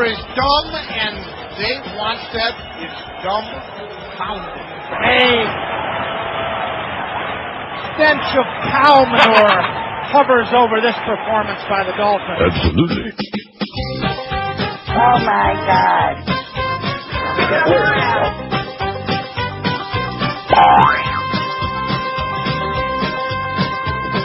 is dumb, and Dave Wanstead is dumbfounded. A stench of cow manure hovers over this performance by the Dolphins. Absolutely. Oh, my God.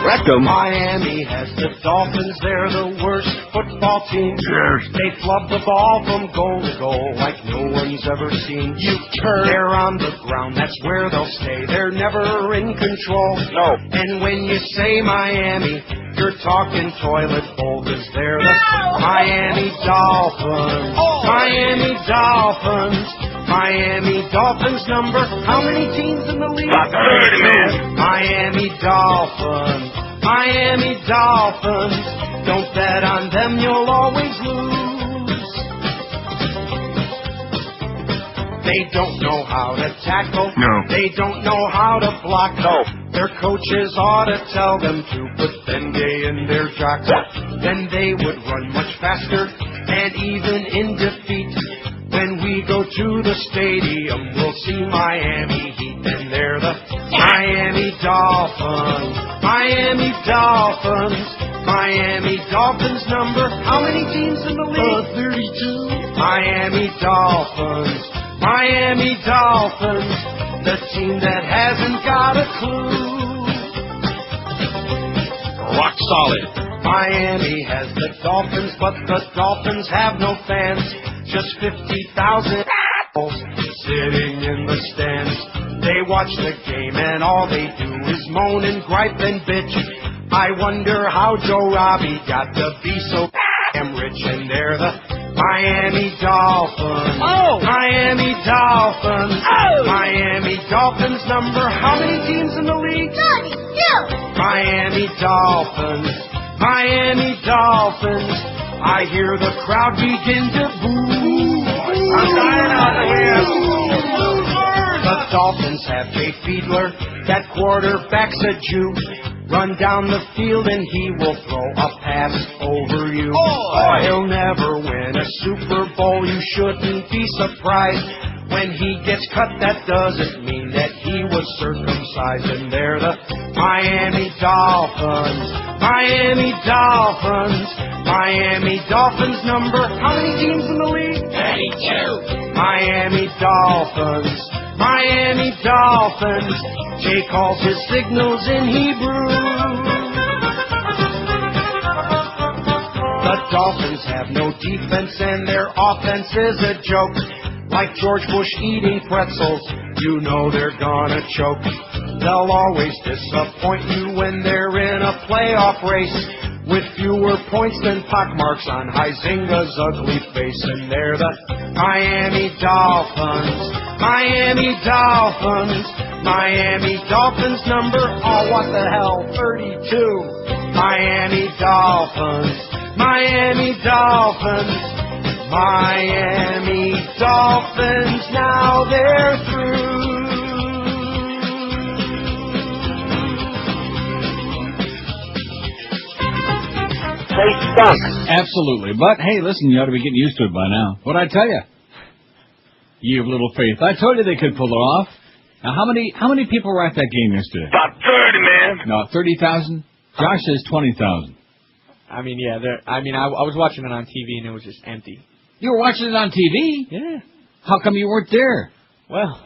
Rectum. Miami has the Dolphins, they're the worst football team. Yes. They flub the ball from goal to goal like no one's ever seen. You turn, they're on the ground, that's where they'll stay. They're never in control. No. And when you say Miami, you're talking toilet bowl, 'cause they're the Miami Dolphins. Miami Dolphins. Miami Dolphins number. How many teams in the league? About 30, man. Miami Dolphins. Miami Dolphins. Don't bet on them, you'll always lose. They don't know how to tackle. No. They don't know how to block. No. Their coaches ought to tell them to put Bengay in their jocks. Then they would run much faster, and even in defeat. When we go to the stadium, we'll see Miami Heat, and they're the Miami Dolphins. Miami Dolphins. Miami Dolphins number. How many teams in the league? 32. Miami Dolphins. Miami Dolphins. The team that hasn't got a clue. Rock solid. Miami has the Dolphins, but the Dolphins have no fans. Just 50,000 sitting in the stands. They watch the game and all they do is moan and gripe and bitch. I wonder how Joe Robbie got to be so damn rich. And they're the Miami Dolphins. Oh! Miami Dolphins. Oh! Miami Dolphins number. How many teams in the league? 32. Miami Dolphins. Miami Dolphins. I hear the crowd begin to boo. I'm dying out of here. The Dolphins have Jay Fiedler. That quarterback's a Jew. Run down the field and he will throw a pass over you. He'll never win a Super Bowl. You shouldn't be surprised. When he gets cut, that doesn't mean that he was circumcised. And they're the Miami Dolphins. Miami Dolphins. Miami Dolphins number. How many teams in the league? 32. Miami Dolphins. Miami Dolphins. Jay calls his signals in Hebrew. The Dolphins have no defense and their offense is a joke. Like George Bush eating pretzels, you know they're gonna choke. They'll always disappoint you when they're in a playoff race, with fewer points than pockmarks on Huizinga's ugly face. And they're the Miami Dolphins. Miami Dolphins. Miami Dolphins number. Oh, what the hell? 32. Miami Dolphins. Miami Dolphins. Miami Dolphins, now they're through. They stunk. Absolutely. But, hey, listen, you ought to be getting used to it by now. What'd I tell you? You have little faith. I told you they could pull it off. Now, how many people were at that game yesterday? About 30, man. No, 30,000? Josh says 20,000. I mean, yeah, I was watching it on TV and it was just empty. You were watching it on TV? Yeah. How come you weren't there? Well,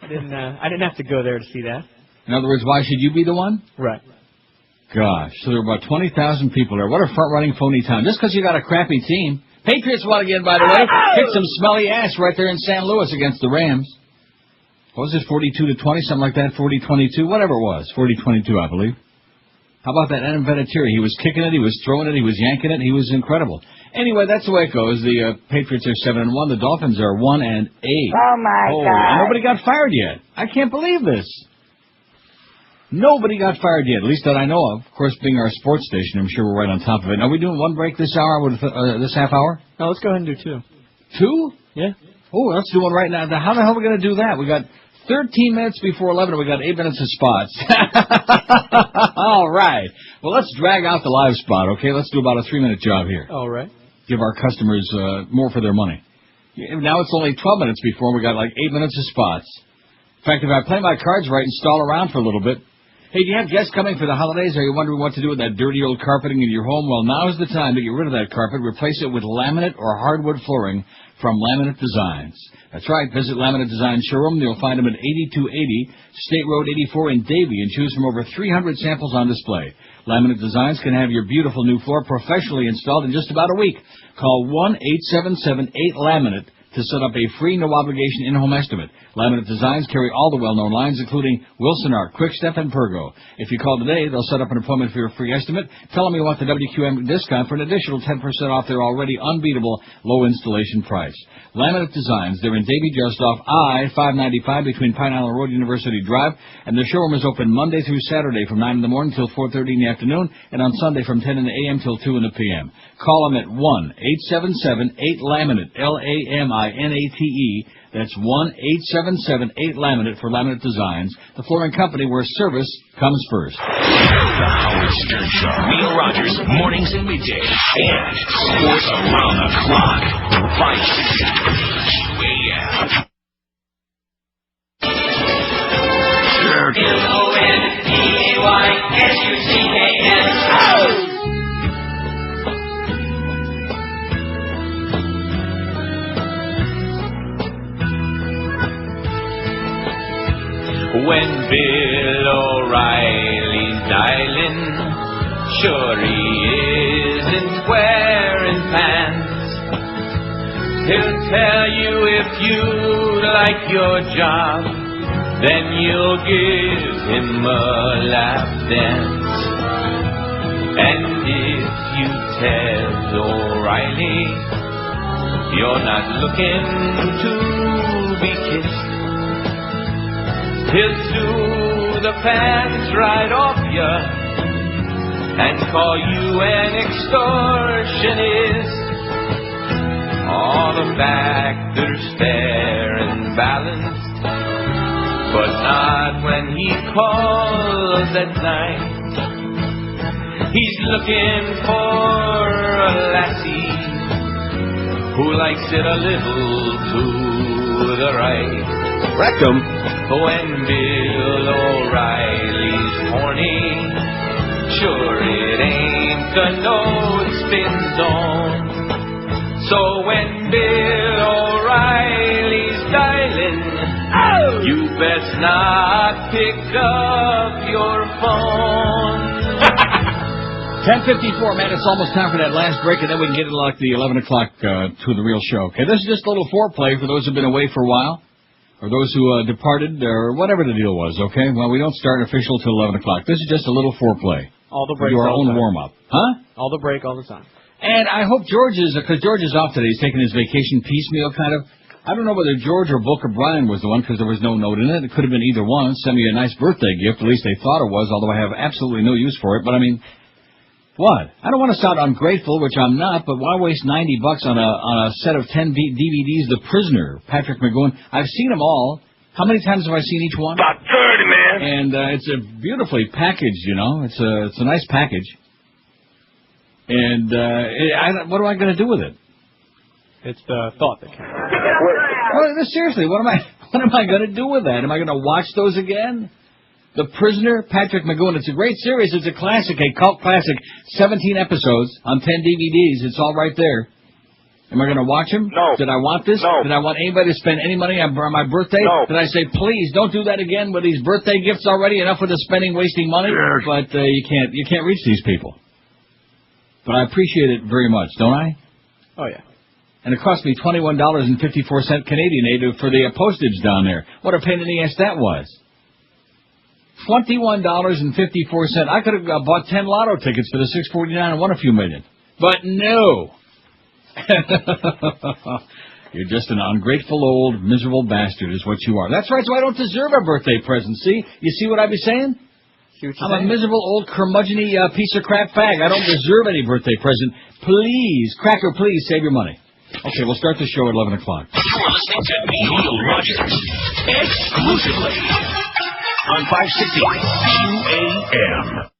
I didn't have to go there to see that. In other words, why should you be the one? Right. Gosh, so there were about 20,000 people there. What a front-running phony town. Just because you got a crappy team. Patriots won again, by the way. Kicked some smelly ass right there in San Luis against the Rams. What was it, 42-20, something like that, 40-22, whatever it was, 40-22, I believe. How about that Adam Vinatieri? He was kicking it, he was throwing it, he was yanking it, he was incredible. Anyway, that's the way it goes. The Patriots are 7-1, the Dolphins are 1-8. Oh, my God. Nobody got fired yet. I can't believe this. Nobody got fired yet, at least that I know of. Of course, being our sports station, I'm sure we're right on top of it. Are we doing one break this hour, this half hour? No, let's go ahead and do two. Two? Yeah. Oh, let's do one right now. How the hell are we going to do that? We got 13 minutes before 11, and we got 8 minutes of spots. All right. Well, let's drag out the live spot, okay? Let's do about a 3-minute job here. All right. give our customers more for their money. Now it's only 12 minutes before, we got like 8 minutes of spots. In fact, if I play my cards right and stall around for a little bit. Hey, do you have guests coming for the holidays? Are you wondering what to do with that dirty old carpeting in your home? Well, now's the time to get rid of that carpet. Replace it with laminate or hardwood flooring from Laminate Designs. That's right. Visit Laminate Designs showroom. You'll find them at 8280 State Road 84 in Davie and choose from over 300 samples on display. Laminate Designs can have your beautiful new floor professionally installed in just about a week. Call 1-877-8-LAMINATE to set up a free, no-obligation in-home estimate. Laminate Designs carry all the well-known lines, including Wilson Art, Quickstep, and Pergo. If you call today, they'll set up an appointment for your free estimate. Tell them you want the WQM discount for an additional 10% off their already unbeatable low installation price. Laminate Designs, they're in Davie, just off I-595 between Pine Island Road, University Drive, and their showroom is open Monday through Saturday from 9 in the morning till 4:30 in the afternoon, and on Sunday from 10 in the a.m. till 2 in the p.m. Call them at 1-877-8-LAMINATE, L-A-M-I-N-A-T-E. That's 1-877-8-LAMINATE for Laminate Designs, the flooring company where service comes first. The Howard Stern Show. Neil Rogers, mornings and midday. And sports around the clock. 560 AM. L-O-N-D-A-Y-S-U-C-K-S. When Bill O'Reilly's dialing, sure he isn't wearing pants. He'll tell you if you like your job, then you'll give him a lap dance. And if you tell O'Reilly you're not looking to be kissed, he'll sue the pants right off ya and call you an extortionist. All the factors fair and balanced, but not when he calls at night. He's looking for a lassie who likes it a little to the right. Rectum. When Bill O'Reilly's horny, sure it ain't a no-spin zone. So when Bill O'Reilly's dialing, you best not pick up your phone. 10:54, man, it's almost time for that last break, and then we can get into like the 11 o'clock to the real show. Okay, this is just a little foreplay for those who've been away for a while, or those who departed, or whatever the deal was, okay? Well, we don't start official till 11 o'clock. This is just a little foreplay. All the break. Do our own warm-up. Huh? All the break all the time. And I hope George is, because George is off today. He's taking his vacation piecemeal, kind of. I don't know whether George or Booker Bryan was the one, because there was no note in it. It could have been either one. Send me a nice birthday gift. At least they thought it was, although I have absolutely no use for it. But, I mean, what? I don't want to sound ungrateful, which I'm not, but why waste $90 on a set of 10 DVDs, The Prisoner, Patrick McGowan? I've seen them all. How many times have I seen each one? About 30, man. And it's a beautifully packaged, you know. It's a nice package. And what am I going to do with it? It's the thought that counts. Well, seriously, what am I going to do with that? Am I going to watch those again? The Prisoner, Patrick McGowan. It's a great series. It's a classic, a cult classic. 17 episodes on 10 DVDs. It's all right there. Am I going to watch him? No. Did I want this? No. Did I want anybody to spend any money on my birthday? No. Did I say, please, don't do that again with these birthday gifts already? Enough with the spending, wasting money? Yes. But you can't reach these people. But I appreciate it very much, don't I? Oh, yeah. And it cost me $21.54 Canadian aid for the postage down there. What a pain in the ass that was. $21.54. I could have bought 10 lotto tickets for the $649 and won a few million. But no. You're just an ungrateful old miserable bastard is what you are. That's right, so I don't deserve a birthday present, see? You see what I be saying? I'm a miserable old curmudgeon-y piece of crap fag. I don't deserve any birthday present. Please, Cracker, please save your money. Okay, we'll start the show at 11 o'clock. You're listening to Neil Rogers exclusively on 560 QAM.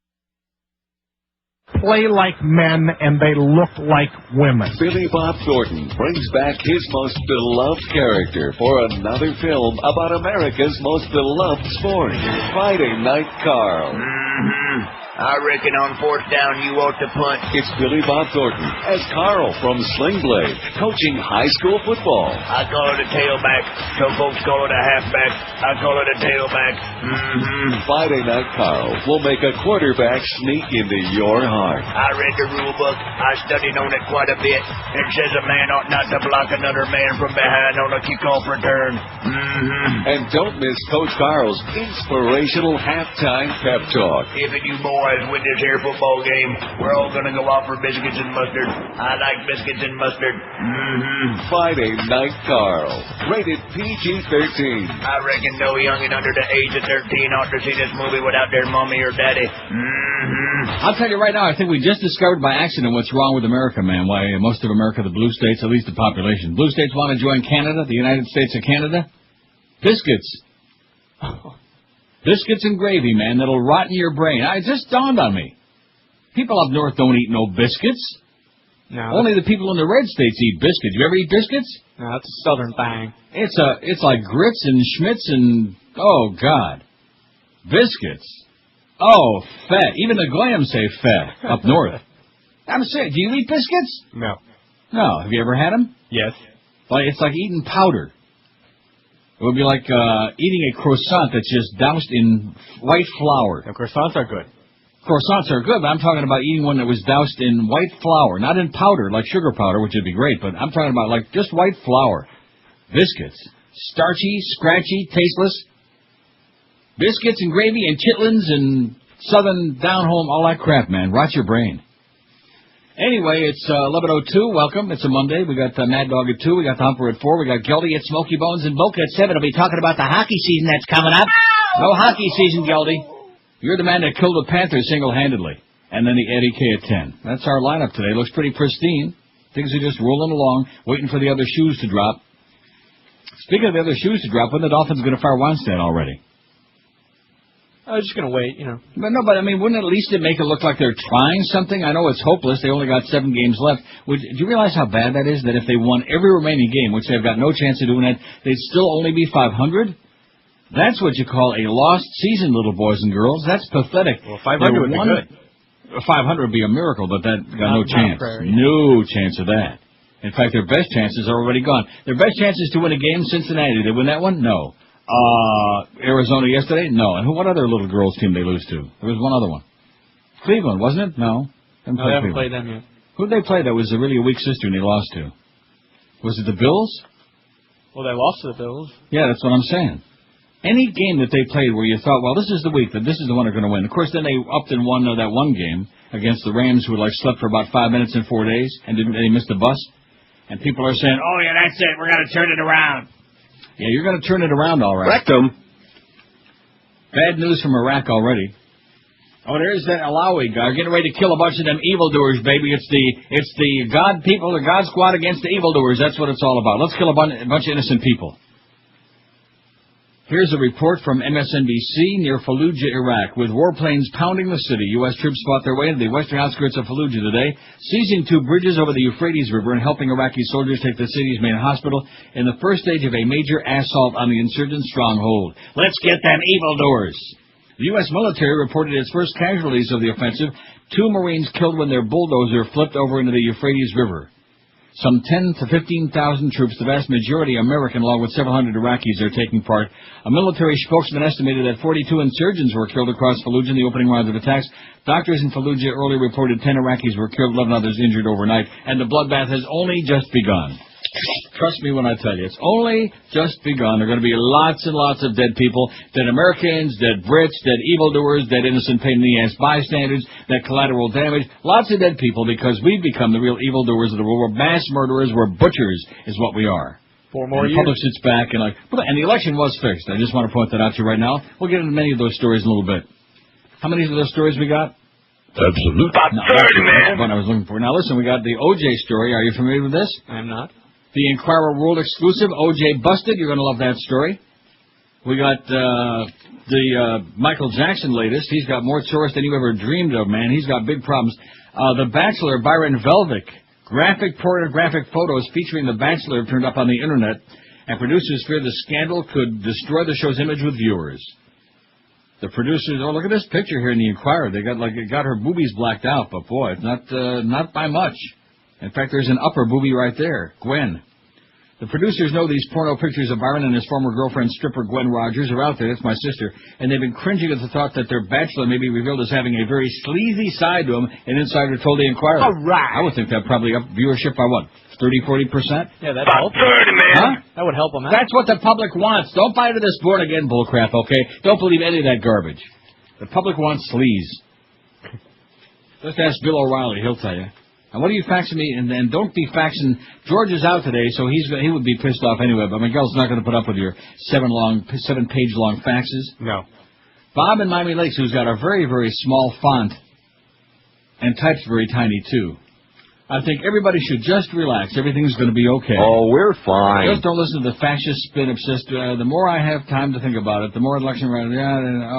play like men and they look like women. Billy Bob Thornton brings back his most beloved character for another film about America's most beloved sport, Friday Night Carl. I reckon on fourth down you ought to punt. It's Billy Bob Thornton as Carl from Sling Blade, coaching high school football. I call it a tailback. Some folks call it a halfback. I call it a tailback. Friday Night Carl will make a quarterback sneak into your heart. I read the rule book. I studied on it quite a bit. It says a man ought not to block another man from behind on a kickoff return. And don't miss Coach Carl's inspirational halftime pep talk. If you boys win this here football game, we're all going to go out for biscuits and mustard. I like biscuits and mustard. Friday Night Carl, rated PG-13. I reckon no youngin' under the age of 13 ought to see this movie without their mommy or daddy. I'll tell you right now, I think we just discovered by accident what's wrong with America, man. Why most of America, the blue states, at least the population. Blue states want to join Canada, the United States of Canada. Biscuits. Biscuits and gravy, man, that'll rot in your brain. It just dawned on me. People up north don't eat no biscuits. No. Only the people in the red states eat biscuits. You ever eat biscuits? No, that's a southern thing. It's like grits and schmitz and, oh, God. Biscuits. Oh, fat. Even the glams say fat up north. I'm saying, do you eat biscuits? No. No. Have you ever had them? Yes. It's like eating powder. It would be like eating a croissant that's just doused in white flour. The croissants are good. Croissants are good, but I'm talking about eating one that was doused in white flour, not in powder, like sugar powder, which would be great, but I'm talking about like just white flour. Biscuits. Starchy, scratchy, tasteless. Biscuits and gravy and chitlins and southern down-home, all that crap, man. Rot your brain. Anyway, it's 11:02. Welcome. It's a Monday. We got Mad Dog at 2. We got the Humper at 4. We got Geldy at Smoky Bones and Boca at 7. We'll be talking about the hockey season that's coming up. No hockey season, Geldy. You're the man that killed the Panthers single-handedly. And then the Eddie K at 10. That's our lineup today. Looks pretty pristine. Things are just rolling along, waiting for the other shoes to drop. Speaking of the other shoes to drop, when the Dolphins going to fire Weinstein already? I was just going to wait, you know. But I mean, wouldn't at least it make it look like they're trying something? I know it's hopeless. They only got 7 games left. Do you realize how bad that is? That if they won every remaining game, which they've got no chance of doing that, they'd still only be 500? That's what you call a lost season, little boys and girls. That's pathetic. Well, 500 would be good. 500 would be a miracle, but that got no chance. No chance of that. In fact, their best chances are already gone. Their best chances to win a game, Cincinnati. Did they win that one? No. Arizona yesterday? No. And what other little girls team they lose to? There was one other one. Cleveland, wasn't it? No. They haven't played them yet. Who'd they play that was really a weak sister and they lost to? Was it the Bills? Well, they lost to the Bills. Yeah, that's what I'm saying. Any game that they played where you thought, well, this is the week, that this is the one they're going to win. Of course, then they upped and won that one game against the Rams, who slept for about 5 minutes in 4 days and they missed the bus. And people are saying, oh, yeah, that's it. We're going to turn it around. Yeah, you're going to turn it around all right. Rectum. Bad news from Iraq already. Oh, there's that Alawi guy getting ready to kill a bunch of them evildoers, baby. It's the God people, the God squad against the evildoers. That's what it's all about. Let's kill a bunch of innocent people. Here's a report from MSNBC near Fallujah, Iraq. With warplanes pounding the city, U.S. troops fought their way into the western outskirts of Fallujah today, seizing 2 bridges over the Euphrates River and helping Iraqi soldiers take the city's main hospital in the first stage of a major assault on the insurgent stronghold. Let's get them evildoers! The U.S. military reported its first casualties of the offensive, 2 Marines killed when their bulldozer flipped over into the Euphrates River. Some 10,000 to 15,000 troops, the vast majority American, along with several hundred Iraqis, are taking part. A military spokesman estimated that 42 insurgents were killed across Fallujah in the opening rounds of attacks. Doctors in Fallujah earlier reported 10 Iraqis were killed, 11 others injured overnight, and the bloodbath has only just begun. Trust me when I tell you, it's only just begun. There are going to be lots and lots of dead people, dead Americans, dead Brits, dead evildoers, dead innocent pain-in-the-ass bystanders, dead collateral damage, lots of dead people because we've become the real evildoers of the world. We're mass murderers, we're butchers is what we are. 4 more years. The public sits back and and the election was fixed. I just want to point that out to you right now. We'll get into many of those stories in a little bit. How many of those stories we got? Absolutely. About 30, man. What I was looking for. Now listen, we got the OJ story. Are you familiar with this? I'm not. The Inquirer World exclusive, OJ busted. You're going to love that story. We got The Michael Jackson latest, he's got more tourists than you ever dreamed of, man. He's got big problems. The Bachelor, Byron Velvick, graphic pornographic photos featuring The Bachelor turned up on the internet, and producers fear the scandal could destroy the show's image with viewers. The producers, oh, look at this picture here in the Inquirer. They got her boobies blacked out, but boy, not by much. In fact, there's an upper boobie right there, Gwen. The producers know these porno pictures of Byron and his former girlfriend, stripper Gwen Rogers, are out there. That's my sister. And they've been cringing at the thought that their bachelor may be revealed as having a very sleazy side to him, an insider told the Inquirer. All right. I would think that probably up viewership by what, 30-40%? Yeah, that'd help. 30, man. Huh? That would help them out. That's what the public wants. Don't buy into this born-again bullcrap, okay? Don't believe any of that garbage. The public wants sleaze. Just ask Bill O'Reilly. He'll tell you. And what are you faxing me? And then don't be faxing. George is out today, so he would be pissed off anyway. But Miguel's not going to put up with your 7-page long faxes. No. Bob in Miami Lakes, who's got a very, very small font and types very tiny too. I think everybody should just relax. Everything's going to be okay. Oh, we're fine. Just don't listen to the fascist spin obsessed. The more I have time to think about it, the more election. You're in a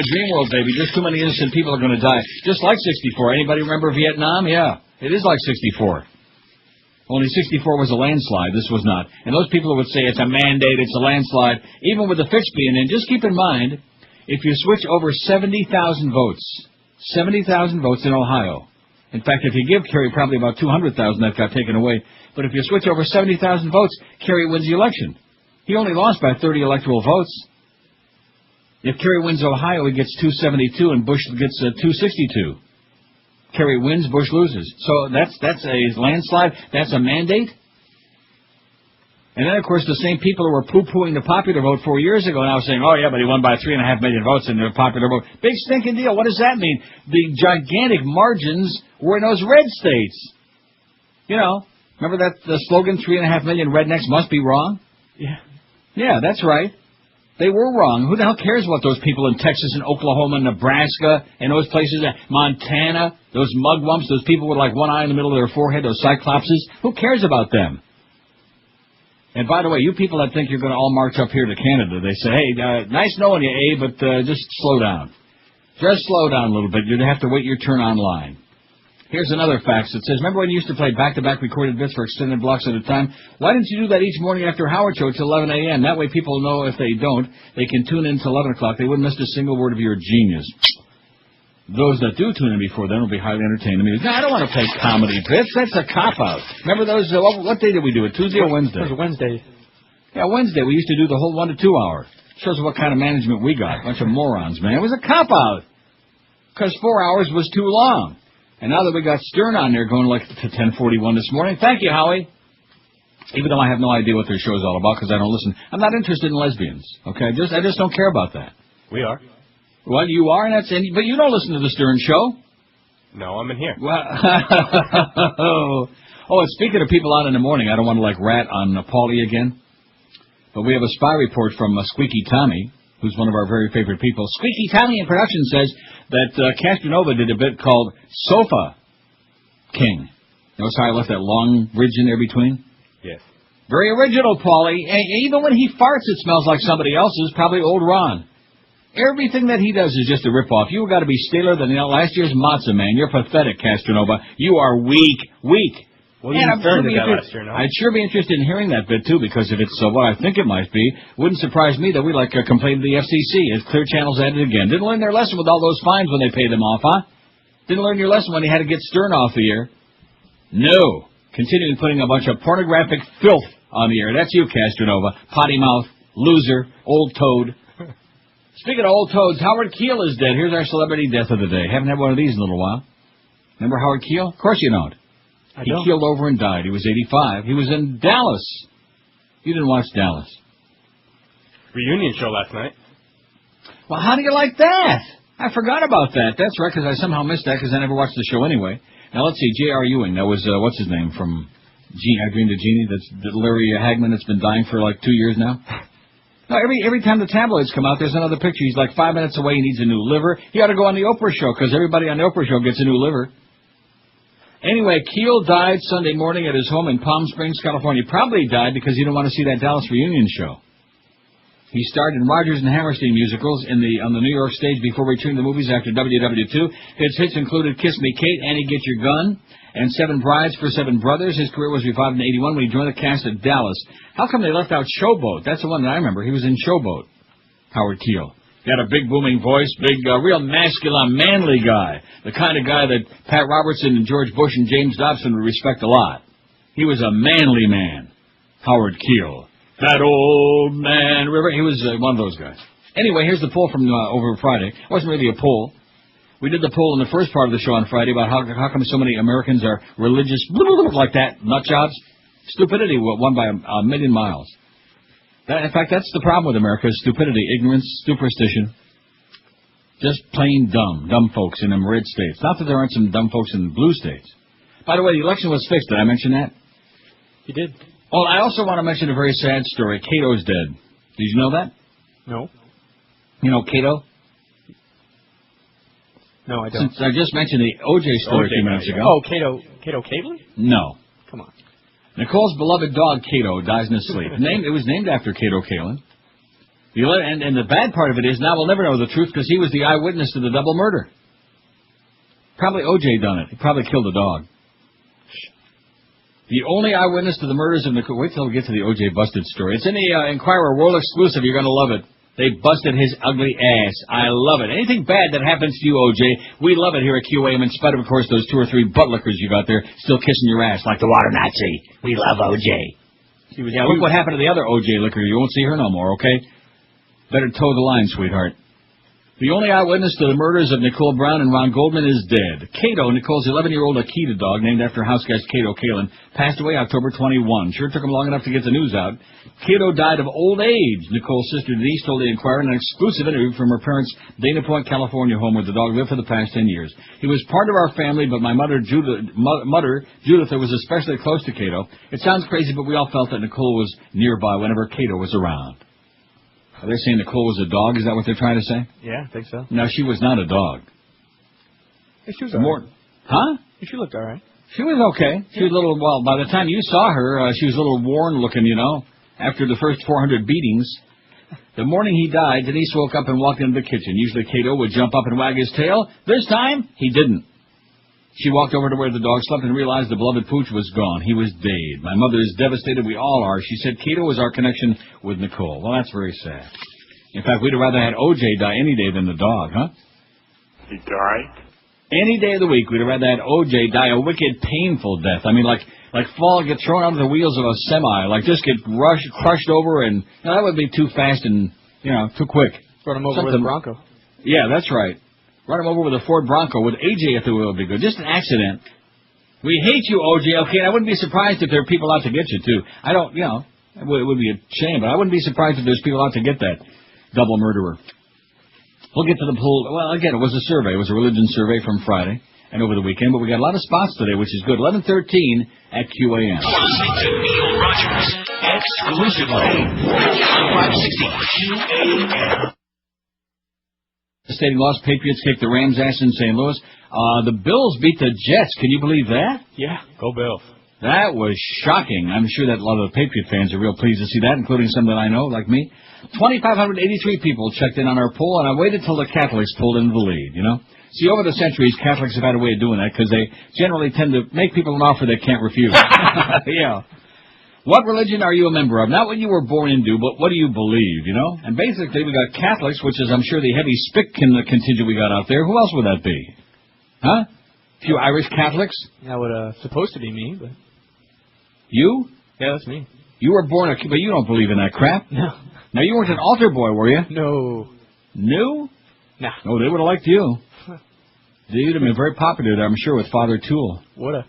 dream world, baby. Just too many innocent people are going to die. Just like 64. Anybody remember Vietnam? Yeah, it is like 64. Only 64 was a landslide. This was not. And those people who would say it's a mandate, it's a landslide, even with the fix being in, just keep in mind, if you switch over 70,000 votes in Ohio. In fact, if you give Kerry probably about 200,000 that got taken away. But if you switch over 70,000 votes, Kerry wins the election. He only lost by 30 electoral votes. If Kerry wins Ohio, he gets 272 and Bush gets 262. Kerry wins, Bush loses. So that's a landslide. That's a mandate. And then, of course, the same people who were poo-pooing the popular vote 4 years ago now saying, oh, yeah, but he won by 3.5 million votes in the popular vote. Big stinking deal. What does that mean? The gigantic margins were in those red states. You know, remember that the slogan, 3.5 million rednecks must be wrong? Yeah. Yeah, that's right. They were wrong. Who the hell cares what those people in Texas and Oklahoma, Nebraska, and those places, Montana, those mugwumps, those people with like one eye in the middle of their forehead, those cyclopses? Who cares about them? And by the way, you people that think you're going to all march up here to Canada, they say, hey, nice knowing you, Abe, but just slow down. Just slow down a little bit. You'd have to wait your turn online. Here's another fax that says, remember when you used to play back-to-back recorded bits for extended blocks at a time? Why didn't you do that each morning after Howard Show till 11 a.m.? That way people know if they don't, they can tune in till 11 o'clock. They wouldn't miss a single word of your genius. Those that do tune in before then will be highly entertained. I mean, no, I don't want to play comedy bits. That's a cop-out. Remember those, what day did we do it, Tuesday or Wednesday? It was Wednesday. Yeah, Wednesday. We used to do the whole 1 to 2 hour. Shows what kind of management we got. Bunch of morons, man. It was a cop-out. Because 4 hours was too long. And now that we got Stern on there going like to 10:41 this morning, thank you, Howie. Even though I have no idea what their show's all about because I don't listen. I'm not interested in lesbians, okay? I just don't care about that. We are. Well, you are, but you don't listen to the Stern Show. No, I'm in here. Well, and speaking of people out in the morning, I don't want to like rat on Paulie again, but we have a spy report from Squeaky Tommy, who's one of our very favorite people. Squeaky Tommy in production says that Castronova did a bit called Sofa King. Notice how I left that long ridge in there between? Yes. Very original, Paulie. Even when he farts, it smells like somebody else's, probably old Ron. Everything that he does is just a rip-off. You've got to be staler than last year's matzah, man. You're pathetic, Castronova. You are weak. Well, you started that last year, no? I'd sure be interested in hearing that bit, too, because if it's what I think it might be, wouldn't surprise me that we complain to the FCC. It's Clear Channel's at it again. Didn't learn their lesson with all those fines when they paid them off, huh? Didn't learn your lesson when they had to get Stern off the air. No. Continuing putting a bunch of pornographic filth on the air. That's you, Castronova. Potty mouth, loser, old toad. Speaking of old toads, Howard Keel is dead. Here's our celebrity death of the day. Haven't had one of these in a little while. Remember Howard Keel? Of course you don't. He keeled over and died. He was 85. He was in Dallas. You didn't watch Dallas. Reunion show last night. Well, how do you like that? I forgot about that. That's right, because I somehow missed that because I never watched the show anyway. Now, let's see. J.R. Ewing. That was, what's his name from I Dreamed of Jeannie? That's Larry Hagman that's been dying for like 2 years now. No, every time the tabloids come out, there's another picture. He's like 5 minutes away. He needs a new liver. He ought to go on the Oprah show because everybody on the Oprah show gets a new liver. Anyway, Keel died Sunday morning at his home in Palm Springs, California. He probably died because he didn't want to see that Dallas reunion show. He starred in Rodgers and Hammerstein musicals on the New York stage before returning to the movies after WW2. His hits included Kiss Me Kate, Annie Get Your Gun, and Seven Brides for Seven Brothers. His career was revived in 81 when he joined the cast at Dallas. How come they left out Showboat? That's the one that I remember. He was in Showboat. Howard Keel. He had a big booming voice, real masculine, manly guy. The kind of guy that Pat Robertson and George Bush and James Dobson would respect a lot. He was a manly man. Howard Keel. That old man river. He was one of those guys. Anyway, here's the poll from over Friday. It wasn't really a poll. We did the poll in the first part of the show on Friday about how come so many Americans are religious, like that, nut jobs. Stupidity won by a million miles. In fact, that's the problem with America, is stupidity, ignorance, superstition. Just plain dumb folks in them red states. Not that there aren't some dumb folks in the blue states. By the way, the election was fixed. Did I mention that? You did. Oh, I also want to mention a very sad story. Cato's dead. Did you know that? No. You know Cato? No, I don't. Since I just mentioned the O.J. story a few minutes ago. Oh, Cato Cable? No. Come on. Nicole's beloved dog, Cato, dies in his sleep. It was named after Cato Kalin. And the bad part of it is now we'll never know the truth because he was the eyewitness to the double murder. Probably O.J. done it. He probably killed a dog. The only eyewitness to the murders of Nicole... Wait till we get to the O.J. busted story. It's in the Inquirer World Exclusive. You're going to love it. They busted his ugly ass. I love it. Anything bad that happens to you, O.J., we love it here at QAM, in spite of course, those 2 or 3 butt lickers you got there still kissing your ass like the water Nazi. We love O.J. Look what happened to the other O.J. licker. You won't see her no more, okay? Better toe the line, sweetheart. The only eyewitness to the murders of Nicole Brown and Ron Goldman is dead. Cato, Nicole's 11-year-old Akita dog, named after house guest Cato Kalin, passed away October 21. Sure took him long enough to get the news out. Cato died of old age. Nicole's sister Denise told the Inquirer in an exclusive interview from her parents' Dana Point, California home where the dog lived for the past 10 years. He was part of our family, but my mother, Judith, was especially close to Cato. It sounds crazy, but we all felt that Nicole was nearby whenever Cato was around. Are they saying Nicole was a dog? Is that what they're trying to say? Yeah, I think so. No, she was not a dog. Yeah, she was all right. Huh? She looked all right. She was okay. She was a little, well, by the time you saw her, she was a little worn looking, after the first 400 beatings. The morning he died, Denise woke up and walked into the kitchen. Usually Cato would jump up and wag his tail. This time, he didn't. She walked over to where the dog slept and realized the beloved pooch was gone. He was dead. My mother is devastated. We all are. She said Cato was our connection with Nicole. Well, that's very sad. In fact, we'd have rather had O.J. die any day than the dog, huh? He died? Any day of the week, we'd have rather had O.J. die a wicked, painful death. I mean, like fall, get thrown under the wheels of a semi, like just get crushed over, and that would be too fast and, too quick. Run him over with a Bronco. Yeah, that's right. Run him over with a Ford Bronco with AJ at the wheel would be good. Just an accident. We hate you, OJ, okay? And I wouldn't be surprised if there are people out to get you, too. I don't, it would be a shame, but I wouldn't be surprised if there's people out to get that double murderer. We'll get to the poll. Well, again, it was a survey. It was a religion survey from Friday and over the weekend, but we got a lot of spots today, which is good. 11:13 at QAM. You're listening to Neil Rogers exclusively on 560 QAM. Devastating loss. Patriots kicked the Rams' ass in St. Louis. The Bills beat the Jets. Can you believe that? Yeah. Go Bills. That was shocking. I'm sure that a lot of the Patriot fans are real pleased to see that, including some that I know, like me. 2,583 people checked in on our poll, and I waited till the Catholics pulled into the lead, See, over the centuries, Catholics have had a way of doing that because they generally tend to make people an offer they can't refuse. Yeah. What religion are you a member of? Not what you were born into, but what do you believe, And basically, we got Catholics, which is, I'm sure, the heavy spick contingent we got out there. Who else would that be? Huh? A few Irish Catholics? That would, supposed to be me, but... You? Yeah, that's me. You were born but you don't believe in that crap. No. Now, you weren't an altar boy, were you? No. No? Nah. Oh, they would have liked you. You'd have been very popular there, I'm sure, with Father Toole. Woulda.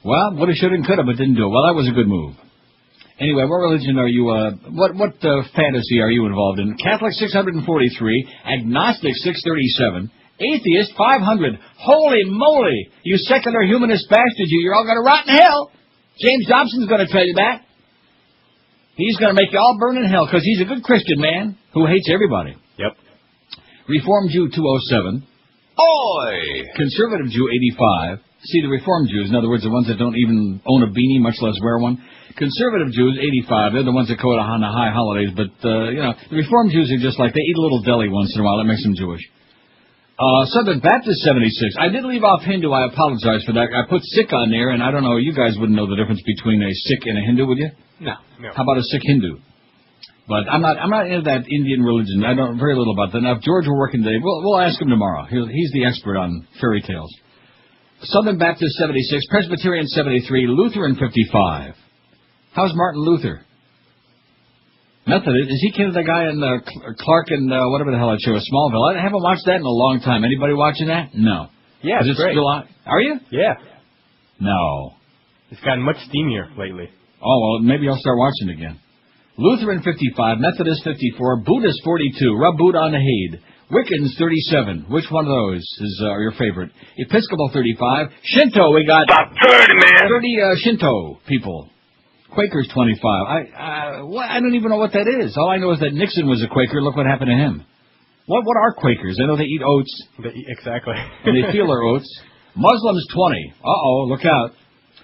Well, woulda, shoulda, and coulda, but didn't do it. Well, that was a good move. Anyway, what religion are you, what fantasy are you involved in? Catholic, 643. Agnostic, 637. Atheist, 500. Holy moly! You secular humanist bastards, you're all going to rot in hell! James Dobson's going to tell you that. He's going to make you all burn in hell, because he's a good Christian man who hates everybody. Yep. Reformed Jew, 207. Oi! Conservative Jew, 85. See, the Reform Jews, in other words, the ones that don't even own a beanie, much less wear one. Conservative Jews, 85. They're the ones that go on the high holidays. But, the Reform Jews are just like, they eat a little deli once in a while. That makes them Jewish. Southern Baptist, 76. I did leave off Hindu. I apologize for that. I put Sikh on there, and I don't know, you guys wouldn't know the difference between a Sikh and a Hindu, would you? No. How about a Sikh Hindu? But I'm not into that Indian religion. I know very little about that. Now, if George were working today, we'll ask him tomorrow. He's the expert on fairy tales. Southern Baptist, 76. Presbyterian, 73. Lutheran, 55. How's Martin Luther? Methodist. Is he kid of the guy in Clark and whatever the hell that show is, Smallville? I haven't watched that in a long time. Anybody watching that? No. Yeah, is it great. Still on? Are you? Yeah. No. It's gotten much steamier lately. Oh, well, maybe I'll start watching it again. Lutheran, 55. Methodist, 54. Buddhist, 42. Rub Buddha on the head. Wiccans, 37. Which one of those is your favorite? Episcopal, 35. Shinto, we got... About 30, man. 30 Shinto people. Quakers, 25. I don't even know what that is. All I know is that Nixon was a Quaker. Look what happened to him. What are Quakers? I know they eat oats. Exactly. And they feel their oats. Muslims, 20. Uh-oh, look out.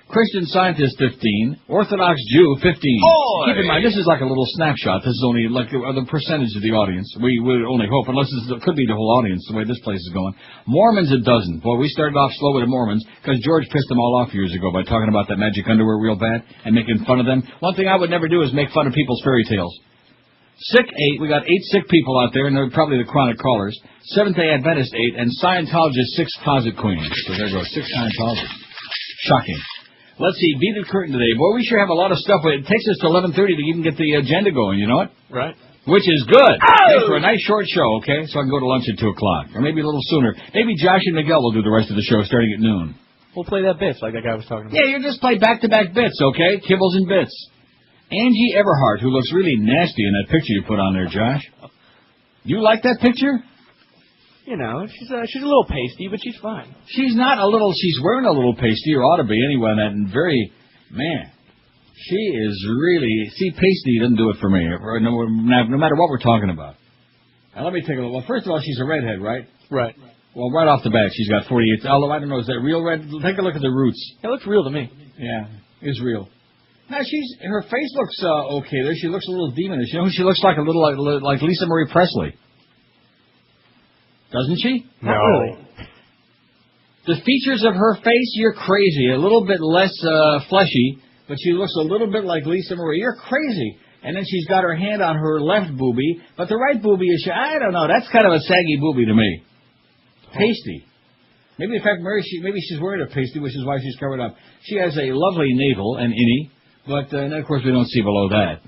Christian Scientist, 15. Orthodox Jew, 15. Boy. Keep in mind, this is like a little snapshot. This is only like the percentage of the audience. We would only hope, unless it could be the whole audience, the way this place is going. Mormons, a dozen. Boy, we started off slow with the Mormons, because George pissed them all off years ago by talking about that magic underwear real bad and making fun of them. One thing I would never do is make fun of people's fairy tales. Sick, 8. We got 8 sick people out there, and they're probably the chronic callers. Seventh-day Adventist, 8. And Scientologist, 6 closet queens. So there goes 6 Scientologists. Shocking. Let's see, Beaded Curtain today. Boy, we sure have a lot of stuff. It takes us to 11:30 to even get the agenda going, you know it? Right. Which is good. Hey, for a nice short show, okay? So I can go to lunch at 2 o'clock. Or maybe a little sooner. Maybe Josh and Miguel will do the rest of the show starting at noon. We'll play that bits like that guy was talking about. Yeah, you just play back-to-back bits, okay? Kibbles and bits. Angie Everhart, who looks really nasty in that picture you put on there, Josh. You like that picture? You know, she's a little pasty, but she's fine. She's not a little, she's wearing a little pasty, or ought to be anyway, and very, man, she is really, see, pasty doesn't do it for me, no matter what we're talking about. Now, let me take a look. Well, first of all, she's a redhead, right? Right. Well, right off the bat, she's got 48, although I don't know, is that real red? Take a look at the roots. It looks real to me. Yeah, it's real. Now, her face looks okay there. She looks a little demonish. You know who she looks like? A little like Lisa Marie Presley. Doesn't she? No. Not really. The features of her face, you're crazy. A little bit less fleshy, but she looks a little bit like Lisa Marie. You're crazy. And then she's got her hand on her left boobie, but the right boobie is, I don't know, that's kind of a saggy boobie to me. Pasty. Maybe, in fact, maybe she's wearing a pasty, which is why she's covered up. She has a lovely navel and innie, but then, of course, we don't see below that.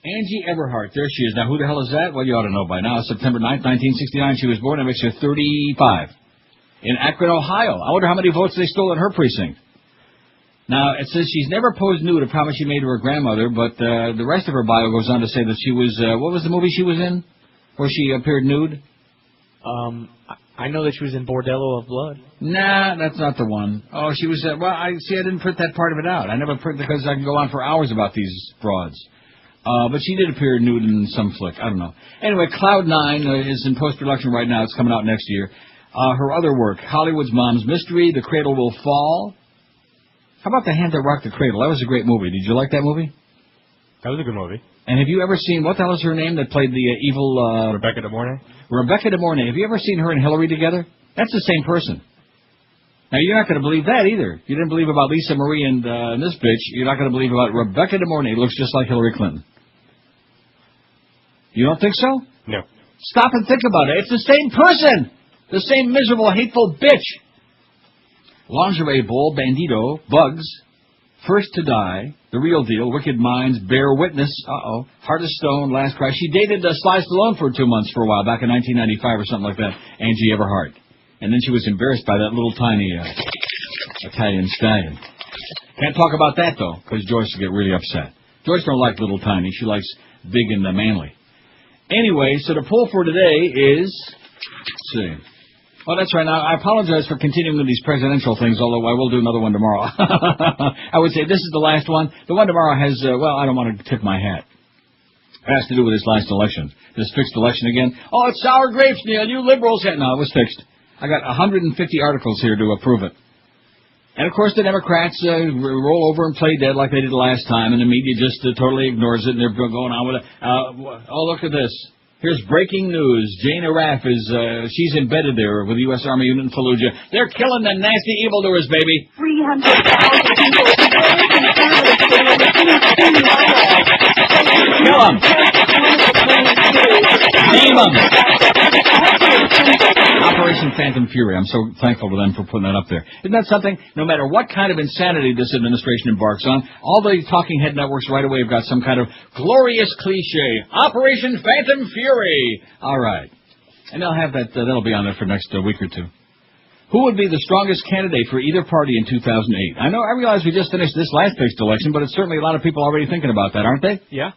Angie Everhart, there she is. Now, who the hell is that? Well, you ought to know by now. September 9th, 1969, she was born. That makes her 35. In Akron, Ohio. I wonder how many votes they stole in her precinct. Now, it says she's never posed nude, a promise she made to her grandmother, but the rest of her bio goes on to say that she was, what was the movie she was in? Where she appeared nude? I know that she was in Bordello of Blood. Nah, that's not the one. Oh, she was, well, I didn't print that part of it out. I never print because I can go on for hours about these frauds. But she did appear nude in some flick. I don't know. Anyway, Cloud 9 is in post-production right now. It's coming out next year. Her other work, Hollywood's Mom's Mystery, The Cradle Will Fall. How about The Hand That Rocked the Cradle? That was a great movie. Did you like that movie? That was a good movie. And have you ever seen, what the hell is her name that played the evil... Rebecca De Mornay? Rebecca De Mornay. Have you ever seen her and Hillary together? That's the same person. Now, you're not going to believe that either. You didn't believe about Lisa Marie and this bitch. You're not going to believe about Rebecca De Mornay. Looks just like Hillary Clinton. You don't think so? No. Stop and think about it. It's the same person. The same miserable, hateful bitch. Lingerie Bowl, Bandito, Bugs, First to Die, The Real Deal, Wicked Minds, Bear Witness, Heart of Stone, Last Cry. She dated Sly Stallone for 2 months for a while, back in 1995 or something like that, Angie Everhart. And then she was embarrassed by that little tiny Italian stallion. Can't talk about that, though, because Joyce will get really upset. Joyce don't like little tiny. She likes big and manly. Anyway, so the poll for today is, let's see. Oh, that's right. Now, I apologize for continuing with these presidential things, although I will do another one tomorrow. I would say this is the last one. The one tomorrow has, well, I don't want to tip my hat. It has to do with this last election. This fixed election again. Oh, it's sour grapes, Neil. You liberals. No, it was fixed. I got 150 articles here to approve it. And, of course, the Democrats roll over and play dead like they did last time, and the media just totally ignores it, and they're going on with it. Oh, look at this. Here's breaking news. Jane Araf she's embedded there with the U.S. Army unit in Fallujah. They're killing the nasty evildoers, baby. 300,000 people. Kill them. Name them. Operation Phantom Fury. I'm so thankful to them for putting that up there. Isn't that something? No matter what kind of insanity this administration embarks on, all the talking head networks right away have got some kind of glorious cliche. Operation Phantom Fury. All right. And they'll have that. That'll be on there for next week or two. Who would be the strongest candidate for either party in 2008? I realize we just finished this last fixed election, but it's certainly a lot of people already thinking about that, aren't they? Yeah.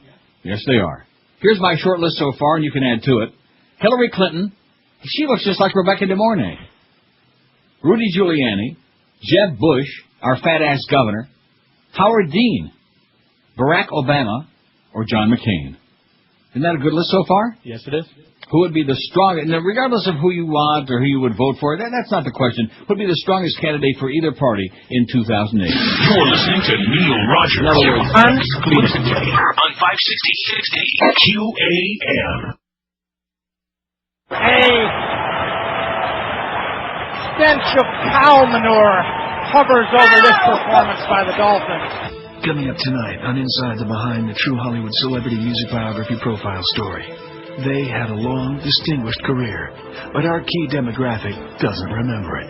Yes, they are. Here's my short list so far, and you can add to it. Hillary Clinton. She looks just like Rebecca De Mornay. Rudy Giuliani. Jeb Bush, our fat-ass governor. Howard Dean. Barack Obama. Or John McCain. Isn't that a good list so far? Yes, it is. Who would be the strongest, regardless of who you want or who you would vote for, that's not the question. Who would be the strongest candidate for either party in 2008? You're listening to Neil Rogers. Exclusively on 560 QAM. A stench of cow manure hovers over this performance by the Dolphins. Coming up tonight on Inside the Behind the True Hollywood Celebrity Music Biography Profile Story. They had a long, distinguished career, but our key demographic doesn't remember it.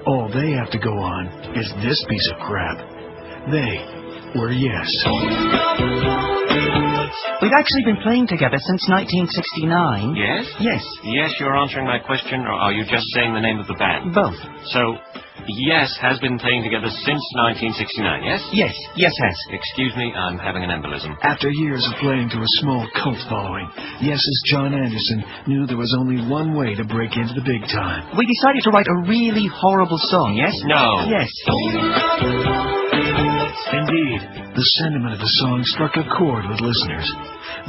All they have to go on is this piece of crap. They were Yes. We've actually been playing together since 1969. Yes? Yes. Yes, you're answering my question, or are you just saying the name of the band? Both. So, Yes has been playing together since 1969, yes? Yes. Yes has. Excuse me, I'm having an embolism. After years of playing to a small cult following, Yes's John Anderson knew there was only one way to break into the big time. We decided to write a really horrible song, yes? No. Yes. Indeed, the sentiment of the song struck a chord with listeners.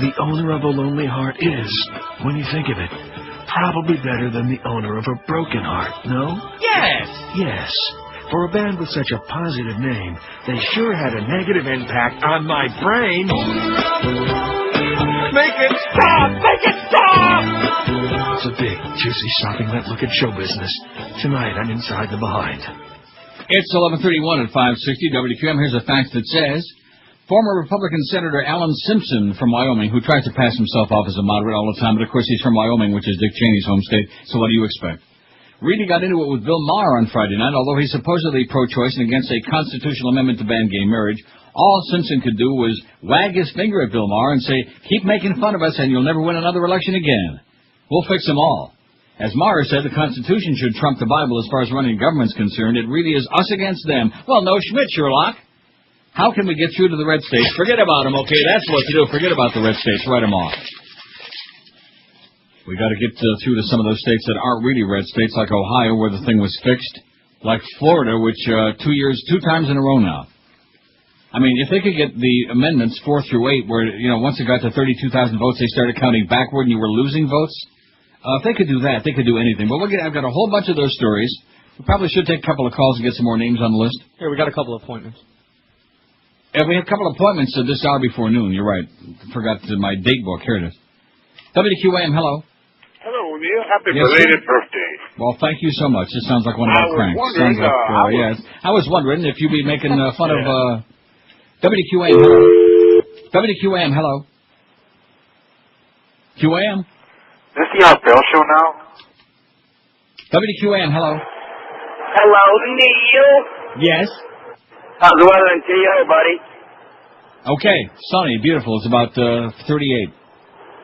The owner of a lonely heart is, when you think of it, probably better than the owner of a broken heart, no? Yes! Yes. For a band with such a positive name, they sure had a negative impact on my brain. Make it stop! Make it stop! It's a big, juicy, shopping wet look at show business. Tonight on Inside the Behind. It's 11:31 at 560 WQM. Here's a fact that says, former Republican Senator Alan Simpson from Wyoming, who tries to pass himself off as a moderate all the time, but of course he's from Wyoming, which is Dick Cheney's home state, so what do you expect? Really got into it with Bill Maher on Friday night, although he's supposedly pro-choice and against a constitutional amendment to ban gay marriage. All Simpson could do was wag his finger at Bill Maher and say, keep making fun of us and you'll never win another election again. We'll fix them all. As Maher said, the Constitution should trump the Bible as far as running government's concerned. It really is us against them. Well, no Schmidt, Sherlock. How can we get through to the red states? Forget about them, okay? That's what to do. Forget about the red states. Write them off. We got to get through to some of those states that aren't really red states, like Ohio, where the thing was fixed, like Florida, which 2 times in a row now. I mean, if they could get the amendments 4 through 8, where once it got to 32,000 votes, they started counting backward, and you were losing votes. If they could do that, they could do anything. But I've got a whole bunch of those stories. We probably should take a couple of calls and get some more names on the list. Here, we got a couple of appointments. Yeah, we have a couple of appointments this hour before noon. You're right. Forgot my date book. Here it is. WQAM, hello. Hello, Neil. Happy Yes, belated sir. birthday. Well, thank you so much. This sounds like one of our pranks. wondering, Yes. I was wondering if you'd be making fun of WQAM. Hello. WQAM, hello. QAM. Is this the Art Bell Show now? WQAM, hello. Hello, Neil. Yes. How's the weather in T.O., buddy? Okay, sunny, beautiful. It's about 38.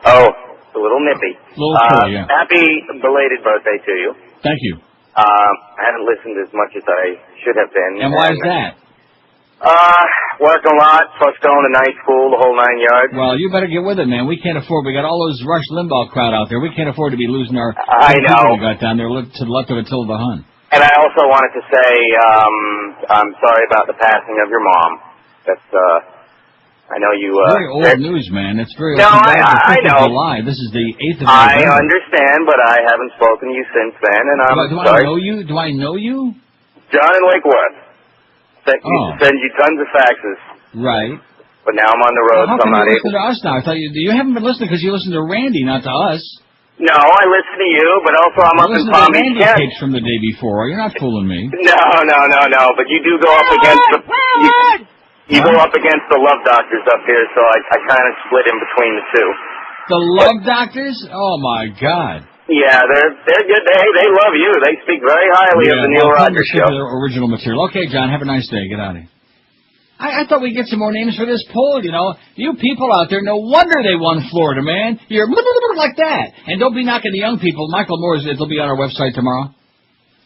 Oh, a little nippy. A little chilly, yeah. Happy belated birthday to you. Thank you. I haven't listened as much as I should have been. And why is that? Working a lot, plus going to night school, the whole 9 yards. Well, you better get with it, man. We can't afford. We got all those Rush Limbaugh crowd out there. We can't afford to be losing our. I know. We got down there to the left of Attila the Hun. And I also wanted to say, I'm sorry about the passing of your mom. That's, I know you, very old news, man. It's very No, old. I know. July. This is the 8th of I November. understand, but I haven't spoken to you since then, and I'm Do I sorry. know you? Do I know you? John in Lake Worth. Used to send you tons of faxes. Right. But now I'm on the road, Well, how so I'm come not you able. listen to us now? I thought you haven't been listening because you listen to Randy, not to us. No, I listen to you, but also I'm up in Palm Beach, Randy tapes from the day before. You're not fooling me. No. But you do go up against the you go up against the love doctors up here, so I kind of split in between the two. The love doctors? Oh my God. Yeah, they're good. They love you. They speak very highly of the Neil Rogers Show. Their original material. Okay, John. Have a nice day. Get out of here. I thought we'd get some more names for this poll, you know. You people out there, no wonder they won Florida, man. You're like that. And don't be knocking the young people. Michael Moore's, it'll be on our website tomorrow.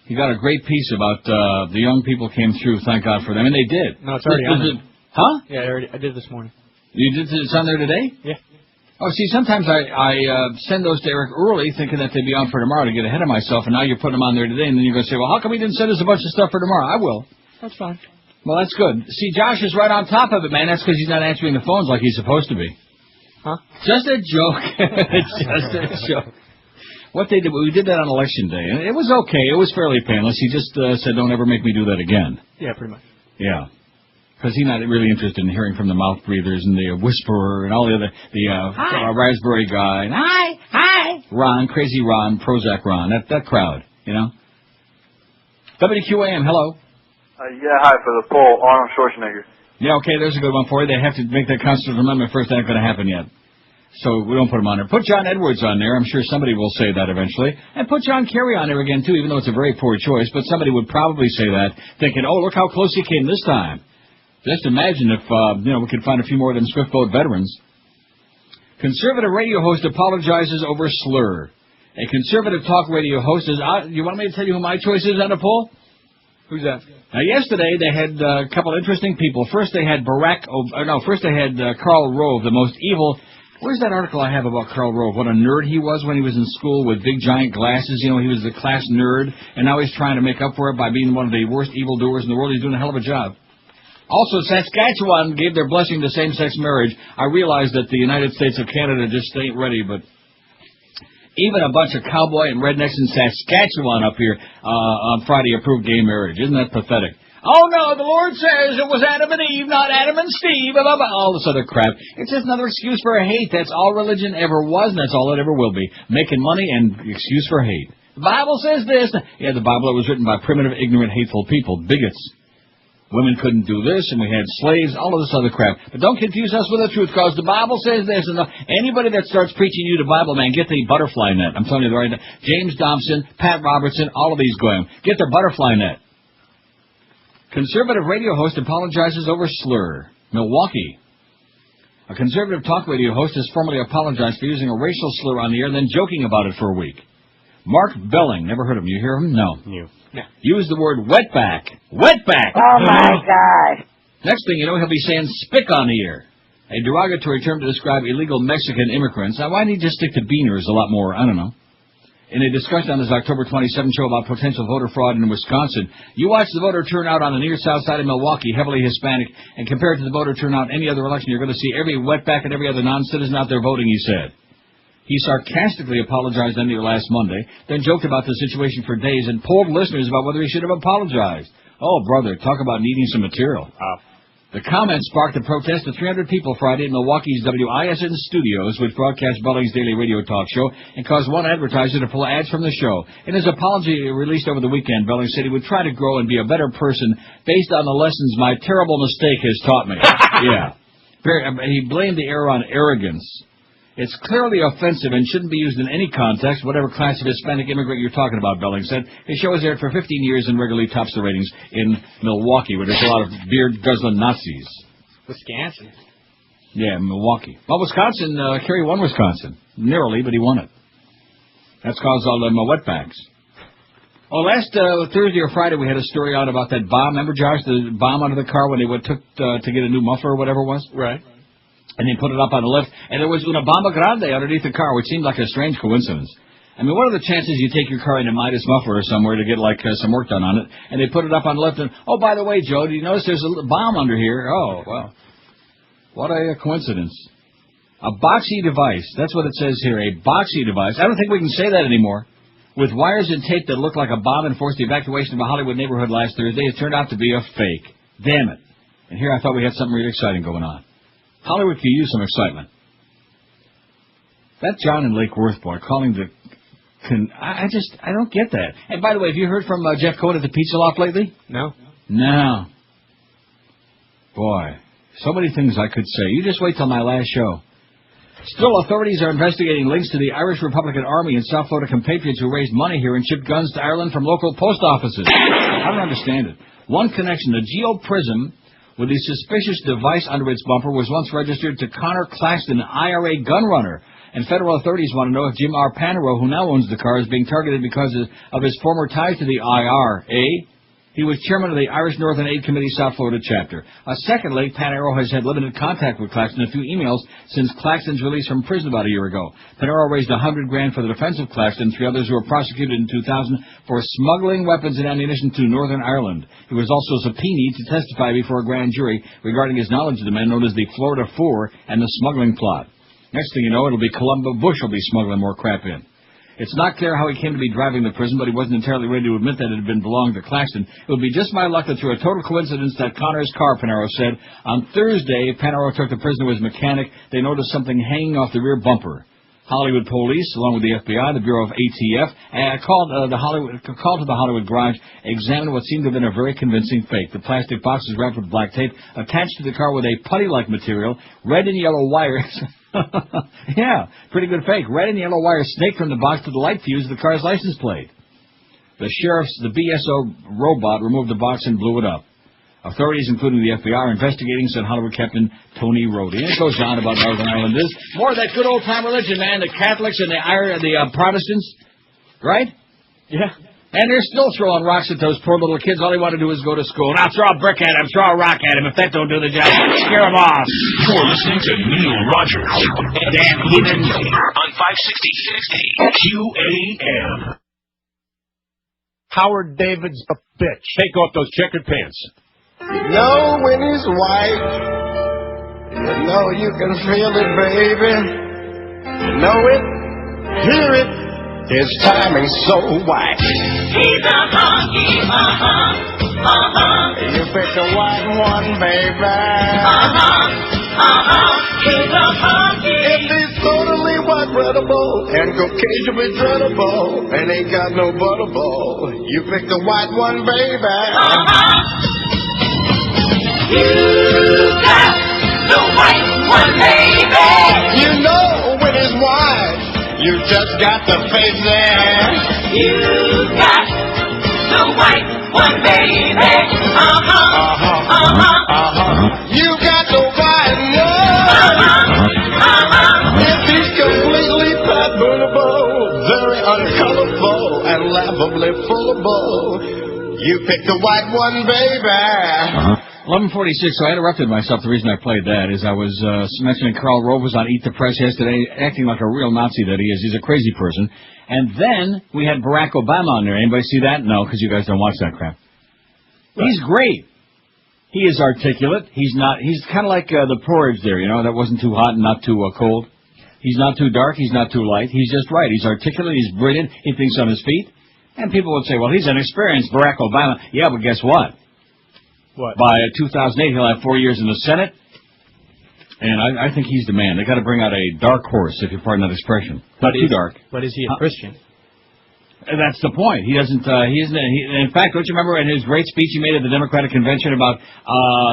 He got a great piece about the young people came through, thank God for them. And they did. No, it's already on there. Huh? Yeah, I did this morning. You did? It's on there today? Yeah. Oh, see, sometimes I send those to Eric early thinking that they'd be on for tomorrow to get ahead of myself, and now you're putting them on there today, and then you're going to say, well, how come he didn't send us a bunch of stuff for tomorrow? I will. That's fine. Well, that's good. See, Josh is right on top of it, man. That's because he's not answering the phones like he's supposed to be. Huh? Just a joke. It's just a joke. What they did, we did that on Election Day, and it was okay. It was fairly painless. He just said, don't ever make me do that again. Yeah, pretty much. Yeah. Because he's not really interested in hearing from the mouth breathers and the whisperer and all the other, raspberry guy. Hi. Ron, crazy Ron, Prozac Ron, that crowd, you know. WQAM, hello. Yeah, hi, for the poll, Arnold Schwarzenegger. Yeah, okay, there's a good one for you. They have to make that constitutional amendment first. That ain't going to happen yet. So we don't put him on there. Put John Edwards on there. I'm sure somebody will say that eventually. And put John Kerry on there again, too, even though it's a very poor choice. But somebody would probably say that, thinking, oh, look how close he came this time. Just imagine if, we could find a few more of them swift boat veterans. Conservative radio host apologizes over slur. A conservative talk radio host is out. You want me to tell you who my choice is on the poll? Who's that? Now, yesterday they had a couple interesting people. First they had Karl Rove, the most evil. Where's that article I have about Karl Rove? What a nerd he was when he was in school with big giant glasses. You know, he was the class nerd, and now he's trying to make up for it by being one of the worst evildoers in the world. He's doing a hell of a job. Also, Saskatchewan gave their blessing to same-sex marriage. I realize that the United States of Canada just ain't ready, but even a bunch of cowboy and rednecks in Saskatchewan up here on Friday approved gay marriage. Isn't that pathetic? Oh, no, the Lord says it was Adam and Eve, not Adam and Steve, blah, blah, blah, all this other crap. It's just another excuse for hate. That's all religion ever was, and that's all it ever will be. Making money and excuse for hate. The Bible says this. Yeah, the Bible was written by primitive, ignorant, hateful people, bigots. Women couldn't do this, and we had slaves, all of this other crap. But don't confuse us with the truth, because the Bible says this. And anybody that starts preaching you the Bible, man, get the butterfly net. I'm telling you the right now. James Dobson, Pat Robertson, all of these going. Get their butterfly net. Conservative radio host apologizes over slur. Milwaukee. A conservative talk radio host has formally apologized for using a racial slur on the air and then joking about it for a week. Mark Belling. Never heard of him. You hear him? No. No. Use the word wetback. Wetback! Oh, my God. Next thing you know, he'll be saying spick on the air. A derogatory term to describe illegal Mexican immigrants. Now, why didn't he just stick to beaners a lot more? I don't know. In a discussion on his October 27 show about potential voter fraud in Wisconsin, you watch the voter turnout on the near south side of Milwaukee, heavily Hispanic, and compare it to the voter turnout any other election, you're going to see every wetback and every other non-citizen out there voting, he said. He sarcastically apologized on the air last Monday, then joked about the situation for days and polled listeners about whether he should have apologized. Oh, brother, talk about needing some material. The comment sparked a protest of 300 people Friday in Milwaukee's WISN studios, which broadcast Belling's daily radio talk show, and caused one advertiser to pull ads from the show. In his apology released over the weekend, Belling said he would try to grow and be a better person based on the lessons my terrible mistake has taught me. Yeah. He blamed the error on arrogance. It's clearly offensive and shouldn't be used in any context, whatever class of Hispanic immigrant you're talking about, Belling said. His show has aired for 15 years and regularly tops the ratings in Milwaukee, where there's a lot of beard-guzzling Nazis. Wisconsin. Yeah, Milwaukee. Well, Wisconsin, Kerry won Wisconsin. Narrowly, but he won it. That's caused all them wetbacks. Oh, last Thursday or Friday we had a story out about that bomb. Remember, Josh, the bomb under the car when they took to get a new muffler or whatever it was? Right. And they put it up on the lift, and there was una bomba grande underneath the car, which seemed like a strange coincidence. I mean, what are the chances you take your car into Midas Muffler or somewhere to get, some work done on it, and they put it up on the lift, and, oh, by the way, Joe, do you notice there's a bomb under here? Oh, well, what a coincidence. A boxy device. That's what it says here, a boxy device. I don't think we can say that anymore. With wires and tape that looked like a bomb and forced the evacuation of a Hollywood neighborhood last Thursday, it turned out to be a fake. Damn it. And here I thought we had something really exciting going on. Hollywood could use some excitement. That John and Lake Worth boy calling the... I don't get that. And by the way, have you heard from Jeff Cohen at the Pizza Loft lately? No. No. Boy, so many things I could say. You just wait till my last show. Still, authorities are investigating links to the Irish Republican Army and South Florida compatriots who raised money here and shipped guns to Ireland from local post offices. I don't understand it. One connection, the Geo Prism, with the suspicious device under its bumper, was once registered to Connor Claxton, an IRA gun runner. And federal authorities want to know if Jim R. Panero, who now owns the car, is being targeted because of his former ties to the IRA. He was chairman of the Irish Northern Aid Committee South Florida chapter. Secondly, Panero has had limited contact with Claxton, a few emails since Claxton's release from prison about a year ago. Panero raised $100,000 for the defense of Claxton, 3 others who were prosecuted in 2000 for smuggling weapons and ammunition to Northern Ireland. He was also subpoenaed to testify before a grand jury regarding his knowledge of the men known as the Florida Four and the smuggling plot. Next thing you know, it'll be Columba Bush will be smuggling more crap in. It's not clear how he came to be driving the prison, but he wasn't entirely ready to admit that it had belonged to Claxton. It would be just my luck that through a total coincidence that Connor's car, Panero said. On Thursday, Panero took the prison to his mechanic. They noticed something hanging off the rear bumper. Hollywood police, along with the FBI, the Bureau of ATF, called to the Hollywood garage, examined what seemed to have been a very convincing fake. The plastic box is wrapped with black tape, attached to the car with a putty-like material, red and yellow wires. Yeah, pretty good fake. Red and yellow wires snaked from the box to the light fuse of the car's license plate. The BSO robot removed the box and blew it up. Authorities, including the FBI, are investigating, said Hollywood Captain Tony Rhodey. And it goes on about Northern Ireland. This more of that good old-time religion, man. The Catholics and the Protestants, right? Yeah. And they're still throwing rocks at those poor little kids. All they want to do is go to school. Now throw a brick at them, throw a rock at them. If that don't do the job, scare them off. You're listening to Neil Rogers. Damn heathens. On 560 QAM. Howard David's a bitch. Take off those checkered pants. You know when he's white, you know you can feel it, baby. You know it, hear it. His timing's so white. He's a honky, You pick the white one, baby. He's a honky. If he's totally white breadable and Caucasian dreadable and ain't got no butterball, you pick the white one, baby. You got the white one, baby. You know when it's white, you just got the face there. You got the white one, baby. You got the white one. If he's completely pat-boonable, very uncolorful and laughably fullable, you pick the white one, baby. 11:46, so I interrupted myself. The reason I played that is I was mentioning Karl Rove was on Eat the Press yesterday, acting like a real Nazi that he is. He's a crazy person. And then we had Barack Obama on there. Anybody see that? No, because you guys don't watch that crap. Right. He's great. He is articulate. He's kind of like the porridge there, you know, that wasn't too hot and not too cold. He's not too dark. He's not too light. He's just right. He's articulate. He's brilliant. He thinks on his feet. And people would say, well, he's an experienced Barack Obama. Yeah, but guess what? What? By 2008, he'll have 4 years in the Senate, and I think he's the man. They got to bring out a dark horse, if you pardon that expression. Not too dark. But is he a Christian? That's the point. He doesn't. In fact, don't you remember in his great speech he made at the Democratic Convention about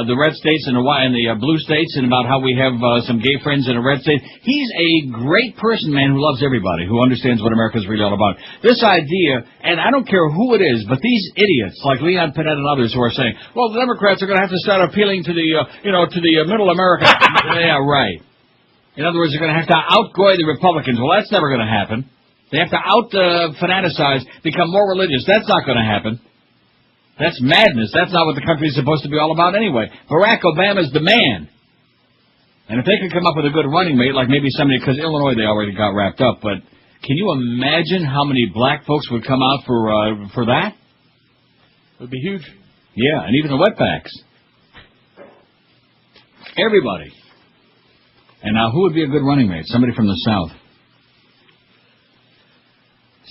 the red states and the blue states, and about how we have some gay friends in a red state? He's a great person, man, who loves everybody, who understands what America's really all about. This idea, and I don't care who it is, but these idiots like Leon Panetta and others who are saying, well, the Democrats are going to have to start appealing to the middle America. Yeah, right. In other words, they're going to have to outgoy the Republicans. Well, that's never going to happen. They have to fanaticize, become more religious. That's not going to happen. That's madness. That's not what the country is supposed to be all about anyway. Barack Obama's the man. And if they could come up with a good running mate, like maybe somebody, because Illinois they already got wrapped up, but can you imagine how many black folks would come out for that? It would be huge. Yeah, and even the wetbacks. Everybody. And now who would be a good running mate? Somebody from the South.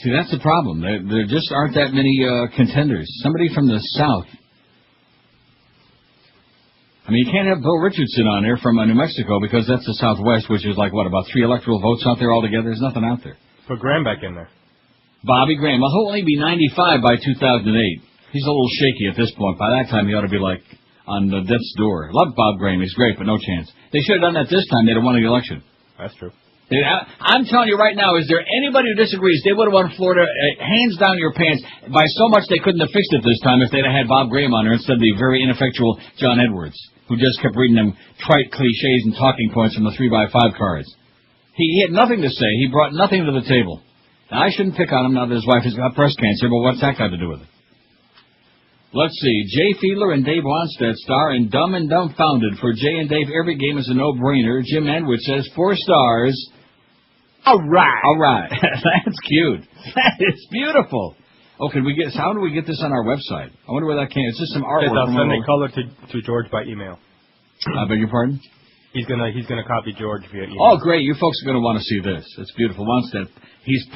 See, that's the problem. There just aren't that many contenders. Somebody from the South. I mean, you can't have Bill Richardson on there from New Mexico because that's the Southwest, which is like, what, about 3 electoral votes out there altogether? There's nothing out there. Put Graham back in there. Bobby Graham. Well, he'll only be 95 by 2008. He's a little shaky at this point. By that time, he ought to be like on the death's door. Love Bob Graham. He's great, but no chance. They should have done that this time. They'd have won the election. That's true. I'm telling you right now, is there anybody who disagrees? They would have won Florida hands down your pants by so much they couldn't have fixed it this time if they'd have had Bob Graham on there instead of the very ineffectual John Edwards, who just kept reading them trite cliches and talking points from the 3x5 cards. He had nothing to say. He brought nothing to the table. Now, I shouldn't pick on him now that his wife has got breast cancer, but what's that got to do with it? Let's see. Jay Fiedler and Dave Wanstead star in Dumb and Dumbfounded. For Jay and Dave, every game is a no-brainer. Jim Edwards says 4 stars. All right. That's cute. That is beautiful. Oh, how do we get this on our website? I wonder where that came. It's just some artwork. I'll send the color to George by email. I beg your pardon? He's gonna copy George via email. Oh, great! You folks are gonna want to see this. It's beautiful. Wanstead, he's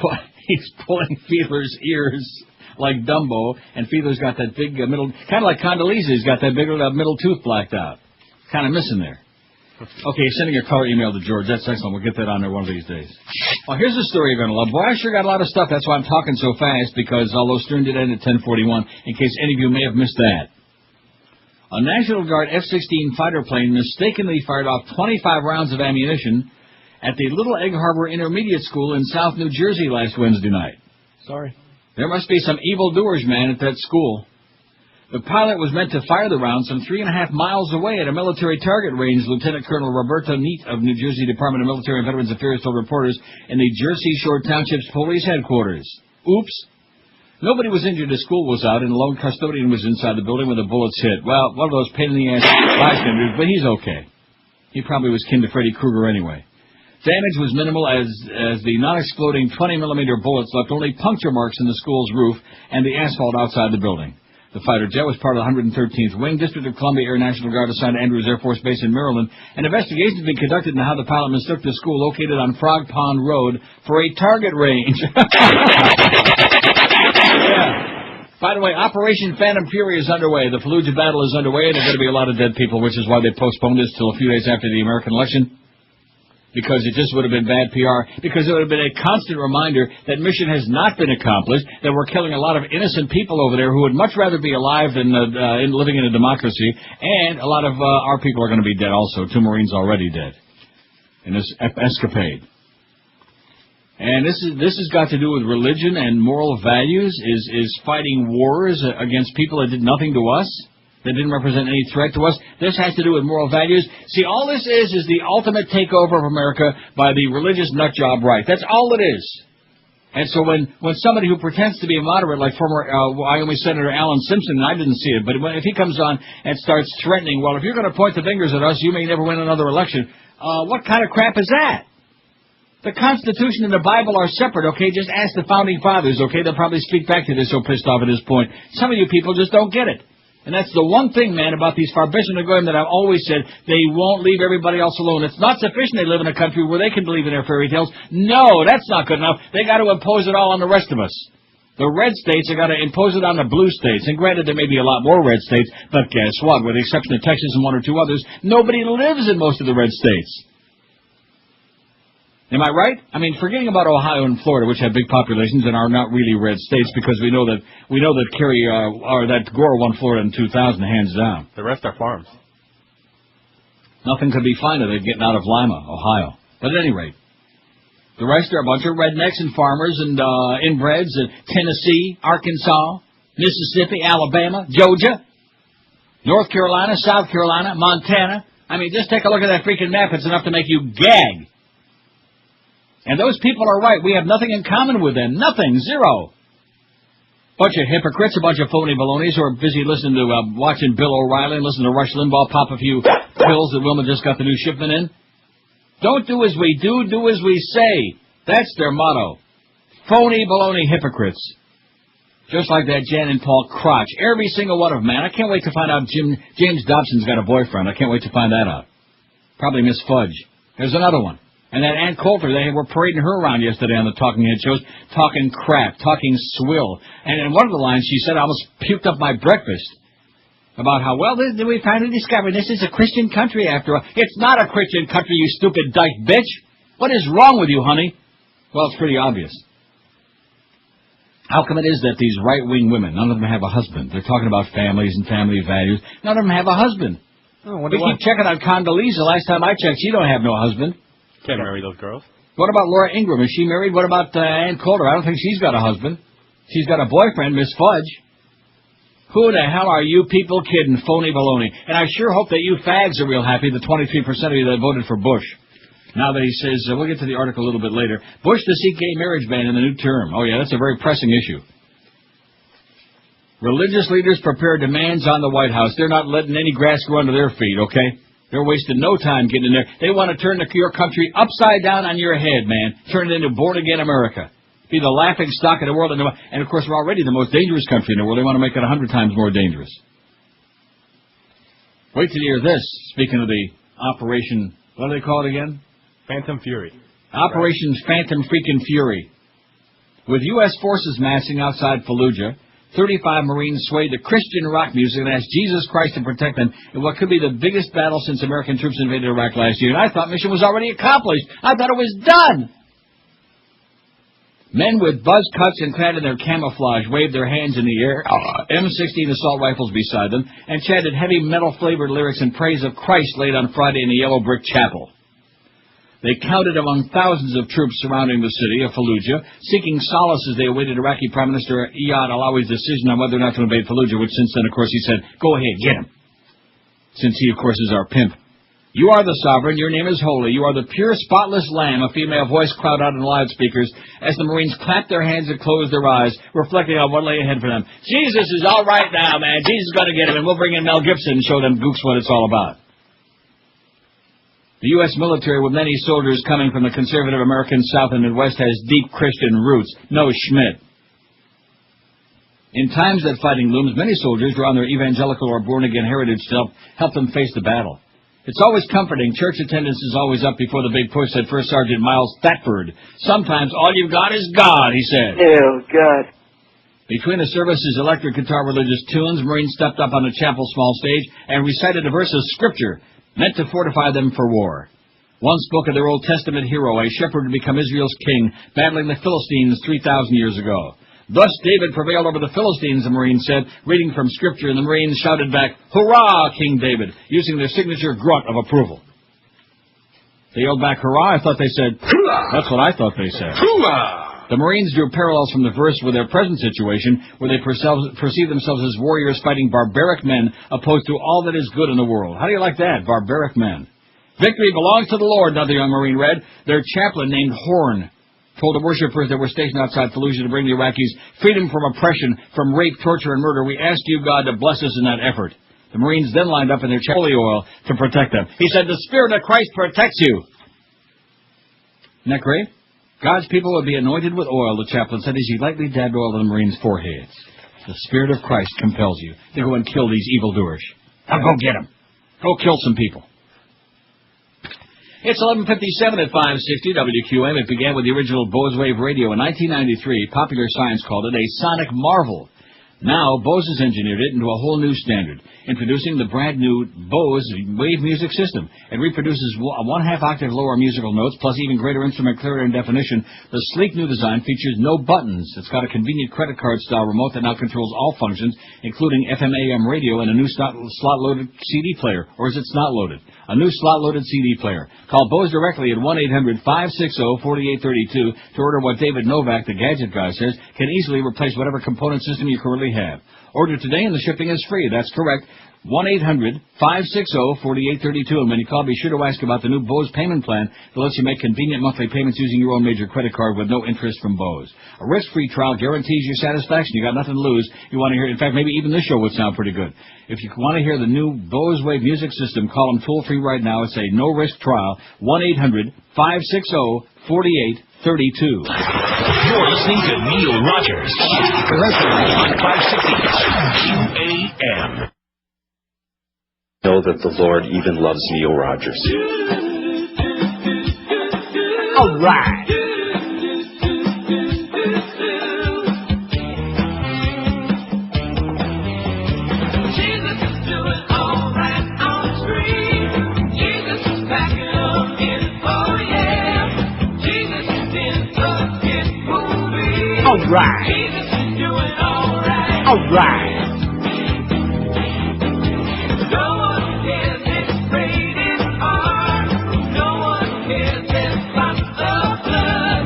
pulling Fiedler's ears like Dumbo, and Fiedler's got that big middle, kind of like Condoleezza. He's got that big middle tooth blacked out. Kind of missing there. Okay, sending a color email to George. That's excellent. We'll get that on there one of these days. Well, here's a story you're going to love. Boy, I sure got a lot of stuff. That's why I'm talking so fast, because although Stern did end at 10:41, in case any of you may have missed that. A National Guard F-16 fighter plane mistakenly fired off 25 rounds of ammunition at the Little Egg Harbor Intermediate School in South New Jersey last Wednesday night. Sorry. There must be some evildoers, man, at that school. The pilot was meant to fire the round some 3.5 miles away at a military target range, Lieutenant Colonel Roberta Neat of New Jersey Department of Military and Veterans Affairs told reporters in the Jersey Shore Township's police headquarters. Oops. Nobody was injured. The school was out, and a lone custodian was inside the building when the bullets hit. Well, one of those pain-in-the-ass bystanders, but he's okay. He probably was kin to Freddy Krueger anyway. Damage was minimal as the non-exploding 20-millimeter bullets left only puncture marks in the school's roof and the asphalt outside the building. The fighter jet was part of the 113th Wing, District of Columbia Air National Guard assigned to Andrews Air Force Base in Maryland. An investigation has been conducted into how the pilot mistook the school located on Frog Pond Road for a target range. Yeah. By the way, Operation Phantom Fury is underway. The Fallujah battle is underway, and there are going to be a lot of dead people, which is why they postponed this till a few days after the American election. Because it just would have been bad PR, because it would have been a constant reminder that mission has not been accomplished, that we're killing a lot of innocent people over there who would much rather be alive than living in a democracy, and a lot of our people are going to be dead also. 2 Marines already dead in this escapade. And this has got to do with religion and moral values, is fighting wars against people that did nothing to us, that didn't represent any threat to us. This has to do with moral values. See, all this is the ultimate takeover of America by the religious nutjob right. That's all it is. And so when somebody who pretends to be a moderate, like former Wyoming Senator Alan Simpson, and I didn't see it, but if he comes on and starts threatening, well, if you're going to point the fingers at us, you may never win another election. What kind of crap is that? The Constitution and the Bible are separate, okay? Just ask the Founding Fathers, okay? They'll probably speak back to this so pissed off at this point. Some of you people just don't get it. And that's the one thing, man, about these Farbischen Goyim that I've always said, they won't leave everybody else alone. It's not sufficient they live in a country where they can believe in their fairy tales. No, that's not good enough. They got to impose it all on the rest of us. The red states have got to impose it on the blue states. And granted, there may be a lot more red states, but guess what? With the exception of Texas and 1 or 2 others, nobody lives in most of the red states. Am I right? I mean, forgetting about Ohio and Florida, which have big populations and are not really red states, because we know that that Gore won Florida in 2000, hands down. The rest are farms. Nothing could be finer than getting out of Lima, Ohio. But at any rate, the rest are a bunch of rednecks and farmers and inbreds in Tennessee, Arkansas, Mississippi, Alabama, Georgia, North Carolina, South Carolina, Montana. I mean, just take a look at that freaking map. It's enough to make you gag. And those people are right. We have nothing in common with them. Nothing. Zero. Bunch of hypocrites, a bunch of phony balonies who are busy listening to, watching Bill O'Reilly and listening to Rush Limbaugh pop a few pills that Wilma just got the new shipment in. Don't do as we do as we say. That's their motto. Phony baloney hypocrites. Just like that Jan and Paul Crotch. Every single one of them, man. I can't wait to find out James Dobson's got a boyfriend. I can't wait to find that out. Probably Miss Fudge. There's another one. And that Ann Coulter, they were parading her around yesterday on the Talking Head shows, talking crap, talking swill. And in one of the lines, she said, I almost puked up my breakfast. About how, well, we finally discovered this is a Christian country after all. It's not a Christian country, you stupid dyke bitch. What is wrong with you, honey? Well, it's pretty obvious. How come it is that these right-wing women, none of them have a husband? They're talking about families and family values. None of them have a husband. Oh, we keep checking on Condoleezza. Last time I checked, she don't have no husband. Can't marry those girls. What about Laura Ingraham? Is she married? What about Ann Coulter? I don't think she's got a husband. She's got a boyfriend, Miss Fudge. Who the hell are you people kidding? Phony baloney. And I sure hope that you fags are real happy, the 23% of you that voted for Bush. Now that he says, we'll get to the article a little bit later, Bush to seek gay marriage ban in the new term. Oh, yeah, that's a very pressing issue. Religious leaders prepare demands on the White House. They're not letting any grass grow under their feet, okay? They're wasting no time getting in there. They want to turn your country upside down on your head, man. Turn it into born-again America. Be the laughing stock of the world. And, of course, we're already the most dangerous country in the world. They want to make it 100 times more dangerous. Wait till you hear this. Speaking of the Operation, what do they call it again? Phantom Fury. Operation Phantom Freaking Fury. With U.S. forces massing outside Fallujah, 35 Marines swayed to Christian rock music and asked Jesus Christ to protect them in what could be the biggest battle since American troops invaded Iraq last year. And I thought mission was already accomplished. I thought it was done. Men with buzz cuts and clad in their camouflage waved their hands in the air, M16 assault rifles beside them, and chanted heavy metal-flavored lyrics in praise of Christ laid on Friday in the yellow brick chapel. They counted among thousands of troops surrounding the city of Fallujah, seeking solace as they awaited Iraqi Prime Minister Iyad Alawi's decision on whether or not to invade Fallujah, which since then, of course, he said, go ahead, get him. Since he, of course, is our pimp. You are the sovereign, your name is holy, you are the pure, spotless lamb, a female voice crowded out in loudspeakers as the Marines clapped their hands and closed their eyes, reflecting on what lay ahead for them. Jesus is all right now, man. Jesus is going to get him, and we'll bring in Mel Gibson and show them gooks what it's all about. The U.S. military, with many soldiers coming from the conservative American South and Midwest, has deep Christian roots. No Schmidt. In times that fighting looms, many soldiers draw on their evangelical or born-again heritage to help them face the battle. It's always comforting. Church attendance is always up before the big push, said First Sergeant Miles Thetford. Sometimes all you've got is God, he said. Ew, God. Between the services' electric guitar religious tunes, Marines stepped up on the chapel small stage and recited a verse of Scripture meant to fortify them for war. One spoke of their Old Testament hero, a shepherd to become Israel's king, battling the Philistines 3,000 years ago. Thus David prevailed over the Philistines, the Marine said, reading from Scripture, and the Marines shouted back, Hurrah, King David, using their signature grunt of approval. They yelled back, hurrah? I thought they said, hurrah! That's what I thought they said. Hurrah! The Marines drew parallels from the verse with their present situation, where they perceive themselves as warriors fighting barbaric men opposed to all that is good in the world. How do you like that, barbaric men? Victory belongs to the Lord, another young Marine read. Their chaplain, named Horn, told the worshippers that were stationed outside Fallujah to bring the Iraqis freedom from oppression, from rape, torture, and murder. We ask you, God, to bless us in that effort. The Marines then lined up in their holy oil to protect them. He said, the Spirit of Christ protects you. Isn't that great? God's people will be anointed with oil, the chaplain said as he lightly dabbed oil on the Marines' foreheads. The Spirit of Christ compels you to go and kill these evildoers. Now go get them. Go kill some people. It's 11:57 at 560 WQM. It began with the original Bose Wave radio in 1993. Popular Science called it a sonic marvel. Now, Bose has engineered it into a whole new standard, introducing the brand new Bose Wave music system. It reproduces a 1/2 octave lower musical notes, plus even greater instrument clarity and definition. The sleek new design features no buttons. It's got a convenient credit card style remote that now controls all functions, including FM/AM radio and a new slot-loaded CD player. Or is it slot-loaded? A new slot-loaded CD player. Call Bose directly at 1-800-560-4832 to order what David Novak, the gadget guy, says can easily replace whatever component system you currently have. Order today and the shipping is free. That's correct. 1-800-560-4832. And when you call, be sure to ask about the new Bose payment plan that lets you make convenient monthly payments using your own major credit card with no interest from Bose. A risk-free trial guarantees your satisfaction. You got nothing to lose. You want to hear, in fact, maybe even this show would sound pretty good. If you want to hear the new Bose Wave music system, call them toll-free right now. It's a no-risk trial. 1-800-560-4832. You're listening to Neil Rogers on 560 QAM. Know that the Lord even loves Neil Rogers. All right. Jesus is right. Jesus is doing alright. All right. No one cares it's rated R. No one cares there's lots of blood.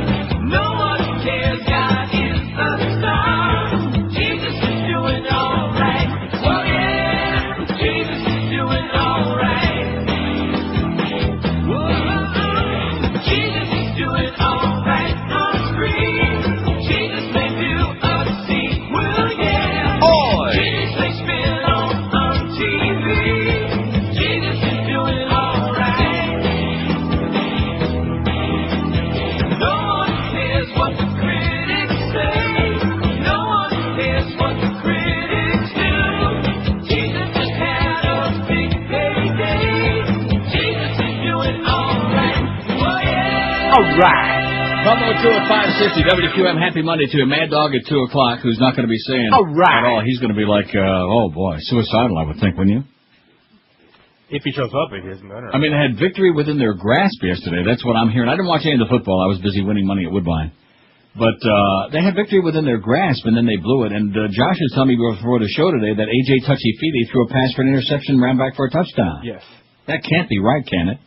No one cares God is a star. Jesus is doing alright. Oh yeah, Jesus is doing alright. Jesus is doing alright on screen. Jesus may do a sequel, yeah. Jesus may spin on TV. Jesus is doing alright. No one cares what the critics say. No one cares what the critics do. Jesus just had a big payday. Jesus is doing alright. Oh yeah. All right. 102 at 560 WQM. Happy Monday to a Mad Dog at 2 o'clock who's not going to be saying All right. at all. He's going to be like, oh boy, suicidal, I would think, wouldn't you? If he shows up, it isn't better. I mean, they had victory within their grasp yesterday. That's what I'm hearing. I didn't watch any of the football. I was busy winning money at Woodbine. But they had victory within their grasp, and then they blew it. And Josh was telling me before the show today that A.J. Touchy-Feely threw a pass for an interception, ran back for a touchdown. Yes. That can't be right, can it?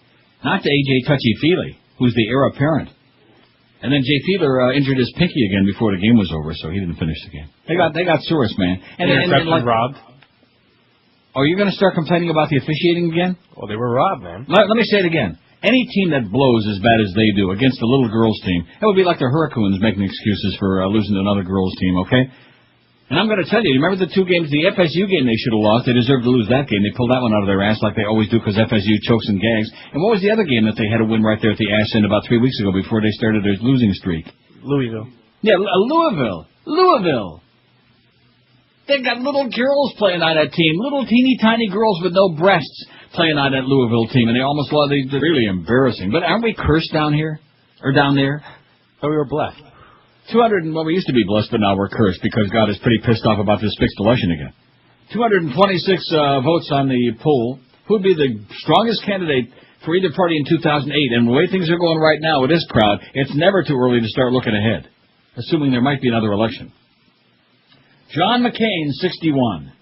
Not to A.J. Touchy-Feely, who's the heir apparent. And then Jay Fiedler injured his pinky again before the game was over, so he didn't finish the game. They got Source, man. And Interception robbed. Oh, you're going to start complaining about the officiating again? Well, they were robbed, man. Let me say it again. Any team that blows as bad as they do against the little girls' team, it would be like the Hurricanes making excuses for losing to another girls' team, okay? And I'm going to tell you, remember the two games, the FSU game they should have lost? They deserved to lose that game. They pulled that one out of their ass like they always do because FSU chokes and gags. And what was the other game that they had to win right there at the ass end about 3 weeks ago before they started their losing streak? Louisville. Yeah, Louisville. They got little girls playing on that team, little teeny tiny girls with no breasts playing on that Louisville team, and they almost lost. They're really embarrassing. But aren't we cursed down here or down there? Oh, we were blessed. 200, well, we used to be blessed, but now we're cursed because God is pretty pissed off about this fixed election again. 226 votes on the poll. Who'd be the strongest candidate for either party in 2008? And the way things are going right now with this crowd, it's never too early to start looking ahead, assuming there might be another election. John McCain, 61.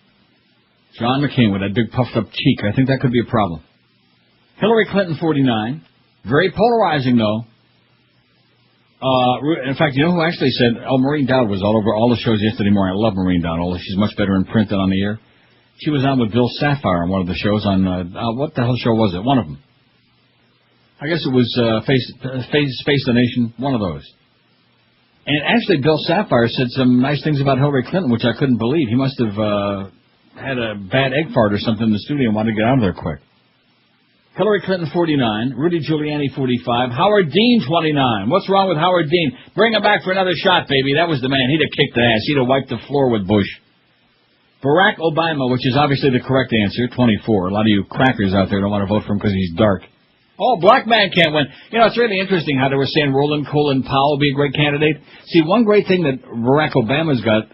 John McCain with that big puffed up cheek. I think that could be a problem. Hillary Clinton, 49. Very polarizing, though. In fact, you know who actually said, Maureen Dowd was all over all the shows yesterday morning. I love Maureen Dowd. She's much better in print than on the air. She was on with Bill Sapphire on one of the shows on, what the hell show was it? One of them. I guess it was Face the Nation, one of those. And actually, Bill Sapphire said some nice things about Hillary Clinton, which I couldn't believe. He must have had a bad egg fart or something in the studio and wanted to get out of there quick. Hillary Clinton, 49. Rudy Giuliani, 45. Howard Dean, 29. What's wrong with Howard Dean? Bring him back for another shot, baby. That was the man. He'd have kicked the ass. He'd have wiped the floor with Bush. Barack Obama, which is obviously the correct answer, 24. A lot of you crackers out there don't want to vote for him because he's dark. Oh, black man can't win. You know, it's really interesting how they were saying Roland Colin Powell would be a great candidate. See, one great thing that Barack Obama's got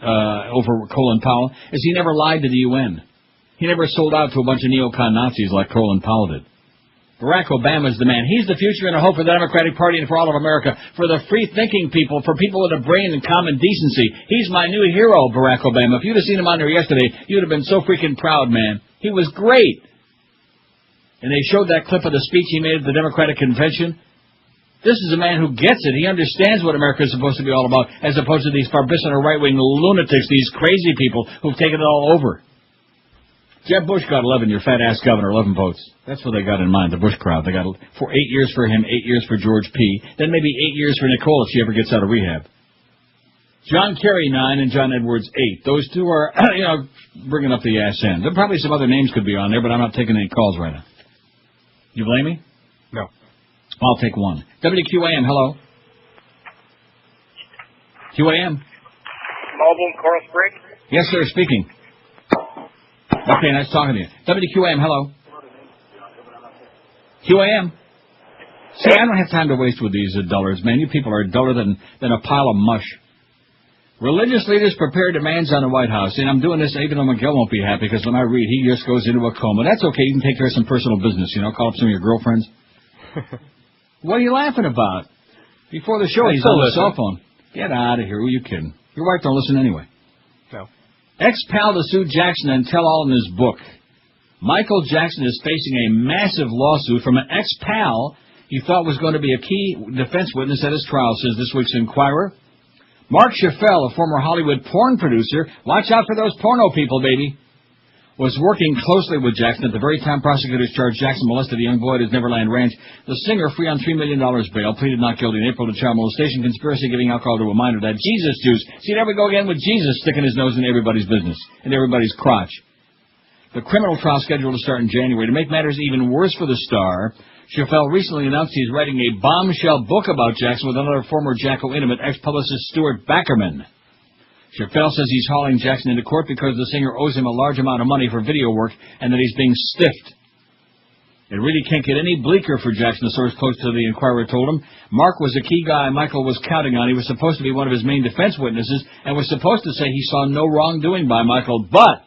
over Colin Powell is he never lied to the UN. He never sold out to a bunch of neocon Nazis like Colin Powell did. Barack Obama's the man. He's the future and a hope for the Democratic Party and for all of America, for the free-thinking people, for people with a brain and common decency. He's my new hero, Barack Obama. If you'd have seen him on there yesterday, you'd have been so freaking proud, man. He was great. And they showed that clip of the speech he made at the Democratic Convention. This is a man who gets it. He understands what America is supposed to be all about, as opposed to these Barbicina right-wing lunatics, these crazy people who've taken it all over. Jeb Bush got 11, your fat-ass governor, 11 votes. That's what they got in mind, the Bush crowd. They got 8 years for him, 8 years for George P., then maybe 8 years for Nicole if she ever gets out of rehab. John Kerry, 9, and John Edwards, 8. Those two are, bringing up the ass end. There probably some other names could be on there, but I'm not taking any calls right now. You blame me? No. I'll take one. WQAM, hello. QAM. Mobile, Coral Springs? Yes, sir, speaking. Okay, nice talking to you. WQAM, hello. QAM. See, I don't have time to waste with these dullards, man. You people are duller than a pile of mush. Religious leaders prepare demands on the White House. And I'm doing this even though Miguel won't be happy, because when I read, he just goes into a coma. That's okay. You can take care of some personal business, call up some of your girlfriends. What are you laughing about? Before the show, he's on the cell phone. Get out of here. Who are you kidding? Your wife don't listen anyway. No. Ex-pal to sue Jackson and tell all in his book. Michael Jackson is facing a massive lawsuit from an ex-pal he thought was going to be a key defense witness at his trial, says this week's Inquirer. Mark Schaffel, a former Hollywood porn producer, watch out for those porno people, baby, was working closely with Jackson at the very time prosecutors charged Jackson molested a young boy at his Neverland Ranch. The singer, free on $3 million bail, pleaded not guilty in April to child molestation, conspiracy, giving alcohol to a minor. That Jesus juice. See, there we go again with Jesus sticking his nose in everybody's business, in everybody's crotch. The criminal trial scheduled to start in January. To make matters even worse for the star, Schaffel recently announced he's writing a bombshell book about Jackson with another former Jacko intimate, ex-publicist Stuart Backerman. Schaffel says he's hauling Jackson into court because the singer owes him a large amount of money for video work and that he's being stiffed. It really can't get any bleaker for Jackson, a source close to the Inquirer told him. Mark was a key guy Michael was counting on. He was supposed to be one of his main defense witnesses and was supposed to say he saw no wrongdoing by Michael. But,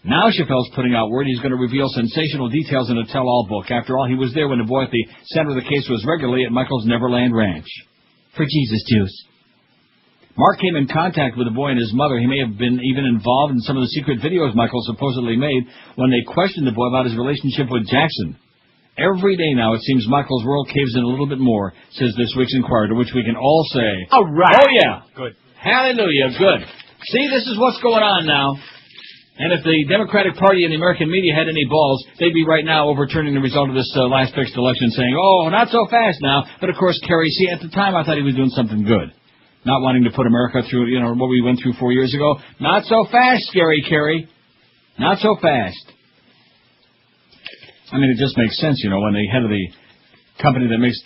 now Schaffell's putting out word he's going to reveal sensational details in a tell-all book. After all, he was there when the boy at the center of the case was regularly at Michael's Neverland Ranch. For Jesus juice. Mark came in contact with the boy and his mother. He may have been even involved in some of the secret videos Michael supposedly made when they questioned the boy about his relationship with Jackson. Every day now, it seems Michael's world caves in a little bit more, says this week's Inquirer, to which we can all say, all right. Oh, yeah. Good. Hallelujah. Good. See, this is what's going on now. And if the Democratic Party and the American media had any balls, they'd be right now overturning the result of this last fixed election, saying, oh, not so fast now. But, of course, Kerry, see, at the time I thought he was doing something good. Not wanting to put America through, what we went through 4 years ago. Not so fast, Scary Kerry. Not so fast. I mean, it just makes sense, when the head of the company that makes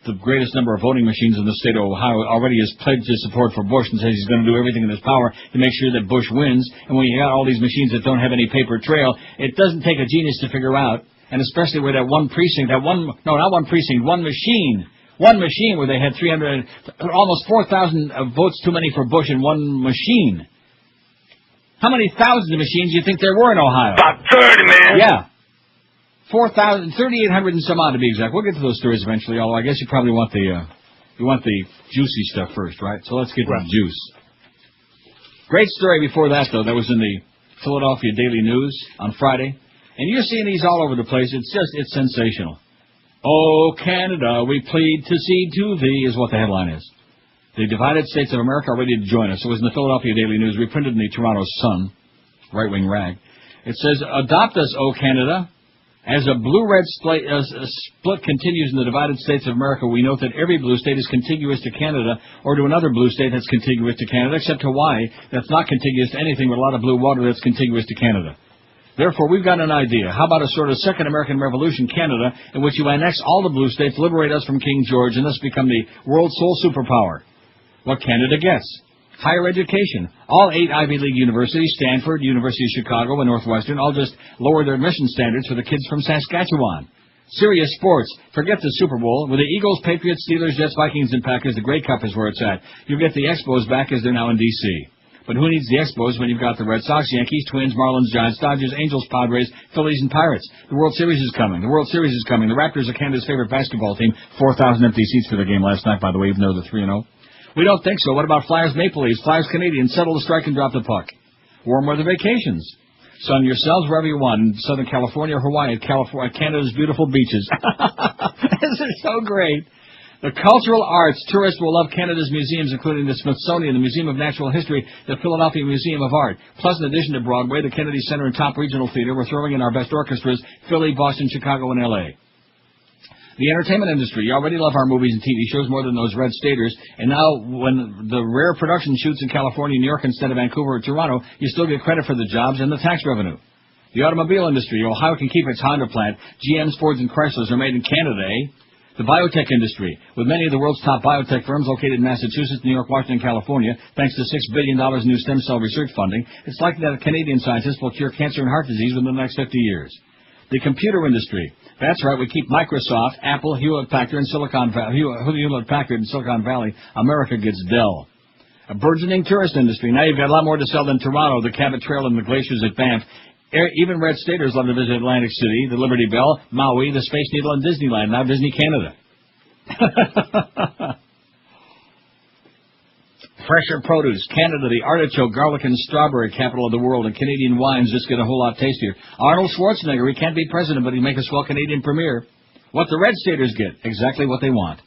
the greatest number of voting machines in the state of Ohio already has pledged his support for Bush and says he's going to do everything in his power to make sure that Bush wins. And when you got all these machines that don't have any paper trail, it doesn't take a genius to figure out. And especially where one machine where they had 300, almost 4,000 votes too many for Bush in one machine. How many thousands of machines do you think there were in Ohio? About 30, man. Yeah. 3,800 and some odd to be exact. We'll get to those stories eventually, although I guess you probably want the juicy stuff first, right? So let's get to the juice. Great story before that, though. That was in the Philadelphia Daily News on Friday. And you're seeing these all over the place. It's sensational. Oh, Canada, we plead to cede to thee, is what the headline is. The divided states of America are ready to join us. It was in the Philadelphia Daily News, reprinted in the Toronto Sun, right-wing rag. It says, adopt us, O Canada. As a blue-red split continues in the divided states of America, we note that every blue state is contiguous to Canada or to another blue state that's contiguous to Canada, except Hawaii, that's not contiguous to anything but a lot of blue water that's contiguous to Canada. Therefore, we've got an idea. How about a sort of second American Revolution, Canada, in which you annex all the blue states, liberate us from King George, and thus become the world's sole superpower? What Canada gets. Higher education. All 8 Ivy League universities, Stanford, University of Chicago, and Northwestern, all just lower their admission standards for the kids from Saskatchewan. Serious sports. Forget the Super Bowl. With the Eagles, Patriots, Steelers, Jets, Vikings, and Packers, the Grey Cup is where it's at. You get the Expos back as they're now in D.C. But who needs the Expos when you've got the Red Sox, Yankees, Twins, Marlins, Giants, Dodgers, Angels, Padres, Phillies, and Pirates? The World Series is coming. The World Series is coming. The Raptors are Canada's favorite basketball team. 4,000 empty seats for their game last night, by the way, even though they're 3-0. We don't think so. What about Flyers, Maple Leafs, Flyers, Canadians? Settle the strike and drop the puck. Warm weather vacations. Sun yourselves wherever you want. In Southern California or Hawaii, Canada's beautiful beaches. This is so great. The cultural arts. Tourists will love Canada's museums, including the Smithsonian, the Museum of Natural History, the Philadelphia Museum of Art. Plus, in addition to Broadway, the Kennedy Center and Top Regional Theater, we're throwing in our best orchestras, Philly, Boston, Chicago, and L.A. The entertainment industry. You already love our movies and TV shows more than those red staters. And now, when the rare production shoots in California, New York, instead of Vancouver or Toronto, you still get credit for the jobs and the tax revenue. The automobile industry. Ohio can keep its Honda plant. GM's, Fords, and Chryslers are made in Canada, eh? The biotech industry. With many of the world's top biotech firms located in Massachusetts, New York, Washington, and California, thanks to $6 billion in new stem cell research funding, it's likely that Canadian scientists will cure cancer and heart disease within the next 50 years. The computer industry. That's right, we keep Microsoft, Apple, Hewlett-Packard, and Silicon Valley. America gets Dell. A burgeoning tourist industry. Now you've got a lot more to sell than Toronto, the Cabot Trail, and the glaciers at Banff. Even red staters love to visit Atlantic City, the Liberty Bell, Maui, the Space Needle, and Disneyland. Now Disney Canada. Fresher produce. Canada, the artichoke, garlic, and strawberry capital of the world, and Canadian wines just get a whole lot tastier. Arnold Schwarzenegger, he can't be president, but he'd make a swell Canadian premier. What the red staters get? Exactly what they want.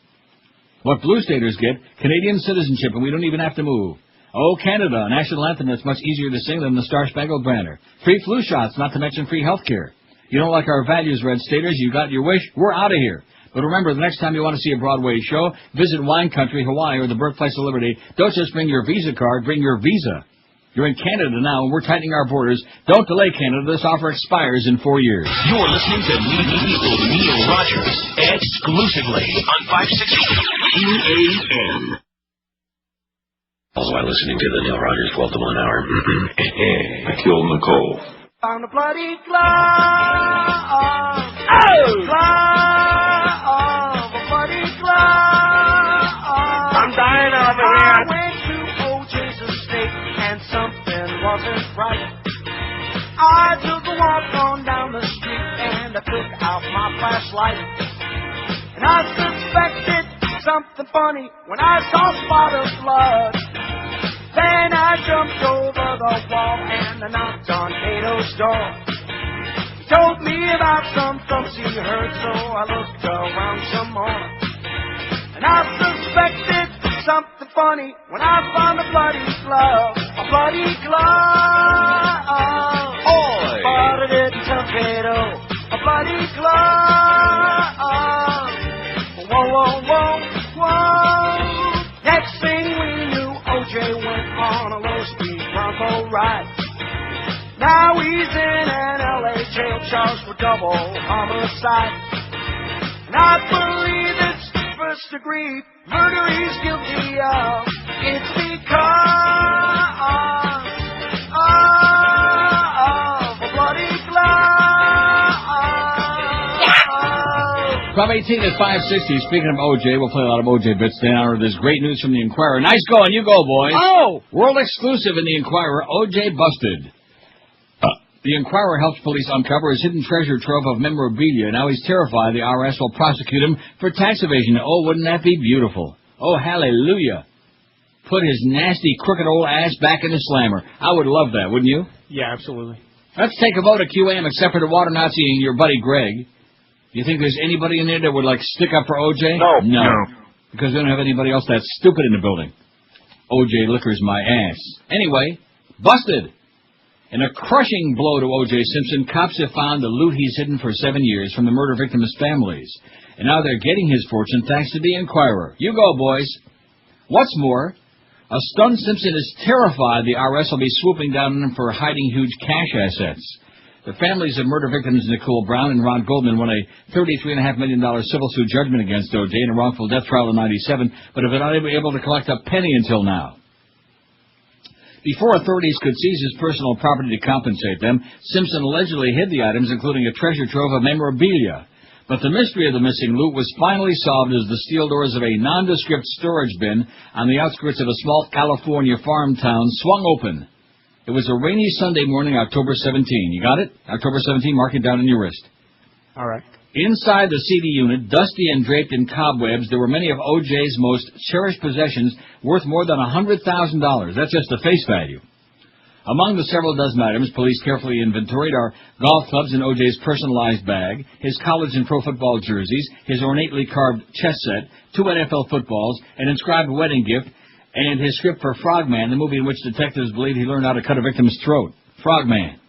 What blue staters get? Canadian citizenship, and we don't even have to move. Oh, Canada, a national anthem that's much easier to sing than the Star-Spangled Banner. Free flu shots, not to mention free health care. You don't like our values, red staters, you got your wish, we're out of here. But remember, the next time you want to see a Broadway show, visit Wine Country, Hawaii, or the birthplace of liberty. Don't just bring your Visa card, bring your visa. You're in Canada now, and we're tightening our borders. Don't delay, Canada. This offer expires in 4 years. You're listening to Neil Rogers exclusively on 560 EAN. Also, by listening to the Neil Rogers 12 to 1 hour. I killed Nicole. On the bloody glove. Oh! Glove. A bloody glove. I'm dying over here. I went to O.J.'s estate and something wasn't right. I took a walk on down the street and I took out my flashlight. And I suspected something funny when I saw a spot of blood. Then I jumped over the wall and I knocked on Cato's door. He told me about some thumps he heard, so I looked around some more. And I suspected something funny when I found a bloody glove. A bloody glove. Oi! But I didn't tell Cato. A bloody glove. Whoa, whoa, whoa, whoa. Next thing we knew, O.J. went on a low-speed Bronco ride. Now he's in an L.A. jail charged with double homicide. And I believe it's first-degree murder he's guilty of. It's because of a bloody glove. From 18 at 560, speaking of O.J., we'll play a lot of O.J. bits today in honor of this great news from the Inquirer. Nice going, you go, boys. Oh! World exclusive in the Inquirer, O.J. busted. The Inquirer helps police uncover his hidden treasure trove of memorabilia. Now he's terrified the IRS will prosecute him for tax evasion. Oh, wouldn't that be beautiful? Oh, hallelujah. Put his nasty, crooked old ass back in the slammer. I would love that, wouldn't you? Yeah, absolutely. Let's take a vote at QAM except for the water Nazi and your buddy Greg. You think there's anybody in there that would, like, stick up for O.J.? No. Because we don't have anybody else that's stupid in the building. O.J. liquors my ass. Anyway, busted. In a crushing blow to O.J. Simpson, cops have found the loot he's hidden for 7 years from the murder victims' families. And now they're getting his fortune thanks to the Inquirer. You go, boys. What's more, a stunned Simpson is terrified the IRS will be swooping down on him for hiding huge cash assets. The families of murder victims Nicole Brown and Ron Goldman won a $33.5 million civil suit judgment against O.J. in a wrongful death trial in '97, but have been unable to collect a penny until now. Before authorities could seize his personal property to compensate them, Simpson allegedly hid the items, including a treasure trove of memorabilia. But the mystery of the missing loot was finally solved as the steel doors of a nondescript storage bin on the outskirts of a small California farm town swung open. It was a rainy Sunday morning, October 17. You got it? October 17, mark it down on your wrist. All right. Inside the CD unit, dusty and draped in cobwebs, there were many of O.J.'s most cherished possessions worth more than $100,000. That's just the face value. Among the several dozen items police carefully inventoried are golf clubs in O.J.'s personalized bag, his college and pro football jerseys, his ornately carved chess set, 2 NFL footballs, an inscribed wedding gift, and his script for Frogman, the movie in which detectives believe he learned how to cut a victim's throat. Frogman.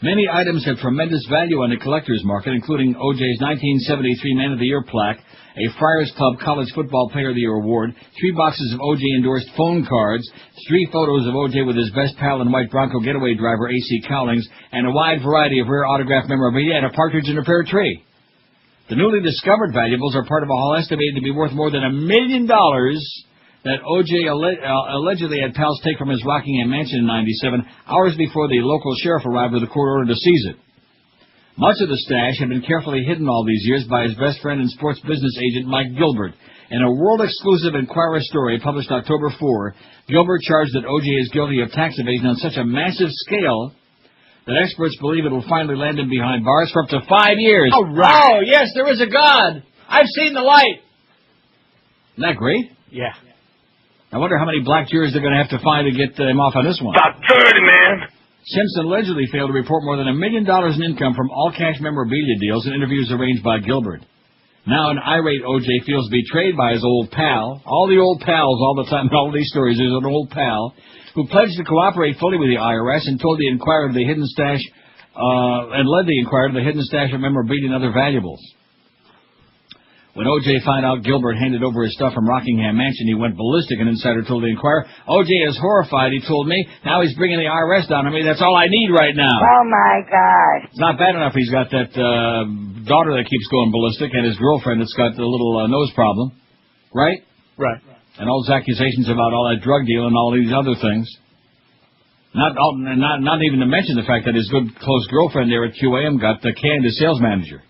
Many items have tremendous value on the collector's market, including O.J.'s 1973 Man of the Year plaque, a Friars Club College Football Player of the Year award, 3 boxes of O.J.-endorsed phone cards, 3 photos of O.J. with his best pal and white Bronco getaway driver A.C. Cowlings, and a wide variety of rare autographed memorabilia and a partridge in a pear tree. The newly discovered valuables are part of a haul estimated to be worth more than $1 million that O.J. allegedly had pals take from his Rockingham mansion in '97, hours before the local sheriff arrived with a court order to seize it. Much of the stash had been carefully hidden all these years by his best friend and sports business agent, Mike Gilbert. In a world-exclusive Inquirer story published October 4, Gilbert charged that O.J. is guilty of tax evasion on such a massive scale that experts believe it will finally land him behind bars for up to 5 years. All right. Oh, yes, there is a God. I've seen the light. Isn't that great? Yeah. I wonder how many black jurors they're going to have to find to get him off on this one. About 30, man. Simpson allegedly failed to report more than $1 million in income from all-cash memorabilia deals and interviews arranged by Gilbert. Now an irate O.J. feels betrayed by his old pal. All the old pals all the time in all these stories. There's an old pal who pledged to cooperate fully with the IRS and told the Inquirer of the hidden stash, and led the Inquirer to the hidden stash of memorabilia and other valuables. When O.J. found out Gilbert handed over his stuff from Rockingham Mansion, he went ballistic, an insider told the Inquirer. O.J. is horrified, he told me. Now he's bringing the IRS down on me. That's all I need right now. Oh, my God. It's not bad enough he's got that daughter that keeps going ballistic and his girlfriend that's got the little nose problem. Right? Right. And all his accusations about all that drug deal and all these other things. Not even to mention the fact that his good, close girlfriend there at QAM got canned as sales manager.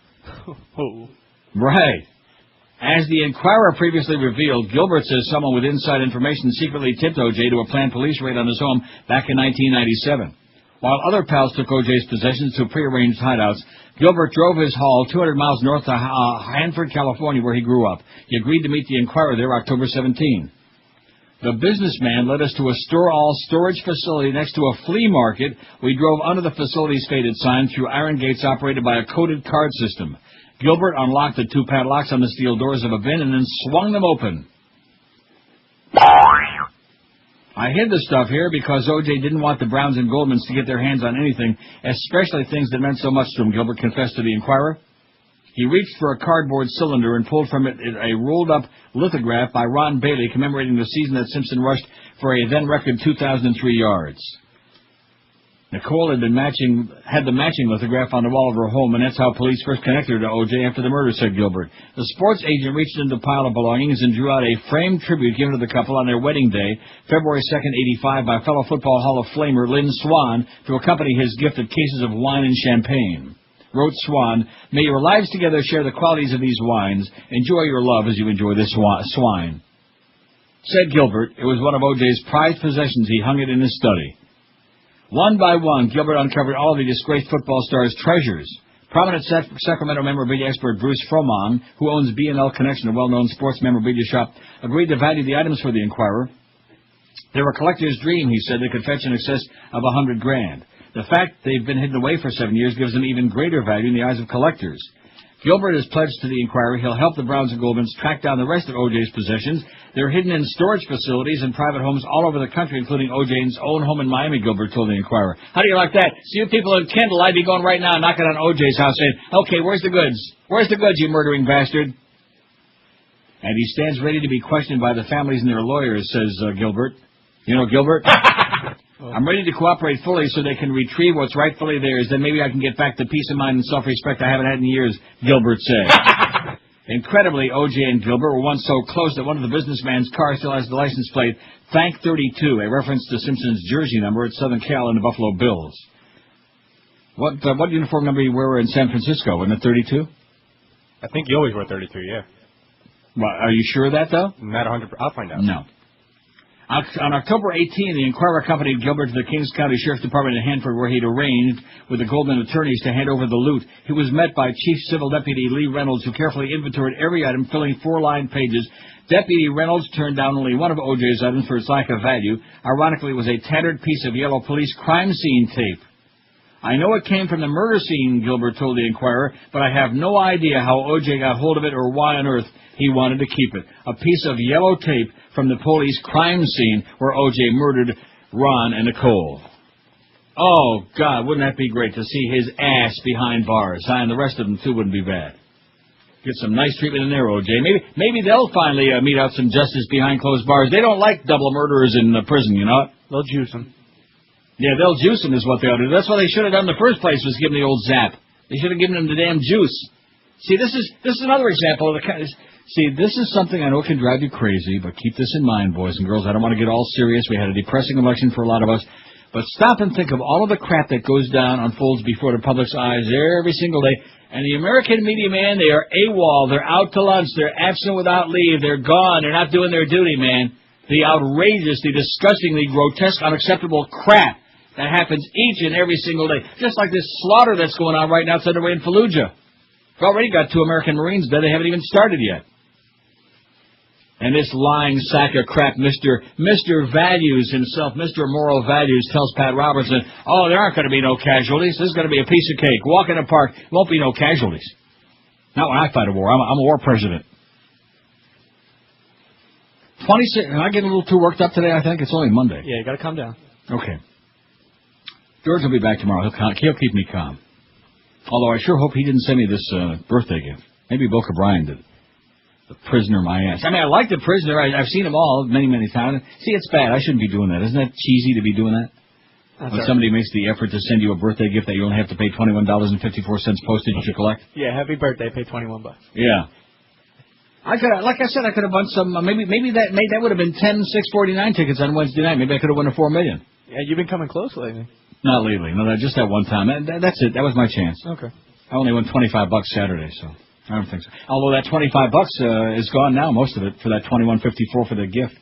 Right. As the Inquirer previously revealed, Gilbert says someone with inside information secretly tipped O.J. to a planned police raid on his home back in 1997. While other pals took O.J.'s possessions to prearranged hideouts, Gilbert drove his haul 200 miles north to Hanford, California, where he grew up. He agreed to meet the Inquirer there October 17. The businessman led us to a store-all storage facility next to a flea market. We drove under the facility's faded sign through iron gates operated by a coded card system. Gilbert unlocked the 2 padlocks on the steel doors of a bin and then swung them open. I hid the stuff here because O.J. didn't want the Browns and Goldmans to get their hands on anything, especially things that meant so much to him, Gilbert confessed to the Inquirer. He reached for a cardboard cylinder and pulled from it a rolled-up lithograph by Ron Bailey commemorating the season that Simpson rushed for a then-record 2,003 yards. Nicole had the matching lithograph on the wall of her home, and that's how police first connected her to O.J. after the murder, said Gilbert. The sports agent reached into the pile of belongings and drew out a framed tribute given to the couple on their wedding day, February 2nd, 85, by fellow Football Hall of Famer Lynn Swann to accompany his gift of cases of wine and champagne. Wrote Swann, "May your lives together share the qualities of these wines. Enjoy your love as you enjoy this swine." Said Gilbert, it was one of O.J.'s prized possessions. He hung it in his study. One by one, Gilbert uncovered all of the disgraced football star's treasures. Prominent Sacramento memorabilia expert Bruce Froman, who owns B&L Connection, a well-known sports memorabilia shop, agreed to value the items for the Inquirer. They were a collector's dream, he said. They could fetch in excess of $100,000. The fact they've been hidden away for 7 years gives them even greater value in the eyes of collectors. Gilbert has pledged to the Inquirer he'll help the Browns and Goldmans track down the rest of O.J.'s possessions. They're hidden in storage facilities and private homes all over the country, including O.J.'s own home in Miami, Gilbert told the Inquirer. How do you like that? See you people in Kendall, I'd be going right now knocking on O.J.'s house saying, okay, where's the goods? Where's the goods, you murdering bastard? And he stands ready to be questioned by the families and their lawyers, says Gilbert. You know Gilbert? I'm ready to cooperate fully so they can retrieve what's rightfully theirs. Then maybe I can get back the peace of mind and self-respect I haven't had in years, Gilbert said. Incredibly, O.J. and Gilbert were once so close that one of the businessman's cars still has the license plate Thank 32, a reference to Simpson's jersey number at Southern Cal and the Buffalo Bills. What uniform number you wear in San Francisco? Wasn't it 32? I think you always wear 32, yeah. Well, are you sure of that, though? Not 100%. I'll find out. No. On October 18, the Inquirer accompanied Gilbert to the Kings County Sheriff's Department in Hanford, where he'd arranged with the Goldman attorneys to hand over the loot. He was met by Chief Civil Deputy Lee Reynolds, who carefully inventoried every item, filling 4-line pages. Deputy Reynolds turned down only one of O.J.'s items for its lack of value. Ironically, it was a tattered piece of yellow police crime scene tape. I know it came from the murder scene, Gilbert told the Inquirer, but I have no idea how O.J. got hold of it or why on earth he wanted to keep it. A piece of yellow tape from the police crime scene where O.J. murdered Ron and Nicole. Oh, God, wouldn't that be great to see his ass behind bars? And the rest of them, too, wouldn't be bad. Get some nice treatment in there, O.J. Maybe they'll finally mete out some justice behind closed bars. They don't like double murderers in prison, you know? They'll juice them. Yeah, they'll juice him is what they ought to do. That's what they should have done in the first place, was give him the old zap. They should have given him the damn juice. See, this is another example of the kind. See, this is something I know can drive you crazy, but keep this in mind, boys and girls. I don't want to get all serious. We had a depressing election for a lot of us. But stop and think of all of the crap that goes down, unfolds before the public's eyes every single day. And the American media, man, they are AWOL. They're out to lunch. They're absent without leave. They're gone. They're not doing their duty, man. The outrageous, the disgustingly grotesque, unacceptable crap that happens each and every single day. Just like this slaughter that's going on right now outside the way in Fallujah. We've already got 2 American Marines dead. They haven't even started yet. And this lying sack of crap, Mr. Values himself, Mr. Moral Values, tells Pat Robertson, oh, there aren't going to be no casualties. This is going to be a piece of cake. Walk in the park. Won't be no casualties. Not when I fight a war. I'm a war president. 26. I get a little too worked up today, I think. It's only Monday. Yeah, you got to calm down. Okay. George will be back tomorrow. He'll keep me calm. Although I sure hope he didn't send me this birthday gift. Maybe Boca Brian did. The prisoner, my ass. I mean, I like the prisoner. I've seen them all many, many times. See, it's bad. I shouldn't be doing that. Isn't that cheesy to be doing that? When somebody makes the effort to send you a birthday gift that you only have to pay $21.54 postage to collect. Yeah, happy birthday. Pay $21. Yeah. I could, like I said, I could have won some. Maybe that would have been 10 649 tickets on Wednesday night. Maybe I could have won a $4 million. Yeah, you've been coming close lately. Not lately. No, just that one time. That's it. That was my chance. Okay. I only won $25 Saturday, so I don't think so. Although that $25 is gone now, most of it, for that $21.54 for the gift.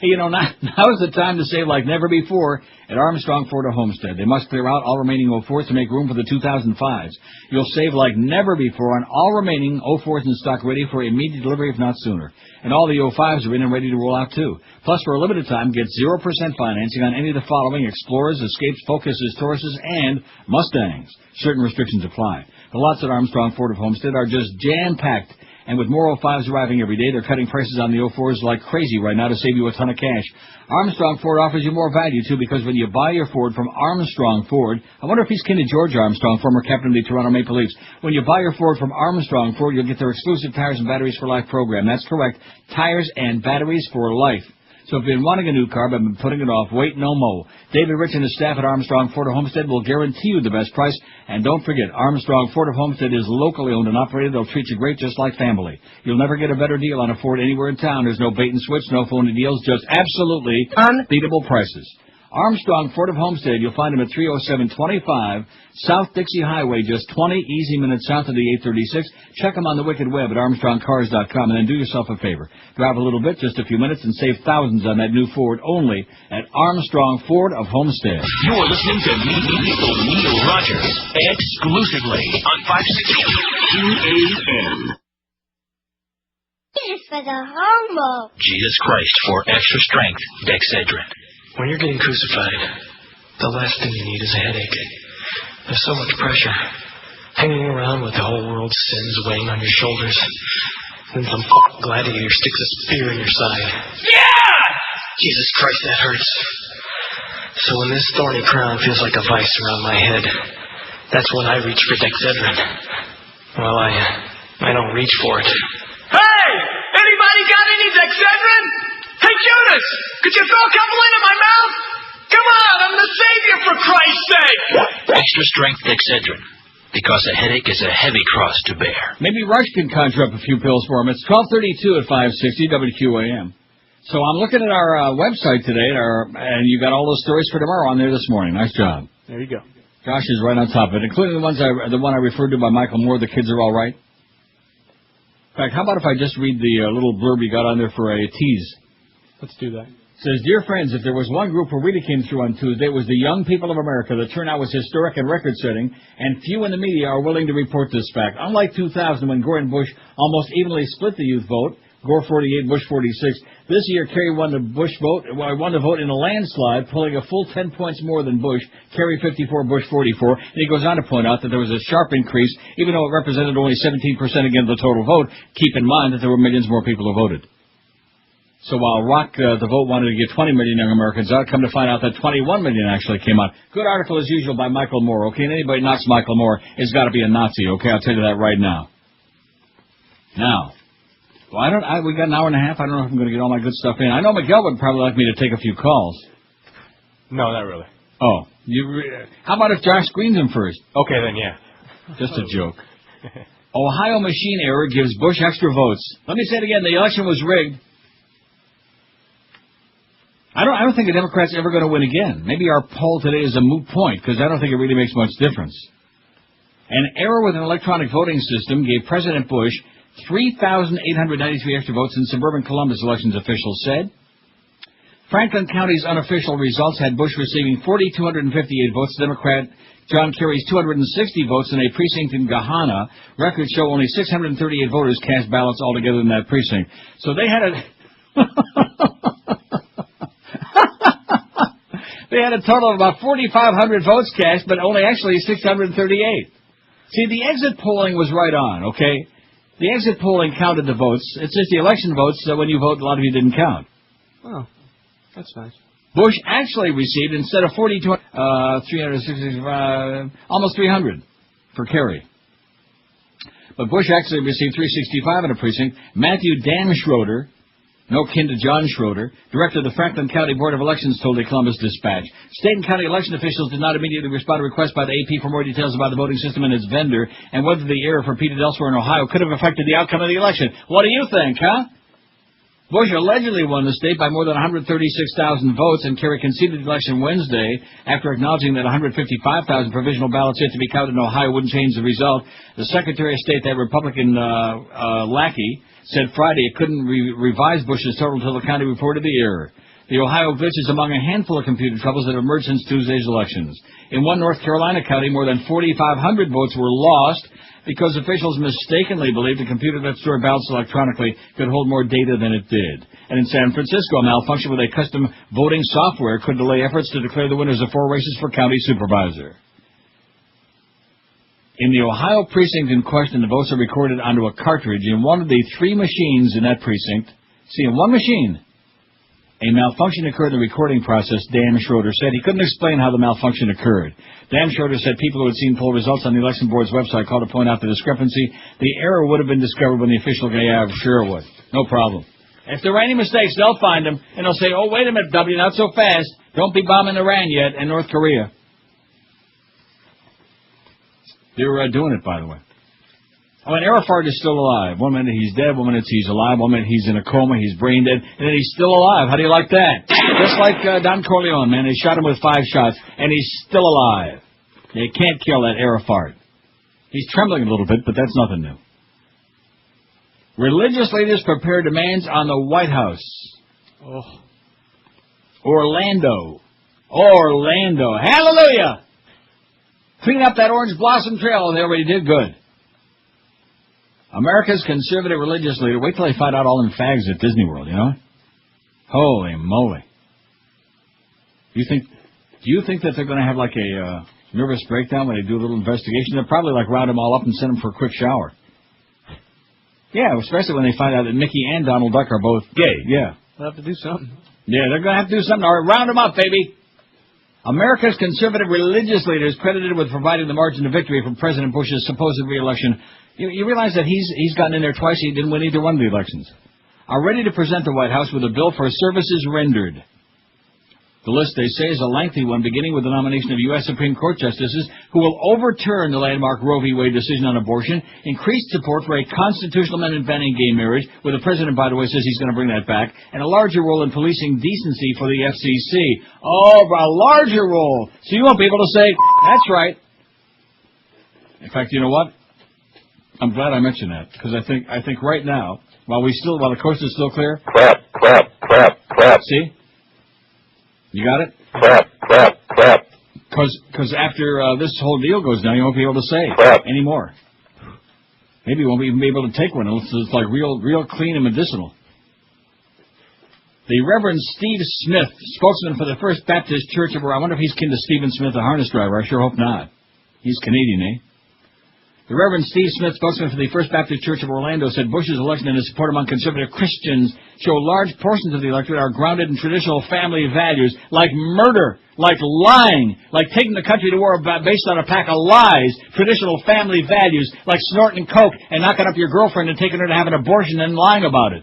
Hey, now is the time to save like never before at Armstrong Ford of Homestead. They must clear out all remaining 04s to make room for the 2005s. You'll save like never before on all remaining 04s in stock ready for immediate delivery, if not sooner. And all the 05s are in and ready to roll out, too. Plus, for a limited time, get 0% financing on any of the following: Explorers, Escapes, Focuses, Tauruses, and Mustangs. Certain restrictions apply. The lots at Armstrong Ford of Homestead are just jam-packed. And with more 05s arriving every day, they're cutting prices on the 04s like crazy right now to save you a ton of cash. Armstrong Ford offers you more value, too, because when you buy your Ford from Armstrong Ford, I wonder if he's kin to George Armstrong, former captain of the Toronto Maple Leafs. When you buy your Ford from Armstrong Ford, you'll get their exclusive Tires and Batteries for Life program. That's correct. Tires and batteries for life. So if you've been wanting a new car but been putting it off, wait no more. David Rich and his staff at Armstrong Ford of Homestead will guarantee you the best price. And don't forget, Armstrong Ford of Homestead is locally owned and operated. They'll treat you great just like family. You'll never get a better deal on a Ford anywhere in town. There's no bait and switch, no phony deals, just absolutely unbeatable prices. Armstrong Ford of Homestead, you'll find them at 30725 South Dixie Highway, just 20 easy minutes south of the 836. Check them on the wicked web at armstrongcars.com, and then do yourself a favor. Drive a little bit, just a few minutes, and save thousands on that new Ford only at Armstrong Ford of Homestead. You're listening to Neil Rogers exclusively on 560 QAM. This is for the homo. Jesus Christ for extra strength, Dexedrine. When you're getting crucified, the last thing you need is a headache. There's so much pressure. Hanging around with the whole world's sins weighing on your shoulders. Then some gladiator sticks a spear in your side. Yeah! Jesus Christ, that hurts. So when this thorny crown feels like a vice around my head, that's when I reach for Dexedrine. Well, I don't reach for it. Hey! Anybody got any Dexedrine? Hey, Judas! Could you throw a couple into my mouth? Come on, I'm the Savior, for Christ's sake! Extra strength Dexedrine. Because a headache is a heavy cross to bear. Maybe Rush can conjure up a few pills for him. It's 12:32 at 560 WQAM. So I'm looking at our website today, and you got all those stories for tomorrow on there this morning. Nice job. There you go. Josh is right on top of it, including the one I referred to by Michael Moore, The Kids Are All Right. In fact, how about if I just read the little blurb you got on there for a tease? Let's do that. It says, Dear friends, if there was one group who really came through on Tuesday, it was the young people of America. The turnout was historic and record-setting, and few in the media are willing to report this fact. Unlike 2000, when Gore and Bush almost evenly split the youth vote, Gore 48, Bush 46, this year Kerry won the vote in a landslide, pulling a full 10 points more than Bush, Kerry 54, Bush 44. And he goes on to point out that there was a sharp increase, even though it represented only 17% against the total vote. Keep in mind that there were millions more people who voted. So while Rock the Vote wanted to get 20 million young Americans out, come to find out that 21 million actually came out. Good article as usual by Michael Moore, okay? And anybody knocks Michael Moore has got to be a Nazi, okay? I'll tell you that right now. Now, well, we got an hour and a half. I don't know if I'm going to get all my good stuff in. I know Miguel would probably like me to take a few calls. No, not really. Oh, how about if Josh screens him first? Okay, then, yeah. Just a joke. Ohio machine error gives Bush extra votes. Let me say it again. The election was rigged. I don't think the Democrats are ever going to win again. Maybe our poll today is a moot point, because I don't think it really makes much difference. An error with an electronic voting system gave President Bush 3,893 extra votes in suburban Columbus, elections officials said. Franklin County's unofficial results had Bush receiving 4,258 votes, Democrat John Kerry's 260 votes in a precinct in Gahanna. Records show only 638 voters cast ballots altogether in that precinct. So they had They had a total of about 4,500 votes cast, but only actually 638. See, the exit polling was right on, okay? The exit polling counted the votes. It's just the election votes, so when you vote, a lot of you didn't count. Oh, that's nice. Bush actually received, instead of 365, almost 300 for Kerry. But Bush actually received 365 in a precinct. Matthew Dan Schroeder, no kin to John Schroeder, director of the Franklin County Board of Elections, told the Columbus Dispatch. State and county election officials did not immediately respond to requests by the AP for more details about the voting system and its vendor, and whether the error repeated elsewhere in Ohio could have affected the outcome of the election. What do you think, huh? Bush allegedly won the state by more than 136,000 votes, and Kerry conceded the election Wednesday after acknowledging that 155,000 provisional ballots yet to be counted in Ohio wouldn't change the result. The Secretary of State, that Republican lackey, said Friday it couldn't revise Bush's total until the county reported the error. The Ohio glitch is among a handful of computer troubles that have emerged since Tuesday's elections. In one North Carolina county, more than 4,500 votes were lost because officials mistakenly believed a computer that stored ballots electronically could hold more data than it did. And in San Francisco, a malfunction with a custom voting software could delay efforts to declare the winners of 4 races for county supervisor. In the Ohio precinct in question, the votes are recorded onto a cartridge in one of the 3 machines in that precinct. See, in one machine, a malfunction occurred in the recording process, Dan Schroeder said. He couldn't explain how the malfunction occurred. Dan Schroeder said people who had seen poll results on the election board's website called to point out the discrepancy. The error would have been discovered when the official guy, yeah, sure it would. No problem. If there were any mistakes, they'll find them, and they'll say, oh, wait a minute, W, not so fast. Don't be bombing Iran yet and North Korea. They're doing it, by the way. Oh, and Everhart is still alive. One minute he's dead, one minute he's alive, one minute he's in a coma, he's brain dead, and then he's still alive. How do you like that? Just like Don Corleone, man. They shot him with 5 shots, and he's still alive. You can't kill that Everhart. He's trembling a little bit, but that's nothing new. Religious leaders prepare demands on the White House. Oh. Orlando. Hallelujah! Clean up that Orange Blossom Trail. They already did good. America's conservative religious leader. Wait till they find out all them fags at Disney World, you know? Holy moly. Do you think that they're going to have like a nervous breakdown when they do a little investigation? They'll probably like round them all up and send them for a quick shower. Yeah, especially when they find out that Mickey and Donald Duck are both gay. Yeah. They'll have to do something. Yeah, they're going to have to do something. All right, round them up, baby. America's conservative religious leader is credited with providing the margin of victory for President Bush's supposed re-election. You realize that he's gotten in there twice. He didn't win either one of the elections. Are ready to present the White House with a bill for services rendered. The list, they say, is a lengthy one, beginning with the nomination of U.S. Supreme Court justices who will overturn the landmark Roe v. Wade decision on abortion, increased support for a constitutional amendment banning gay marriage, where the president, by the way, says he's going to bring that back, and a larger role in policing decency for the FCC. Oh, a larger role. So you won't be able to say, that's right. In fact, you know what? I'm glad I mentioned that, because I think right now, while the coast is still clear. Crap. See? You got it? Crap. Because after this whole deal goes down, you won't be able to say anymore. Maybe you won't even be able to take one unless it's like real clean and medicinal. The Reverend Steve Smith, spokesman for the First Baptist Church of I wonder if he's kin to Stephen Smith, the harness driver. I sure hope not. He's Canadian, eh? The Reverend Steve Smith, spokesman for the First Baptist Church of Orlando, said Bush's election and his support among conservative Christians show large portions of the electorate are grounded in traditional family values, like murder, like lying, like taking the country to war based on a pack of lies, traditional family values, like snorting coke and knocking up your girlfriend and taking her to have an abortion and lying about it.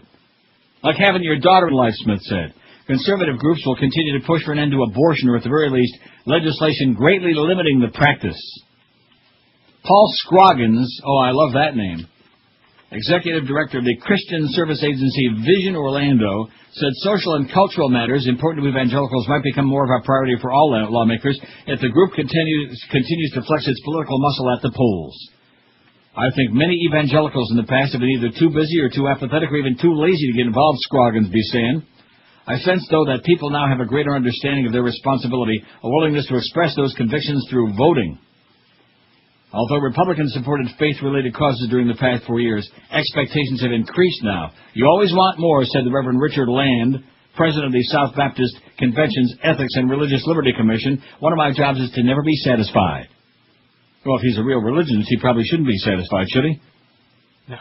Like having your daughter in life, Smith said. Conservative groups will continue to push for an end to abortion, or at the very least, legislation greatly limiting the practice. Paul Scroggins, oh, I love that name, executive director of the Christian service agency Vision Orlando, said social and cultural matters important to evangelicals might become more of a priority for all lawmakers if the group continues to flex its political muscle at the polls. I think many evangelicals in the past have been either too busy or too apathetic or even too lazy to get involved, Scroggins be saying. I sense, though, that people now have a greater understanding of their responsibility, a willingness to express those convictions through voting. Although Republicans supported faith-related causes during the past 4 years, expectations have increased now. You always want more, said the Reverend Richard Land, president of the South Baptist Convention's Ethics and Religious Liberty Commission. One of my jobs is to never be satisfied. Well, if he's a real religionist, he probably shouldn't be satisfied, should he? No.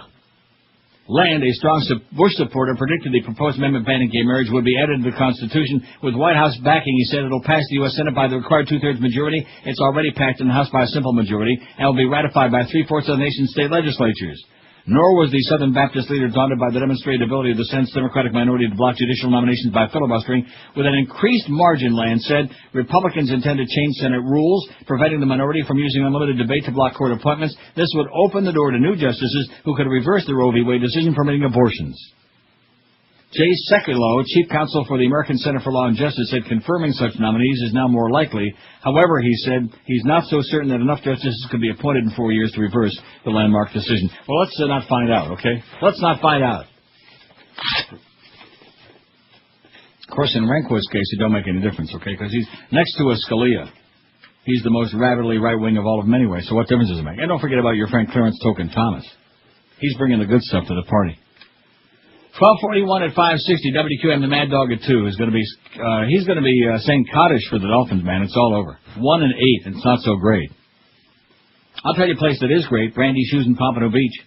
Land, a strong Bush supporter, predicted the proposed amendment banning gay marriage would be added to the Constitution with White House backing. He said it'll pass the U.S. Senate by the required two-thirds majority. It's already passed in the House by a simple majority and will be ratified by three-fourths of the nation's state legislatures. Nor was the Southern Baptist leader daunted by the demonstrated ability of the Senate's Democratic minority to block judicial nominations by filibustering. With an increased margin, Land said, Republicans intend to change Senate rules, preventing the minority from using unlimited debate to block court appointments. This would open the door to new justices who could reverse the Roe v. Wade decision permitting abortions. Jay Sekulow, chief counsel for the American Center for Law and Justice, said confirming such nominees is now more likely. However, he said he's not so certain that enough justices could be appointed in 4 years to reverse the landmark decision. Well, let's not find out, okay? Let's not find out. Of course, in Rehnquist's case, it don't make any difference, okay? Because he's next to a Scalia. He's the most rabidly right-wing of all of them anyway, so what difference does it make? And don't forget about your friend Clarence Token Thomas. He's bringing the good stuff to the party. 12:41 at 560. WQM, the Mad Dog at 2 is going to be. He's going to be saying Kaddish for the Dolphins, man. It's all over. 1-8. It's not so great. I'll tell you a place that is great. Brandy Shoes in Pompano Beach.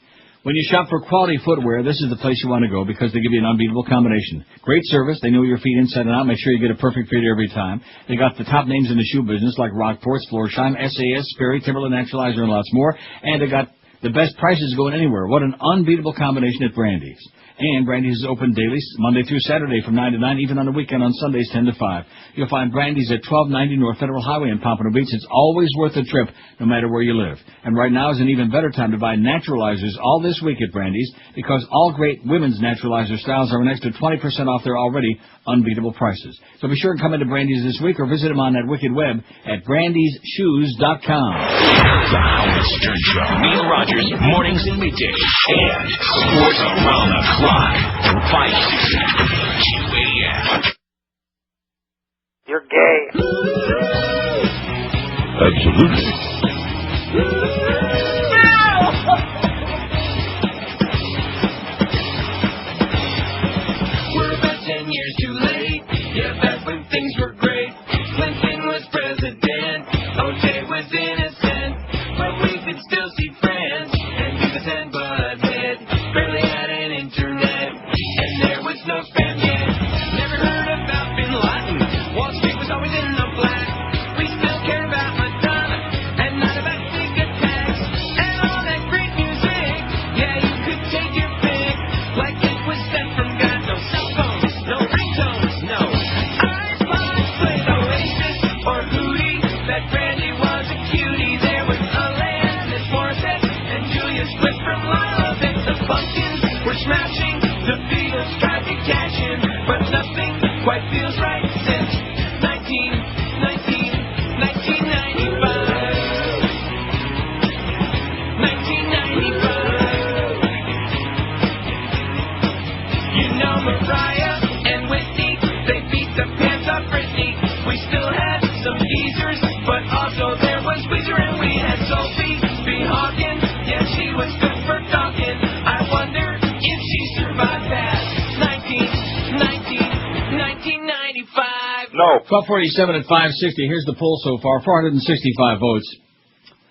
When you shop for quality footwear, this is the place you want to go because they give you an unbeatable combination. Great service. They know your feet inside and out. Make sure you get a perfect fit every time. They got the top names in the shoe business like Rockports, Florsheim, SAS, Sperry, Timberland, Naturalizer, and lots more. And they got the best prices going anywhere. What an unbeatable combination at Brandy's. And Brandy's is open daily, Monday through Saturday from 9 to 9, even on the weekend on Sundays 10 to 5. You'll find Brandy's at 1290 North Federal Highway in Pompano Beach. It's always worth a trip, no matter where you live. And right now is an even better time to buy naturalizers all this week at Brandy's, because all great women's naturalizer styles are an extra 20% off their already unbeatable prices. So be sure and come into Brandy's this week or visit them on that wicked web at brandysshoes.com. The Howard Stern Show. Neil Rogers, mornings and middays. And sports around the clock. 560 QAM. You're gay. Absolutely. We're about 10 years too late. Yeah, back when things were great. Clinton was president. OJ was innocent. But we could still see friends. And Beavis and Butthead barely had an internet. And there was no spam yet. Never heard about Bin Laden. Wall Street was always in the black. We still care about Madonna. And not about big attacks. And all that great music. Yeah, you could take your pick. Like it was sent from God. No cell phones, no ringtones, no iPods played Oasis or Hootie. That Brandy was a cutie. There was Alanis Morissette and Julia Split from Lila. Then the Pumpkins were smashing. The Beatles tried to cash in, but nothing quite feels right since 1995. You know Mariah and Whitney, they beat the pants off Britney. We still had some geezers, but also there was Weezer and we had Sophie B. Hawkins. Yeah, she was good for talking. I wonder if she survived past 1995. No. 1247 at 560. Here's the poll so far. 465 votes.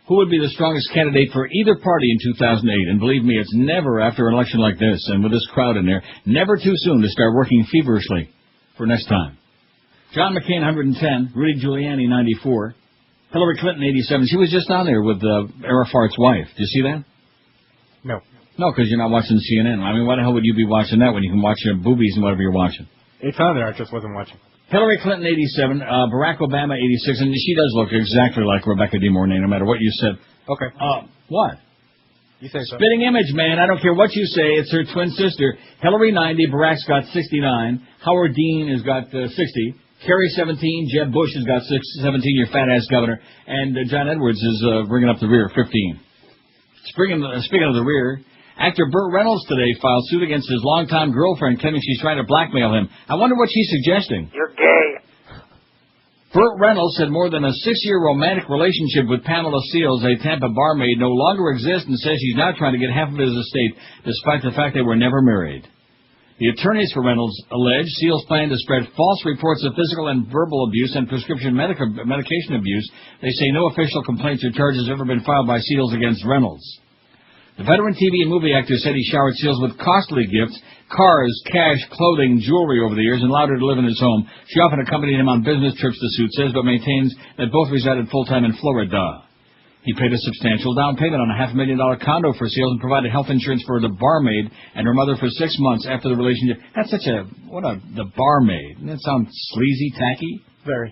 Who would be the strongest candidate for either party in 2008? And believe me, it's never after an election like this, and with this crowd in there, never too soon to start working feverishly for next time. John McCain, 110. Rudy Giuliani, 94. Hillary Clinton, 87. She was just on there with Everhart's wife. Did you see that? No. No, because you're not watching CNN. I mean, why the hell would you be watching that when you can watch your boobies and whatever you're watching? It's on there. I just wasn't watching. Hillary Clinton, 87. Barack Obama, 86. And she does look exactly like Rebecca De Mornay, no matter what you said. Okay. What? You say so. Spitting image, man. I don't care what you say. It's her twin sister. Hillary, 90. Barack's got 69. Howard Dean has got 60. Kerry, 17. Jeb Bush has got 17, your fat-ass governor. And John Edwards is bringing up the rear, 15. Speaking of the rear, actor Burt Reynolds today filed suit against his longtime girlfriend, claiming she's trying to blackmail him. I wonder what she's suggesting. You're gay. Burt Reynolds said more than a 6-year romantic relationship with Pamela Seals, a Tampa barmaid, no longer exists, and says she's now trying to get half of his estate, despite the fact they were never married. The attorneys for Reynolds allege Seals planned to spread false reports of physical and verbal abuse and prescription medication abuse. They say no official complaints or charges have ever been filed by Seals against Reynolds. The veteran TV and movie actor said he showered Seals with costly gifts, cars, cash, clothing, jewelry over the years, and allowed her to live in his home. She often accompanied him on business trips, the suit says, but maintains that both resided full-time in Florida. He paid a substantial down payment on a $500,000 condo for Seals and provided health insurance for the barmaid and her mother for 6 months after the relationship. That's such a, the barmaid. Doesn't that sound sleazy, tacky? Very.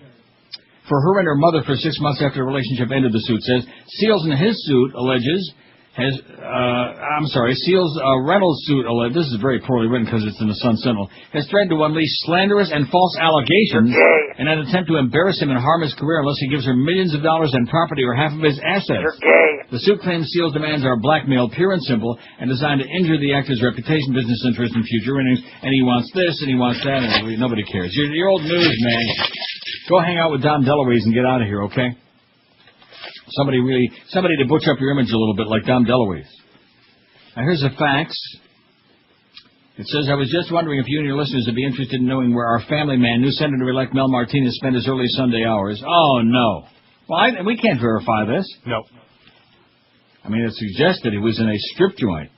For her and her mother for 6 months after the relationship ended, the suit says. Seals in his suit alleges Seals' Reynolds suit, this is very poorly written because it's in the Sun Sentinel, has threatened to unleash slanderous and false allegations in an attempt to embarrass him and harm his career unless he gives her millions of dollars in property or half of his assets. You're gay. The suit claims Seals' demands are blackmail, pure and simple, and designed to injure the actor's reputation, business interests, and future earnings, and he wants this and he wants that, and nobody cares. You're old news, man. Go hang out with Dom DeLuise and get out of here, okay? Somebody to butch up your image a little bit like Dom DeLuise. Now here's the facts. It says, I was just wondering if you and your listeners would be interested in knowing where our family man, new Senator-elect Mel Martinez, spent his early Sunday hours. Oh, no. Well, we can't verify this. No. I mean, it suggested he was in a strip joint.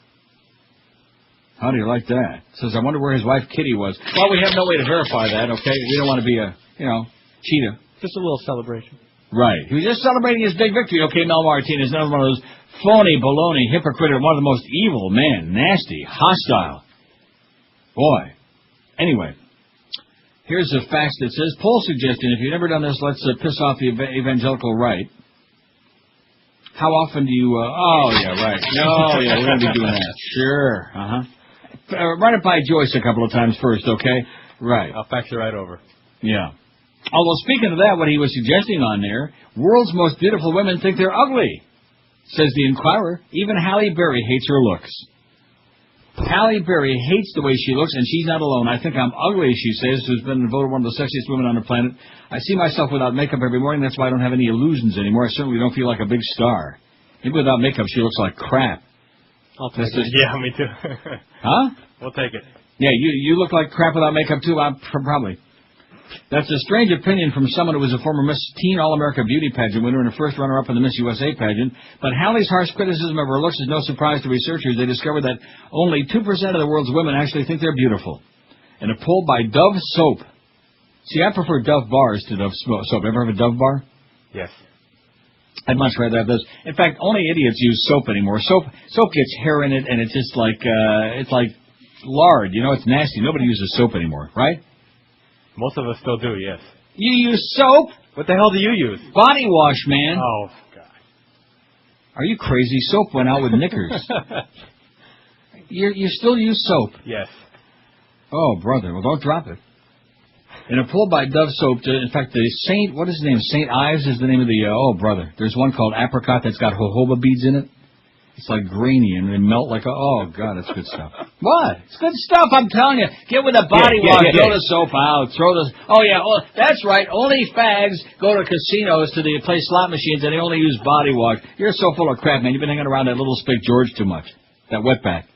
How do you like that? It says, I wonder where his wife Kitty was. Well, we have no way to verify that, okay? We don't want to be a, cheetah. Just a little celebration. Right. He was just celebrating his big victory. Okay, Mel Martinez, another one of those phony, baloney, hypocrite, one of the most evil men, nasty, hostile. Boy. Anyway, here's the facts that says, poll suggestion, if you've never done this, let's piss off the evangelical right. How often do you, right. Oh, yeah, we're going to be doing that. Sure, run it by Joyce a couple of times first, okay? Right. I'll fax you right over. Yeah. Although, speaking of that, what he was suggesting on there, world's most beautiful women think they're ugly, says the Inquirer. Even Halle Berry hates her looks. Halle Berry hates the way she looks, and she's not alone. I think I'm ugly, she says, who's been voted one of the sexiest women on the planet. I see myself without makeup every morning. That's why I don't have any illusions anymore. I certainly don't feel like a big star. Maybe without makeup, she looks like crap. I'll take it. Yeah, me too. Huh? We'll take it. Yeah, you look like crap without makeup, too? Probably. That's a strange opinion from someone who was a former Miss Teen All-America Beauty Pageant winner and a first runner-up in the Miss USA pageant. But Halle's harsh criticism of her looks is no surprise to researchers. They discovered that only 2% of the world's women actually think they're beautiful. In a poll by Dove Soap. See, I prefer Dove bars to Dove soap. Ever have a Dove bar? Yes. I'd much rather have those. In fact, only idiots use soap anymore. Soap gets hair in it, and it's just like, it's like lard. It's nasty. Nobody uses soap anymore, right? Most of us still do, yes. You use soap? What the hell do you use? Body wash, man. Oh, God. Are you crazy? Soap went out with knickers. You still use soap? Yes. Oh, brother. Well, don't drop it. In a poll by Dove Soap, in fact, the Saint, what is his name? St. Ives is the name of the, oh, brother. There's one called Apricot that's got jojoba beads in it. It's like grainy and they melt like oh, God, it's good stuff. What? It's good stuff, I'm telling you. Get with a body wash, throw the soap out, that's right, only fags go to casinos to play slot machines and they only use body wash. You're so full of crap, man. You've been hanging around that little spick George too much. That wetback.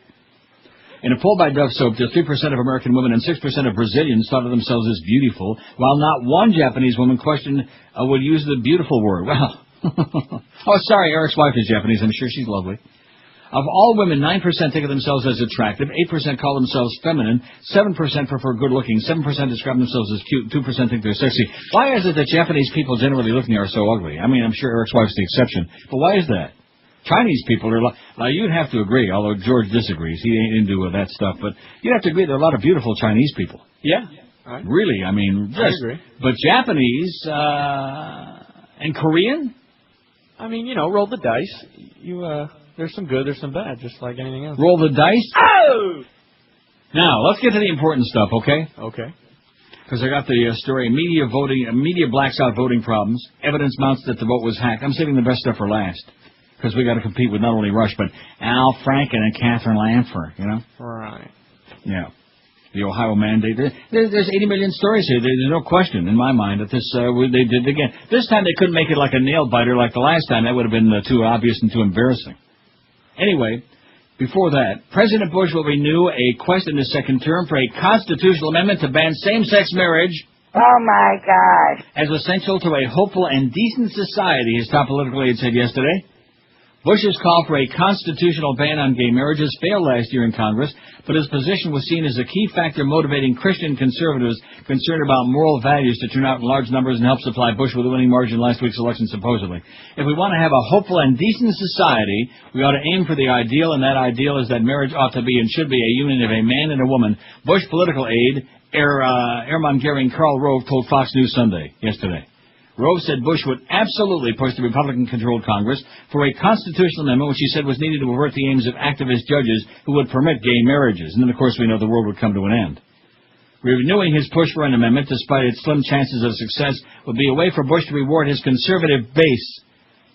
In a poll by Dove Soap, just 3% of American women and 6% of Brazilians thought of themselves as beautiful, while not one Japanese woman would use the beautiful word. Well, oh, sorry, Eric's wife is Japanese. I'm sure she's lovely. Of all women, 9% think of themselves as attractive, 8% call themselves feminine, 7% prefer good-looking, 7% describe themselves as cute, 2% think they're sexy. Why is it that Japanese people generally looking are so ugly? I mean, I'm sure Eric's wife's the exception, but why is that? Chinese people are now you'd have to agree, although George disagrees. He ain't into that stuff, but you'd have to agree there are a lot of beautiful Chinese people. Yeah. Really, I mean, I agree. But Japanese and Korean? I mean, roll the dice. There's some good, there's some bad, just like anything else. Roll the dice? Oh! Now, let's get to the important stuff, okay? Okay. Because I got the story, media blacks out voting problems. Evidence mounts that the vote was hacked. I'm saving the best stuff for last. Because we got to compete with not only Rush, but Al Franken and Catherine Lanford, Right. Yeah. The Ohio mandate. There's 80 million stories here. There's no question in my mind that they did it again. This time they couldn't make it like a nail biter like the last time. That would have been too obvious and too embarrassing. Anyway, before that, President Bush will renew a quest in his second term for a constitutional amendment to ban same-sex marriage. Oh, my God. As essential to a hopeful and decent society, his top political aide said yesterday. Bush's call for a constitutional ban on gay marriages failed last year in Congress, but his position was seen as a key factor motivating Christian conservatives concerned about moral values to turn out in large numbers and help supply Bush with a winning margin in last week's election, supposedly. If we want to have a hopeful and decent society, we ought to aim for the ideal, and that ideal is that marriage ought to be and should be a union of a man and a woman. Bush political aide, Ermangering Karl Rove, told Fox News Sunday, yesterday. Rove said Bush would absolutely push the Republican-controlled Congress for a constitutional amendment which he said was needed to avert the aims of activist judges who would permit gay marriages. And then, of course, we know the world would come to an end. Renewing his push for an amendment, despite its slim chances of success, would be a way for Bush to reward his conservative base.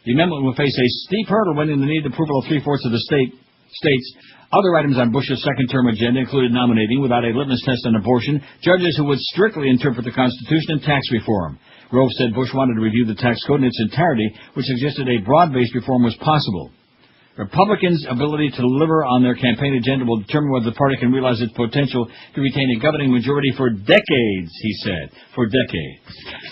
The amendment would face a steep hurdle winning the needed approval of three-fourths of the states. Other items on Bush's second-term agenda included nominating, without a litmus test on abortion, judges who would strictly interpret the Constitution, and tax reform. Rove said Bush wanted to review the tax code in its entirety, which suggested a broad-based reform was possible. Republicans' ability to deliver on their campaign agenda will determine whether the party can realize its potential to retain a governing majority for decades, he said. For decades.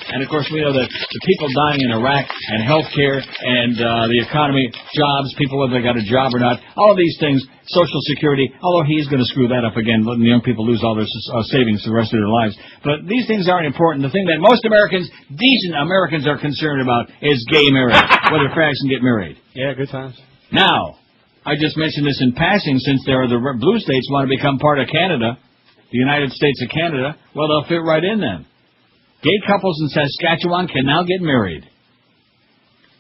And, of course, we know that the people dying in Iraq and health care and the economy, jobs, people whether they got a job or not, all of these things, Social Security, although he's going to screw that up again, letting the young people lose all their savings for the rest of their lives. But these things aren't important. The thing that most Americans, decent Americans, are concerned about is gay marriage, whether fags can get married. Yeah, good times. Now, I just mentioned this in passing, since there are the blue states want to become part of Canada, the United States of Canada, well, they'll fit right in then. Gay couples in Saskatchewan can now get married.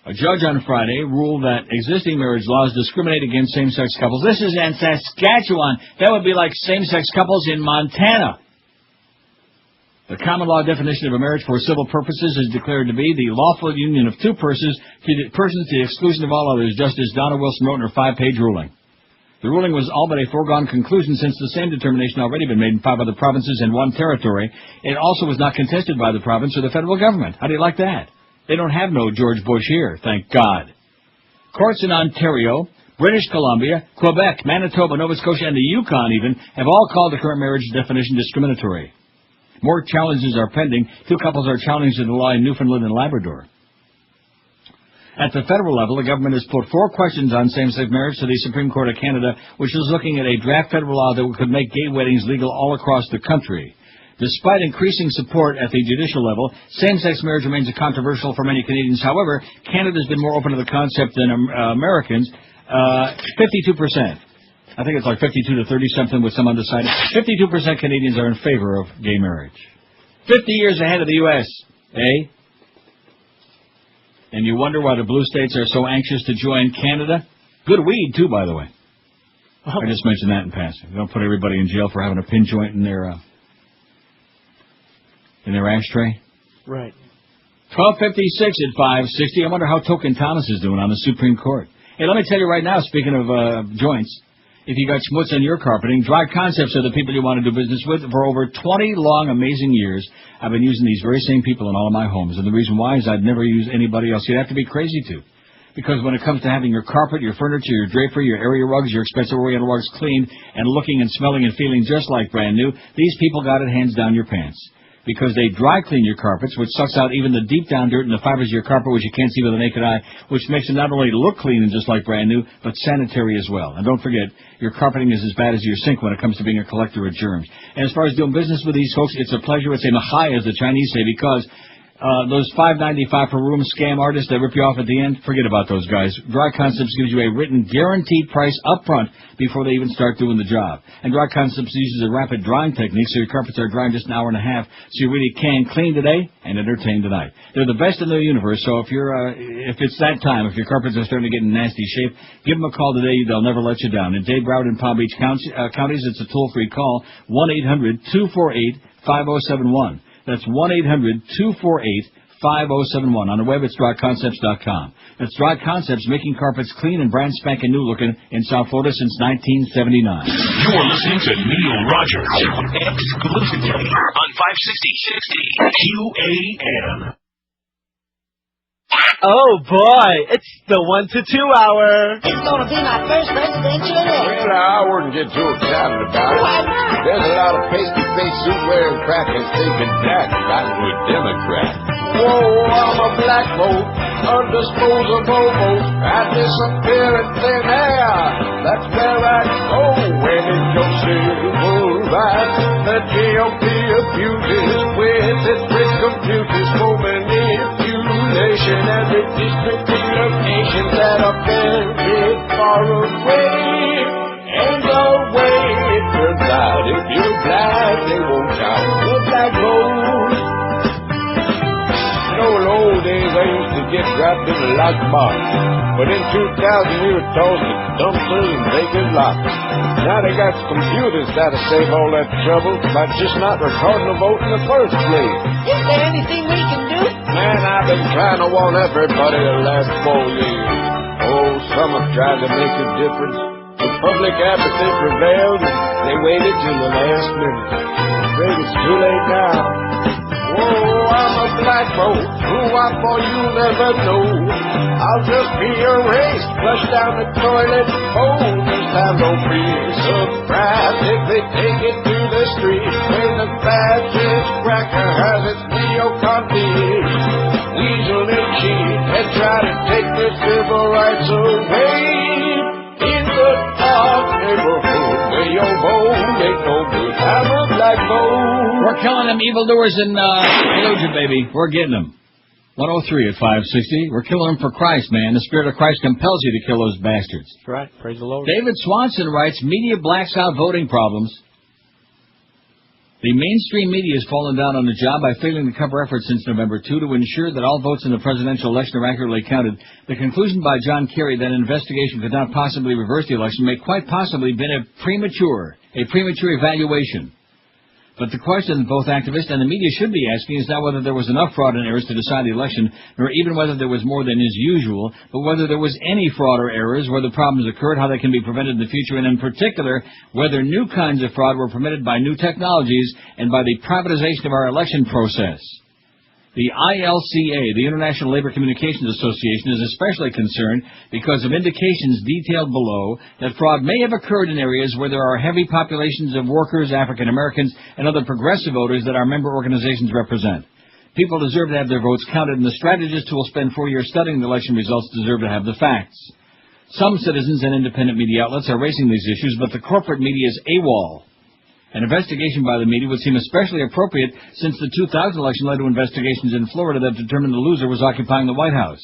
A judge on Friday ruled that existing marriage laws discriminate against same-sex couples. This is in Saskatchewan. That would be like same-sex couples in Montana. The common law definition of a marriage for civil purposes is declared to be the lawful union of two persons to the exclusion of all others, Justice Donna Wilson wrote in her 5-page ruling. The ruling was all but a foregone conclusion since the same determination had already been made in 5 other provinces and 1 territory. It also was not contested by the province or the federal government. How do you like that? They don't have no George Bush here, thank God. Courts in Ontario, British Columbia, Quebec, Manitoba, Nova Scotia, and the Yukon even have all called the current marriage definition discriminatory. More challenges are pending. 2 couples are challenging the law in Newfoundland and Labrador. At the federal level, the government has put 4 questions on same-sex marriage to the Supreme Court of Canada, which is looking at a draft federal law that could make gay weddings legal all across the country. Despite increasing support at the judicial level, same-sex marriage remains controversial for many Canadians. However, Canada's been more open to the concept than Americans. 52%. I think it's like 52 to 30-something with some undecided. 52% Canadians are in favor of gay marriage. 50 years ahead of the U.S., eh? And you wonder why the blue states are so anxious to join Canada? Good weed, too, by the way. I just mentioned that in passing. Don't put everybody in jail for having a pin joint in their ashtray. Right. 12:56 at 5:60. I wonder how Token Thomas is doing on the Supreme Court. Hey, let me tell you right now, speaking of joints, if you got schmutz on your carpeting, Dry Concepts are the people you want to do business with. For over 20 long, amazing years, I've been using these very same people in all of my homes. And the reason why is I'd never use anybody else. You'd have to be crazy to. Because when it comes to having your carpet, your furniture, your drapery, your area rugs, your expensive oriental rugs cleaned and looking and smelling and feeling just like brand new, these people got it hands down your pants. Because they dry clean your carpets, which sucks out even the deep down dirt and the fibers of your carpet, which you can't see with the naked eye, which makes it not only look clean and just like brand new, but sanitary as well. And don't forget, your carpeting is as bad as your sink when it comes to being a collector of germs. And as far as doing business with these folks, it's a pleasure. It's a mahai, as the Chinese say, because those $5.95 per room scam artists that rip you off at the end, forget about those guys. Dry Concepts gives you a written guaranteed price up front before they even start doing the job. And Dry Concepts uses a rapid drying technique, so your carpets are dry in just an hour and a half, so you really can clean today and entertain tonight. They're the best in the universe, so if it's that time, if your carpets are starting to get in nasty shape, give them a call today. They'll never let you down. In Dade, Broward, and Palm Beach counties, it's a toll-free call, 1-800-248-5071. That's 1-800-248-5071. 5071. On the web, it's DroitConcepts.com. That's Drott Concepts, making carpets clean and brand spanking new looking in South Florida since 1979. You're listening to Neil Rogers exclusively on 560 QAM. Oh boy, it's the 1 to 2 hour. It's gonna be my first presidential election. Well, I wouldn't get too excited about it. Why not? There's a lot of pasty-faced suit-wearing crackers thinking Jack got to a Democrat. Whoa, I'm a black vote, undisposable vote. I disappear in thin air. That's where I go when it's your civil rights. The GOP abuses with its rich computers for manipulation and redistricting locations that are very far away. And the way it turns out, if you're black, they won't count the black vote. In old days, I used to get dropped in a lockbox. But in 2000, we were tossed to dumpsters and vacant lots. Now they got computers that'll save all that trouble by just not recording the vote in the first place. Is there anything we can do? Man, I've been trying to warn everybody the last 4 years. Oh, some have tried to make a difference. The public apathy prevailed, and they waited till the last minute. I'm afraid it's too late now. Whoa, I'm a black vote. Who I'm for, you never know. I'll just be erased, flush down the toilet bowl. This time don't be surprised if they take it to the street when the fascist cracker has its neo-Conti. Weasel and cheat and try to take the civil rights away. In the dark neighborhood where your vote ain't no good. I'm a black vote. We're killing them evildoers in Fallujah, baby. We're getting them. 103 at 560. We're killing them for Christ, man. The Spirit of Christ compels you to kill those bastards. That's right. Praise the Lord. David Swanson writes, media blacks out voting problems. The mainstream media has fallen down on the job by failing to cover efforts since November 2 to ensure that all votes in the presidential election are accurately counted. The conclusion by John Kerry that an investigation could not possibly reverse the election may quite possibly have been a premature evaluation. But the question that both activists and the media should be asking is not whether there was enough fraud and errors to decide the election, nor even whether there was more than is usual, but whether there was any fraud or errors, where the problems occurred, how they can be prevented in the future, and in particular, whether new kinds of fraud were permitted by new technologies and by the privatization of our election process. The ILCA, the International Labor Communications Association, is especially concerned because of indications detailed below that fraud may have occurred in areas where there are heavy populations of workers, African Americans, and other progressive voters that our member organizations represent. People deserve to have their votes counted, and the strategists who will spend 4 years studying the election results deserve to have the facts. Some citizens and independent media outlets are raising these issues, but the corporate media is AWOL. An investigation by the media would seem especially appropriate since the 2000 election led to investigations in Florida that determined the loser was occupying the White House.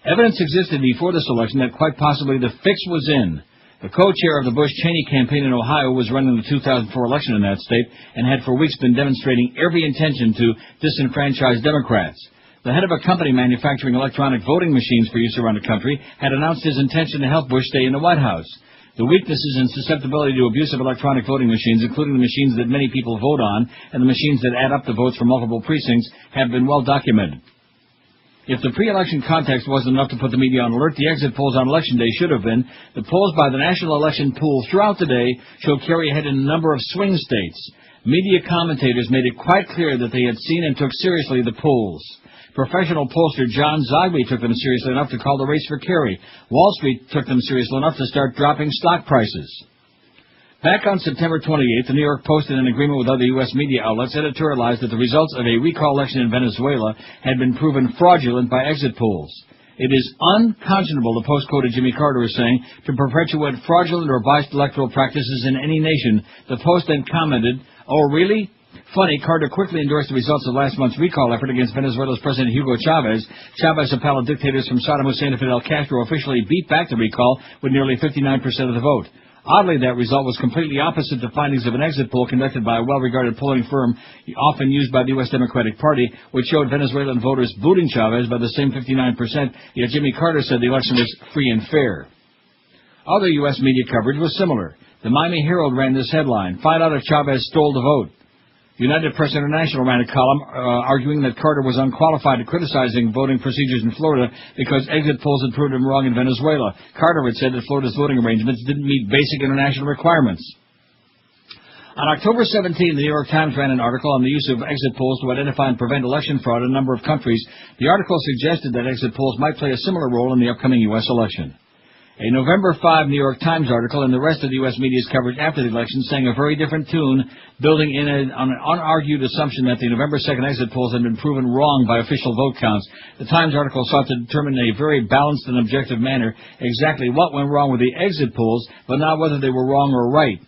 Evidence existed before this election that quite possibly the fix was in. The co-chair of the Bush-Cheney campaign in Ohio was running the 2004 election in that state and had for weeks been demonstrating every intention to disenfranchise Democrats. The head of a company manufacturing electronic voting machines for use around the country had announced his intention to help Bush stay in the White House. The weaknesses and susceptibility to abuse of electronic voting machines, including the machines that many people vote on and the machines that add up the votes for multiple precincts, have been well documented. If the pre-election context wasn't enough to put the media on alert, the exit polls on Election Day should have been. The polls by the National Election Pool throughout the day showed Kerry ahead in a number of swing states. Media commentators made it quite clear that they had seen and took seriously the polls. Professional pollster John Zogby took them seriously enough to call the race for Kerry. Wall Street took them seriously enough to start dropping stock prices. Back on September 28th, the New York Post, in an agreement with other U.S. media outlets, editorialized that the results of a recall election in Venezuela had been proven fraudulent by exit polls. It is unconscionable, the Post quoted Jimmy Carter as saying, to perpetuate fraudulent or biased electoral practices in any nation. The Post then commented, "Oh, really?" Funny, Carter quickly endorsed the results of last month's recall effort against Venezuela's President Hugo Chavez. Chavez, a pal of dictators from Saddam Hussein to Fidel Castro, officially beat back the recall with nearly 59% of the vote. Oddly, that result was completely opposite the findings of an exit poll conducted by a well-regarded polling firm often used by the U.S. Democratic Party, which showed Venezuelan voters booting Chavez by the same 59%, yet Jimmy Carter said the election was free and fair. Other U.S. media coverage was similar. The Miami Herald ran this headline, "Find out if Chavez stole the vote." United Press International ran a column arguing that Carter was unqualified to criticizing voting procedures in Florida because exit polls had proved him wrong in Venezuela. Carter had said that Florida's voting arrangements didn't meet basic international requirements. On October 17, the New York Times ran an article on the use of exit polls to identify and prevent election fraud in a number of countries. The article suggested that exit polls might play a similar role in the upcoming U.S. election. A November 5 New York Times article and the rest of the U.S. media's coverage after the election sang a very different tune, building in on an unargued assumption that the November 2nd exit polls had been proven wrong by official vote counts. The Times article sought to determine in a very balanced and objective manner exactly what went wrong with the exit polls, but not whether they were wrong or right.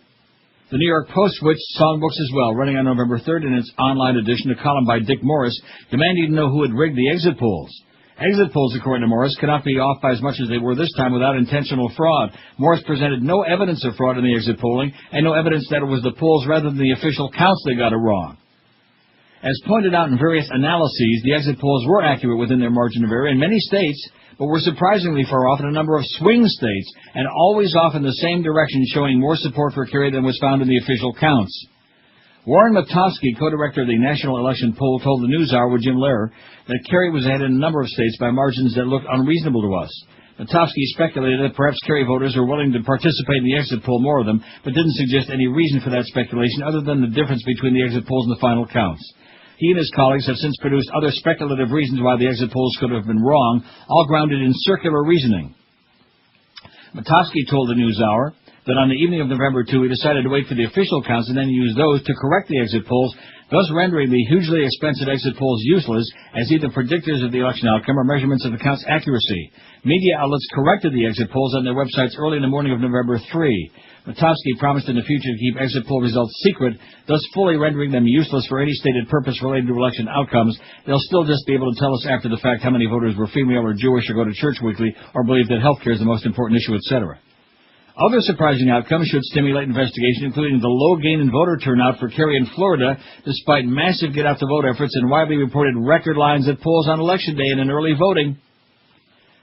The New York Post switched songbooks as well, running on November 3rd in its online edition a column by Dick Morris demanding to know who had rigged the exit polls. Exit polls, according to Morris, cannot be off by as much as they were this time without intentional fraud. Morris presented no evidence of fraud in the exit polling and no evidence that it was the polls rather than the official counts that got it wrong. As pointed out in various analyses, the exit polls were accurate within their margin of error in many states, but were surprisingly far off in a number of swing states, and always off in the same direction, showing more support for Kerry than was found in the official counts. Warren Matofsky, co-director of the National Election Poll, told the NewsHour with Jim Lehrer that Kerry was ahead in a number of states by margins that looked unreasonable to us. Matofsky speculated that perhaps Kerry voters were willing to participate in the exit poll, more of them, but didn't suggest any reason for that speculation other than the difference between the exit polls and the final counts. He and his colleagues have since produced other speculative reasons why the exit polls could have been wrong, all grounded in circular reasoning. Matofsky told the NewsHour that on the evening of November 2, he decided to wait for the official counts and then use those to correct the exit polls, thus rendering the hugely expensive exit polls useless as either predictors of the election outcome or measurements of the count's accuracy. Media outlets corrected the exit polls on their websites early in the morning of November 3. Matofsky promised in the future to keep exit poll results secret, thus fully rendering them useless for any stated purpose related to election outcomes. They'll still just be able to tell us after the fact how many voters were female or Jewish or go to church weekly or believe that health care is the most important issue, etc. Other surprising outcomes should stimulate investigation, including the low gain in voter turnout for Kerry in Florida, despite massive get-out-the-vote efforts and widely reported record lines at polls on Election Day and in early voting.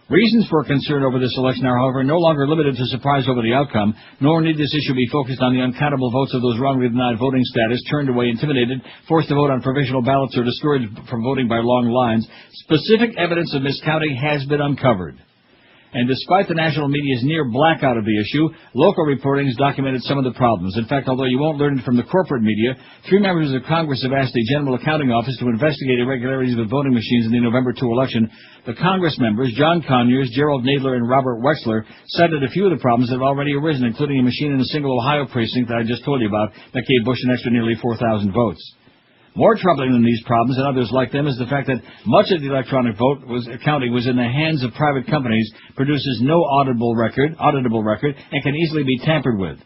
Reasons for concern over this election are, however, no longer limited to surprise over the outcome, nor need this issue be focused on the uncountable votes of those wrongly denied voting status, turned away, intimidated, forced to vote on provisional ballots, or discouraged from voting by long lines. Specific evidence of miscounting has been uncovered. And despite the national media's near blackout of the issue, local reporting has documented some of the problems. In fact, although you won't learn it from the corporate media, 3 members of Congress have asked the General Accounting Office to investigate irregularities with voting machines in the November 2 election. The Congress members, John Conyers, Gerald Nadler, and Robert Wexler, cited a few of the problems that have already arisen, including a machine in a single Ohio precinct that I just told you about that gave Bush an extra nearly 4,000 votes. More troubling than these problems and others like them is the fact that much of the electronic vote counting was in the hands of private companies, produces no auditable record, and can easily be tampered with.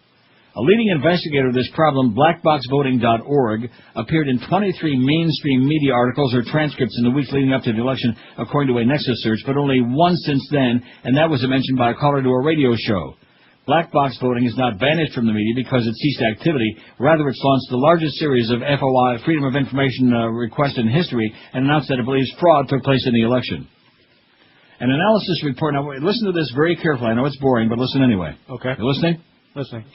A leading investigator of this problem, blackboxvoting.org, appeared in 23 mainstream media articles or transcripts in the weeks leading up to the election, according to a Nexus search, but only one since then, and that was mentioned by a caller to a radio show. Black box voting is not banished from the media because it ceased activity. Rather, it's launched the largest series of FOI, Freedom of Information requests in history, and announced that it believes fraud took place in the election. An analysis report, now listen to this very carefully. I know it's boring, but listen anyway. Okay. You listening? Listening.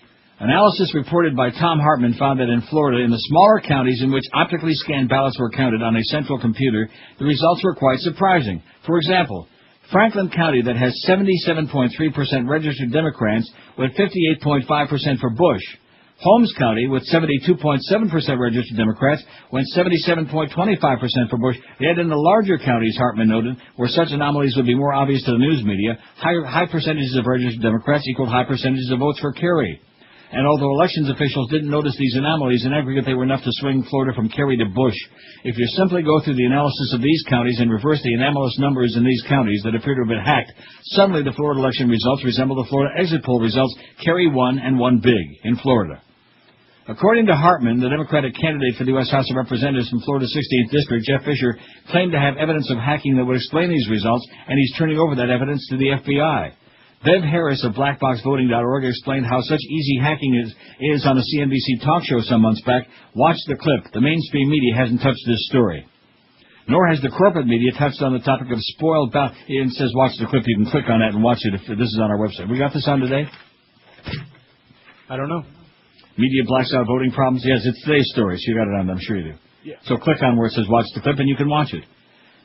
Analysis reported by Tom Hartman found that in Florida, in the smaller counties in which optically scanned ballots were counted on a central computer, the results were quite surprising. For example, Franklin County, that has 77.3% registered Democrats, with 58.5% for Bush. Holmes County, with 72.7% registered Democrats, went 77.25% for Bush. Yet in the larger counties, Hartman noted, where such anomalies would be more obvious to the news media, high percentages of registered Democrats equaled high percentages of votes for Kerry. And although elections officials didn't notice these anomalies, in aggregate they were enough to swing Florida from Kerry to Bush. If you simply go through the analysis of these counties and reverse the anomalous numbers in these counties that appear to have been hacked, suddenly the Florida election results resemble the Florida exit poll results. Kerry won, and won big, in Florida. According to Hartman, the Democratic candidate for the U.S. House of Representatives from Florida's 16th District, Jeff Fisher, claimed to have evidence of hacking that would explain these results, and he's turning over that evidence to the FBI. Bev Harris of BlackBoxVoting.org explained how such easy hacking is on a CNBC talk show some months back. Watch the clip. The mainstream media hasn't touched this story. Nor has the corporate media touched on the topic of spoiled ballot. It says watch the clip. You can click on that and watch it if this is on our website. We got this on today? I don't know. Media blacks out voting problems. Yes, it's today's story, so you got it on. I'm sure you do. Yeah. So click on where it says watch the clip, and you can watch it.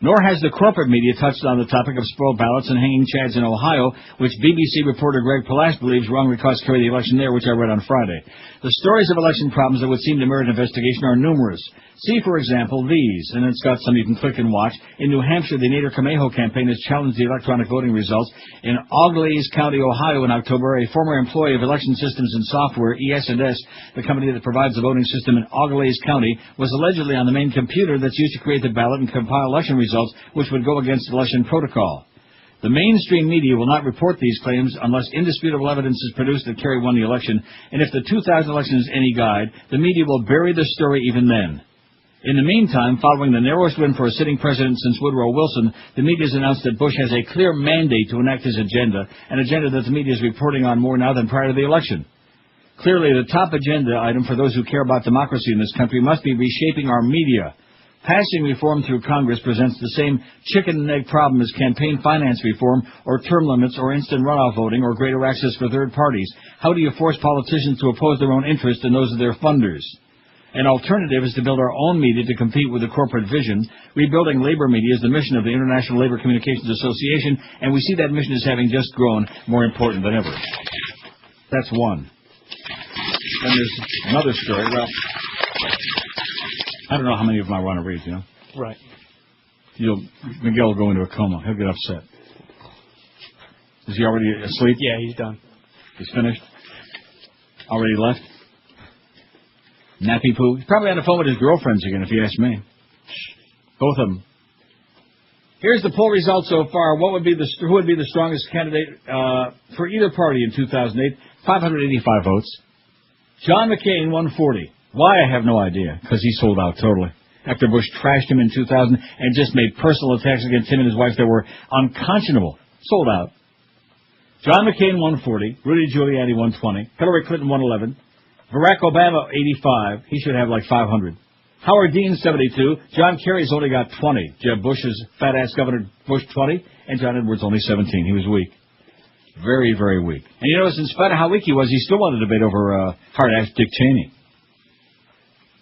Nor has the corporate media touched on the topic of spoiled ballots and hanging chads in Ohio, which BBC reporter Greg Palash believes wrongly cost Kerry the election there, which I read on Friday. The stories of election problems that would seem to merit investigation are numerous. See, for example, these, and it's got some you can click and watch. In New Hampshire, the Nader Camejo campaign has challenged the electronic voting results. In Auglaize County, Ohio, in October, a former employee of Election Systems and Software, ES&S, the company that provides the voting system in Auglaize County, was allegedly on the main computer that's used to create the ballot and compile election results, which would go against election protocol. The mainstream media will not report these claims unless indisputable evidence is produced that Kerry won the election, and if the 2000 election is any guide, the media will bury the story even then. In the meantime, following the narrowest win for a sitting president since Woodrow Wilson, the media has announced that Bush has a clear mandate to enact his agenda, an agenda that the media is reporting on more now than prior to the election. Clearly, the top agenda item for those who care about democracy in this country must be reshaping our media. Passing reform through Congress presents the same chicken and egg problem as campaign finance reform or term limits or instant runoff voting or greater access for third parties. How do you force politicians to oppose their own interests and those of their funders? An alternative is to build our own media to compete with the corporate vision. Rebuilding labor media is the mission of the International Labor Communications Association, and we see that mission as having just grown more important than ever. That's one. Then there's another story. Well, I don't know how many of them I want to read, you know? Right. Miguel will go into a coma. He'll get upset. Is he already asleep? Yeah, he's done. He's finished? Already left? Nappy poo. He's probably on the phone with his girlfriends again, if you ask me. Both of them. Here's the poll results so far. Who would be the strongest candidate for either party in 2008? 585 votes. John McCain, 140. Why, I have no idea, because he sold out totally. After Bush trashed him in 2000 and just made personal attacks against him and his wife that were unconscionable. Sold out. John McCain, 140. Rudy Giuliani, 120. Hillary Clinton, 111. Barack Obama, 85. He should have like 500. Howard Dean, 72. John Kerry's only got 20. Jeb Bush's fat-ass Governor Bush, 20. And John Edwards, only 17. He was weak. Very, very weak. And you notice, in spite of how weak he was, he still won a debate over hard-ass Dick Cheney.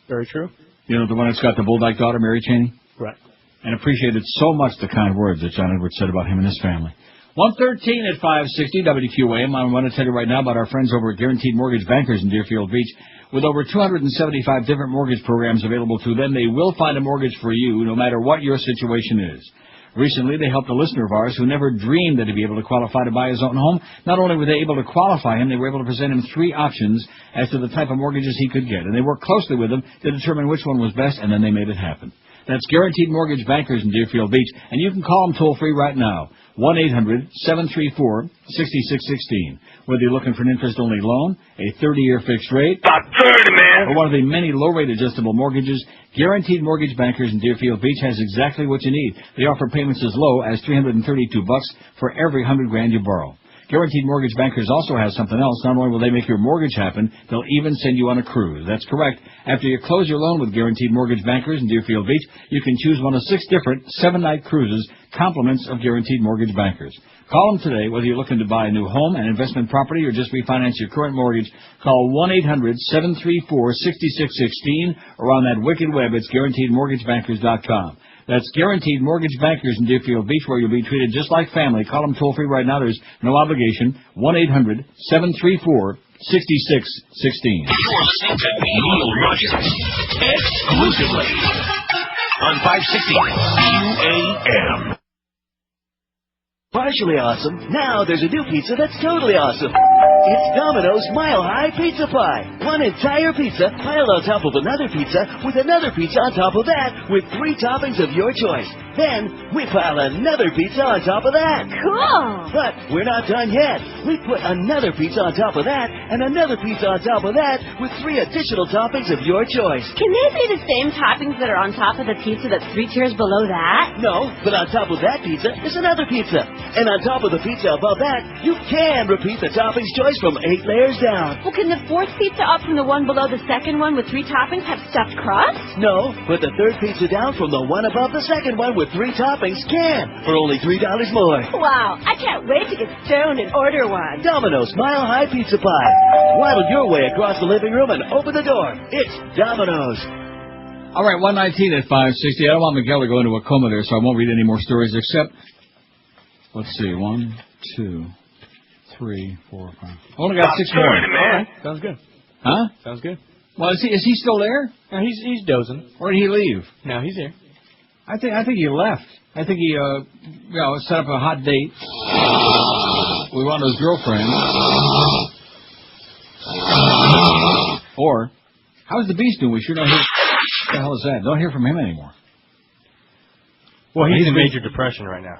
Very true. You know, the one that's got the bulldog daughter, Mary Cheney? Right. And appreciated so much the kind words that John Edwards said about him and his family. 113 at 560 WQAM. I want to tell you right now about our friends over at Guaranteed Mortgage Bankers in Deerfield Beach. With over 275 different mortgage programs available to them, they will find a mortgage for you no matter what your situation is. Recently, they helped a listener of ours who never dreamed that he'd be able to qualify to buy his own home. Not only were they able to qualify him, they were able to present him 3 options as to the type of mortgages he could get. And they worked closely with him to determine which one was best, and then they made it happen. That's Guaranteed Mortgage Bankers in Deerfield Beach, and you can call them toll-free right now. 1-800-734-6616. Whether you're looking for an interest-only loan, a 30-year fixed rate, About 30, man. or one of the many low-rate adjustable mortgages, Guaranteed Mortgage Bankers in Deerfield Beach has exactly what you need. They offer payments as low as $332 for every $100,000 you borrow. Guaranteed Mortgage Bankers also has something else. Not only will they make your mortgage happen, they'll even send you on a cruise. That's correct. After you close your loan with Guaranteed Mortgage Bankers in Deerfield Beach, you can choose one of 6 different 7-night cruises, compliments of Guaranteed Mortgage Bankers. Call them today, whether you're looking to buy a new home, an investment property, or just refinance your current mortgage. Call 1-800-734-6616, or on that wicked web, it's GuaranteedMortgageBankers.com. That's Guaranteed Mortgage Bankers in Deerfield Beach, where you'll be treated just like family. Call them toll-free right now. There's no obligation. 1-800-734-6616. You're listening to Neil Rogers exclusively on 560 QAM. Partially awesome. Now there's a new pizza that's totally awesome. It's Domino's Mile High Pizza Pie. One entire pizza piled on top of another pizza with another pizza on top of that with 3 toppings of your choice. Then we pile another pizza on top of that. Cool. But we're not done yet. We put another pizza on top of that and another pizza on top of that with 3 additional toppings of your choice. Can they be the same toppings that are on top of the pizza that's 3 tiers below that? No, but on top of that pizza is another pizza. And on top of the pizza above that, you can repeat the toppings choice from 8 layers down. Well, can the 4th pizza up from the one below the second one with 3 toppings have stuffed crust? No, but the third pizza down from the one above the second one with 3 toppings can for only $3 more. Wow, I can't wait to get stoned and order one. Domino's Mile High Pizza Pie. Waddle your way across the living room and open the door. It's Domino's. All right, 119 at 560. I don't want Miguel to go into a coma there, so I won't read any more stories except, let's see, 1, 2, 3, 4, 5. I only got 6 more. All right, sounds good. Huh? Sounds good. Well, is he still there? No, he's dozing. Or did he leave? No, he's here. I think he left. I think he set up a hot date with one of his girlfriends. Or, how's the Beast doing? We sure don't hear. What the hell is that? Don't hear from him anymore. Well, he's in major depression right now.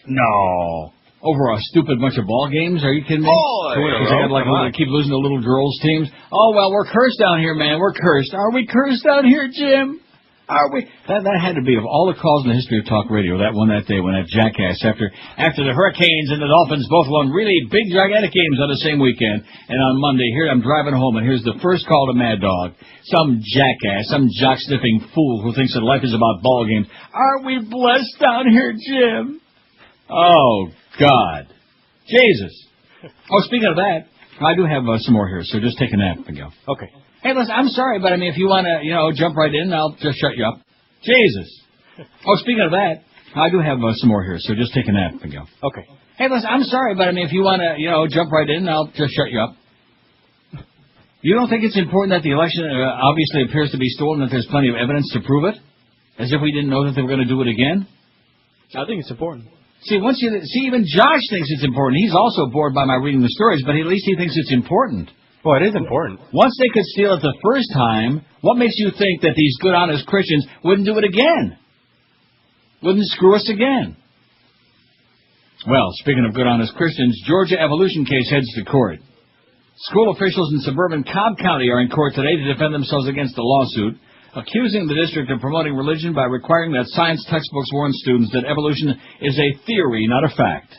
No. Over a stupid bunch of ball games? Are you kidding me? Because they keep losing to little girls' teams. Oh, well, we're cursed down here, man. We're cursed. Are we cursed down here, Jim? Are we? That had to be, of all the calls in the history of talk radio, that one that day when that jackass, after the Hurricanes and the Dolphins both won really big, gigantic games on the same weekend, and on Monday, here I'm driving home, and here's the first call to Mad Dog. Some jackass, some jock-sniffing fool who thinks that life is about ball games. Are we blessed down here, Jim? Oh, God. Jesus. Oh, speaking of that, I do have some more here, so just take a nap and go. Okay. Hey, listen, I'm sorry, but I mean, if you want to, jump right in, I'll just shut you up. Jesus. Oh, speaking of that, I do have some more here, so just take a nap and go. Okay. Hey, listen, I'm sorry, but I mean, if you want to, jump right in, I'll just shut you up. You don't think it's important that the election obviously appears to be stolen, that there's plenty of evidence to prove it? As if we didn't know that they were going to do it again? I think it's important. See, even Josh thinks it's important. He's also bored by my reading the stories, but at least he thinks it's important. Well, it is important. Once they could steal it the first time, what makes you think that these good, honest Christians wouldn't do it again? Wouldn't screw us again? Well, speaking of good, honest Christians, Georgia evolution case heads to court. School officials in suburban Cobb County are in court today to defend themselves against the lawsuit, accusing the district of promoting religion by requiring that science textbooks warn students that evolution is a theory, not a fact.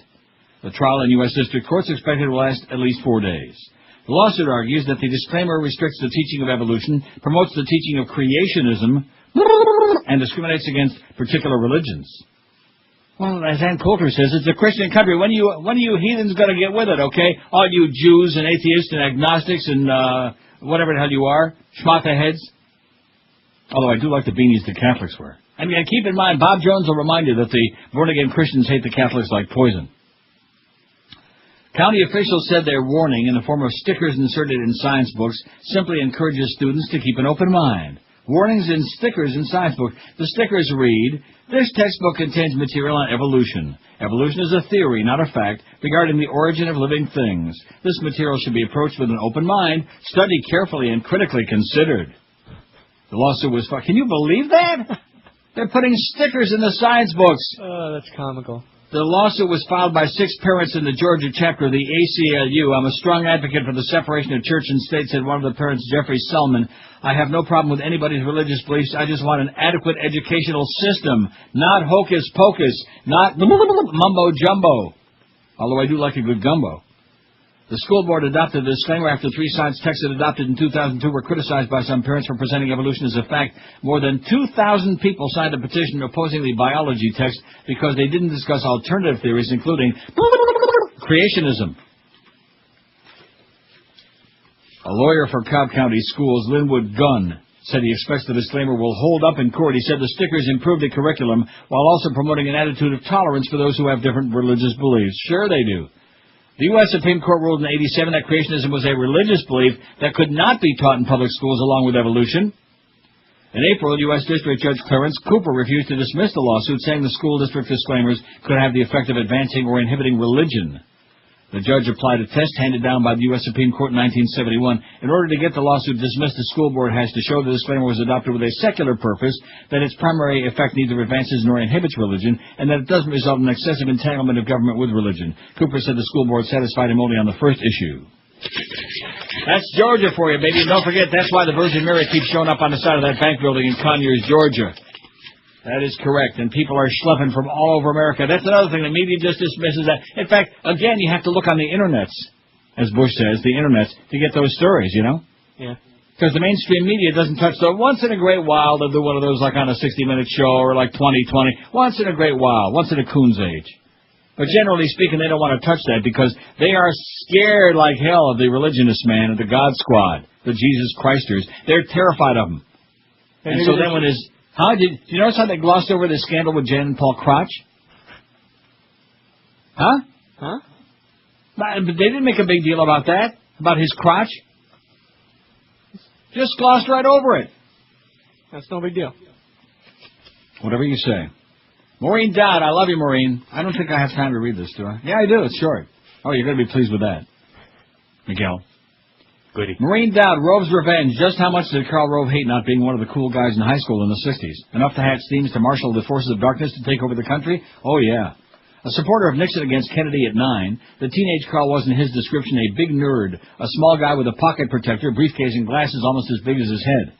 The trial in U.S. District Court is expected to last at least 4 days. The lawsuit argues that the disclaimer restricts the teaching of evolution, promotes the teaching of creationism, and discriminates against particular religions. Well, as Ann Coulter says, it's a Christian country. When are you heathens going to get with it, okay? All you Jews and atheists and agnostics and whatever the hell you are, schmata heads. Although I do like the beanies the Catholics wear. And keep in mind, Bob Jones will remind you that the born-again Christians hate the Catholics like poison. County officials said their warning, in the form of stickers inserted in science books, simply encourages students to keep an open mind. Warnings and stickers in science books. The stickers read, "This textbook contains material on evolution. Evolution is a theory, not a fact, regarding the origin of living things. This material should be approached with an open mind, studied carefully, and critically considered." The lawsuit was filed. Can you believe that? They're putting stickers in the science books. Oh, that's comical. The lawsuit was filed by 6 parents in the Georgia chapter of the ACLU. "I'm a strong advocate for the separation of church and state," said one of the parents, Jeffrey Selman. "I have no problem with anybody's religious beliefs. I just want an adequate educational system, not hocus pocus, not mumbo jumbo. Although I do like a good gumbo." The school board adopted a disclaimer after 3 science texts it adopted in 2002 were criticized by some parents for presenting evolution as a fact. More than 2,000 people signed a petition opposing the biology text because they didn't discuss alternative theories, including creationism. A lawyer for Cobb County Schools, Linwood Gunn, said he expects the disclaimer will hold up in court. He said the stickers improve the curriculum while also promoting an attitude of tolerance for those who have different religious beliefs. Sure they do. The U.S. Supreme Court ruled in '87 that creationism was a religious belief that could not be taught in public schools along with evolution. In April, U.S. District Judge Clarence Cooper refused to dismiss the lawsuit, saying the school district disclaimers could have the effect of advancing or inhibiting religion. The judge applied a test handed down by the U.S. Supreme Court in 1971. In order to get the lawsuit dismissed, the school board has to show the disclaimer was adopted with a secular purpose, that its primary effect neither advances nor inhibits religion, and that it doesn't result in excessive entanglement of government with religion. Cooper said the school board satisfied him only on the first issue. That's Georgia for you, baby. And don't forget, that's why the Virgin Mary keeps showing up on the side of that bank building in Conyers, Georgia. That is correct, and people are schlepping from all over America. That's another thing. The media just dismisses that. In fact, again, you have to look on the internets, as Bush says, the internets, to get those stories, you know? Yeah. Because the mainstream media doesn't touch the once in a great while they'll do one of those like on a 60-minute show or like 2020. Once in a great while. Once in a coon's age. But generally speaking, they don't want to touch that because they are scared like hell of the religionist man and the God Squad, the Jesus Christers. They're terrified of them. And so then when his... Did you notice how they glossed over the scandal with Jan and Paul Crotch? Huh? But they didn't make a big deal about that, about his crotch. Just glossed right over it. That's no big deal. Whatever you say. Maureen Dodd, I love you, Maureen. I don't think I have time to read this, do I? Yeah, I do. It's short. Oh, you're going to be pleased with that. Miguel. Goody. Maureen Dowd, Rove's revenge. Just how much did Karl Rove hate not being one of the cool guys in high school in the 60s? Enough to hatch schemes to marshal the forces of darkness to take over the country? Oh, yeah. A supporter of Nixon against Kennedy at 9, the teenage Karl was in his description a big nerd, a small guy with a pocket protector, briefcase, and glasses almost as big as his head.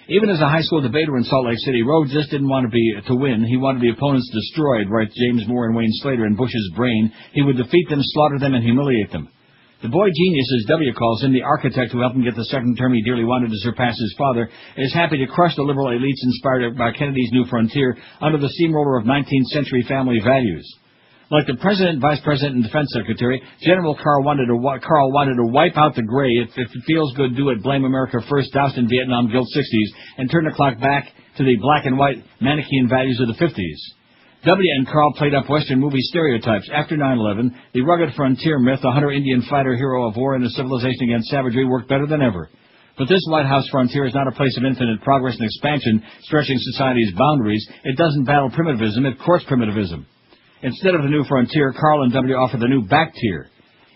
Even as a high school debater in Salt Lake City, Rove just didn't want to win. He wanted the opponents destroyed, writes James Moore and Wayne Slater in Bush's Brain. He would defeat them, slaughter them, and humiliate them. The boy genius, as W calls him, the architect who helped him get the second term he dearly wanted to surpass his father, is happy to crush the liberal elites inspired by Kennedy's New Frontier under the steamroller of 19th century family values. Like the president, vice president, and defense secretary, General Karl wanted to wipe out the gray. If it feels good, do it. Blame America first, doused in Vietnam, guilt 60s, and turn the clock back to the black and white Manichaean values of the 50s. W and Karl played up Western movie stereotypes. After 9/11, the rugged frontier myth, the hunter-Indian fighter hero of war and a civilization against savagery, worked better than ever. But this White House frontier is not a place of infinite progress and expansion, stretching society's boundaries. It doesn't battle primitivism, it courts primitivism. Instead of the new frontier, Karl and W offer the new back tier.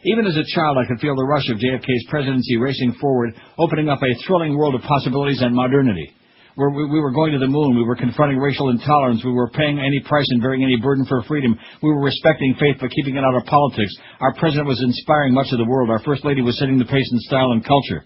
Even as a child, I could feel the rush of JFK's presidency racing forward, opening up a thrilling world of possibilities and modernity. We were going to the moon. We were confronting racial intolerance. We were paying any price and bearing any burden for freedom. We were respecting faith but keeping it out of politics. Our president was inspiring much of the world. Our first lady was setting the pace in style and culture.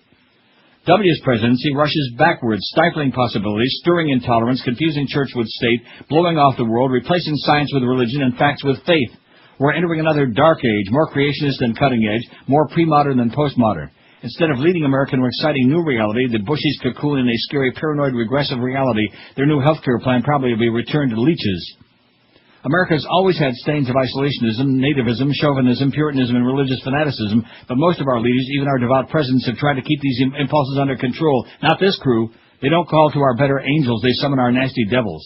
W's presidency rushes backwards, stifling possibilities, stirring intolerance, confusing church with state, blowing off the world, replacing science with religion and facts with faith. We're entering another dark age, more creationist than cutting edge, more pre-modern than postmodern. Instead of leading America to exciting new reality, the Bushies cocoon in a scary, paranoid, regressive reality. Their new health care plan probably will be returned to leeches. America's always had stains of isolationism, nativism, chauvinism, puritanism, and religious fanaticism, but most of our leaders, even our devout presidents, have tried to keep these impulses under control. Not this crew. They don't call to our better angels. They summon our nasty devils.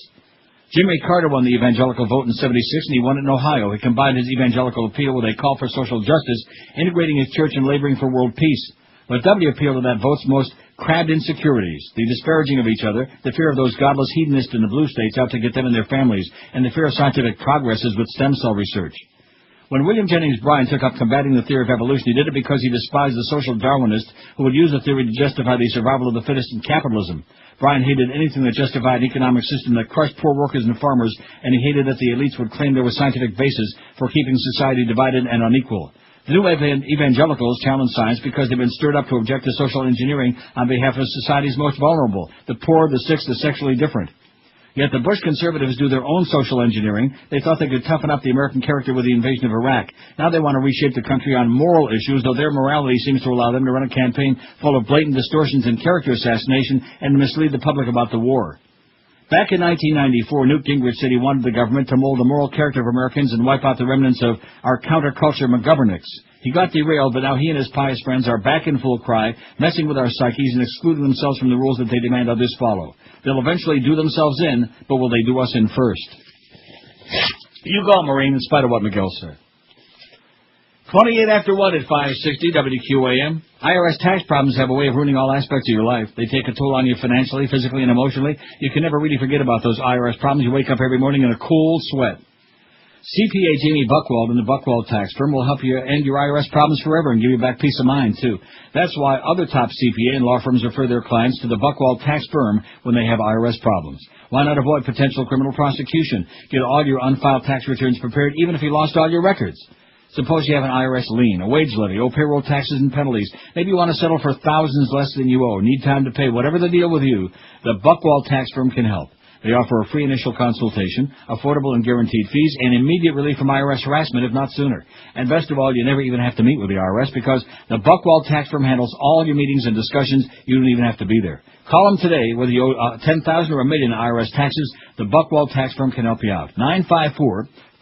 Jimmy Carter won the evangelical vote in '76, and he won it in Ohio. He combined his evangelical appeal with a call for social justice, integrating his church and laboring for world peace. But W appealed to that vote's most crabbed insecurities, the disparaging of each other, the fear of those godless hedonists in the blue states out to get them and their families, and the fear of scientific progresses with stem cell research. When William Jennings Bryan took up combating the theory of evolution, he did it because he despised the social Darwinists who would use the theory to justify the survival of the fittest in capitalism. Bryan hated anything that justified an economic system that crushed poor workers and farmers, and he hated that the elites would claim there was scientific basis for keeping society divided and unequal. The new evangelicals challenge science because they've been stirred up to object to social engineering on behalf of society's most vulnerable, the poor, the sick, the sexually different. Yet the Bush conservatives do their own social engineering. They thought they could toughen up the American character with the invasion of Iraq. Now they want to reshape the country on moral issues, though their morality seems to allow them to run a campaign full of blatant distortions and character assassination and to mislead the public about the war. Back in 1994, Newt Gingrich said he wanted the government to mold the moral character of Americans and wipe out the remnants of our counterculture McGovernicks. He got derailed, but now he and his pious friends are back in full cry, messing with our psyches and excluding themselves from the rules that they demand others follow. They'll eventually do themselves in, but will they do us in first? You go, Maureen, in spite of what Miguel said. 28 after 1 at 560 WQAM. IRS tax problems have a way of ruining all aspects of your life. They take a toll on you financially, physically, and emotionally. You can never really forget about those IRS problems. You wake up every morning in a cold sweat. CPA Jamie Buchwald and the Buchwald Tax Firm will help you end your IRS problems forever and give you back peace of mind, too. That's why other top CPA and law firms refer their clients to the Buchwald Tax Firm when they have IRS problems. Why not avoid potential criminal prosecution? Get all your unfiled tax returns prepared, even if you lost all your records. Suppose you have an IRS lien, a wage levy, owe payroll taxes and penalties. Maybe you want to settle for thousands less than you owe, need time to pay. Whatever the deal with you, the Buchwald Tax Firm can help. They offer a free initial consultation, affordable and guaranteed fees, and immediate relief from IRS harassment, if not sooner. And best of all, you never even have to meet with the IRS because the Buckwald tax firm handles all your meetings and discussions. You don't even have to be there. Call them today, whether you owe $10,000 or $1 million in IRS taxes. The Buckwald tax firm can help you out.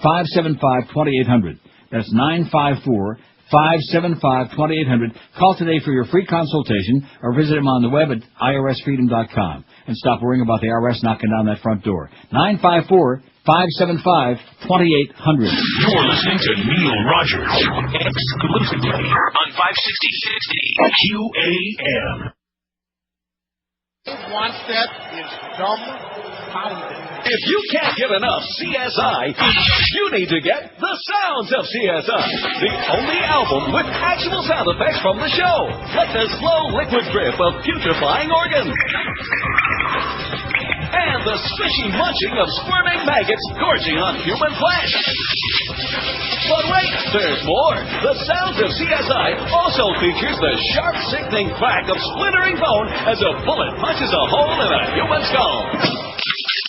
954-575-2800. That's 954-575-2800. Call today for your free consultation or visit them on the web at irsfreedom.com. And stop worrying about the IRS knocking down that front door. 954-575-2800. You're listening to Neil Rogers exclusively on 560 QAM. One step is dumbfounded. If you can't get enough CSI, you need to get The Sounds of CSI, the only album with actual sound effects from the show, like the slow liquid drip of putrefying organs, and the squishy munching of squirming maggots gorging on human flesh. But wait, there's more. The Sounds of CSI also features the sharp, sickening crack of splintering bone as a bullet punches a hole in a human skull.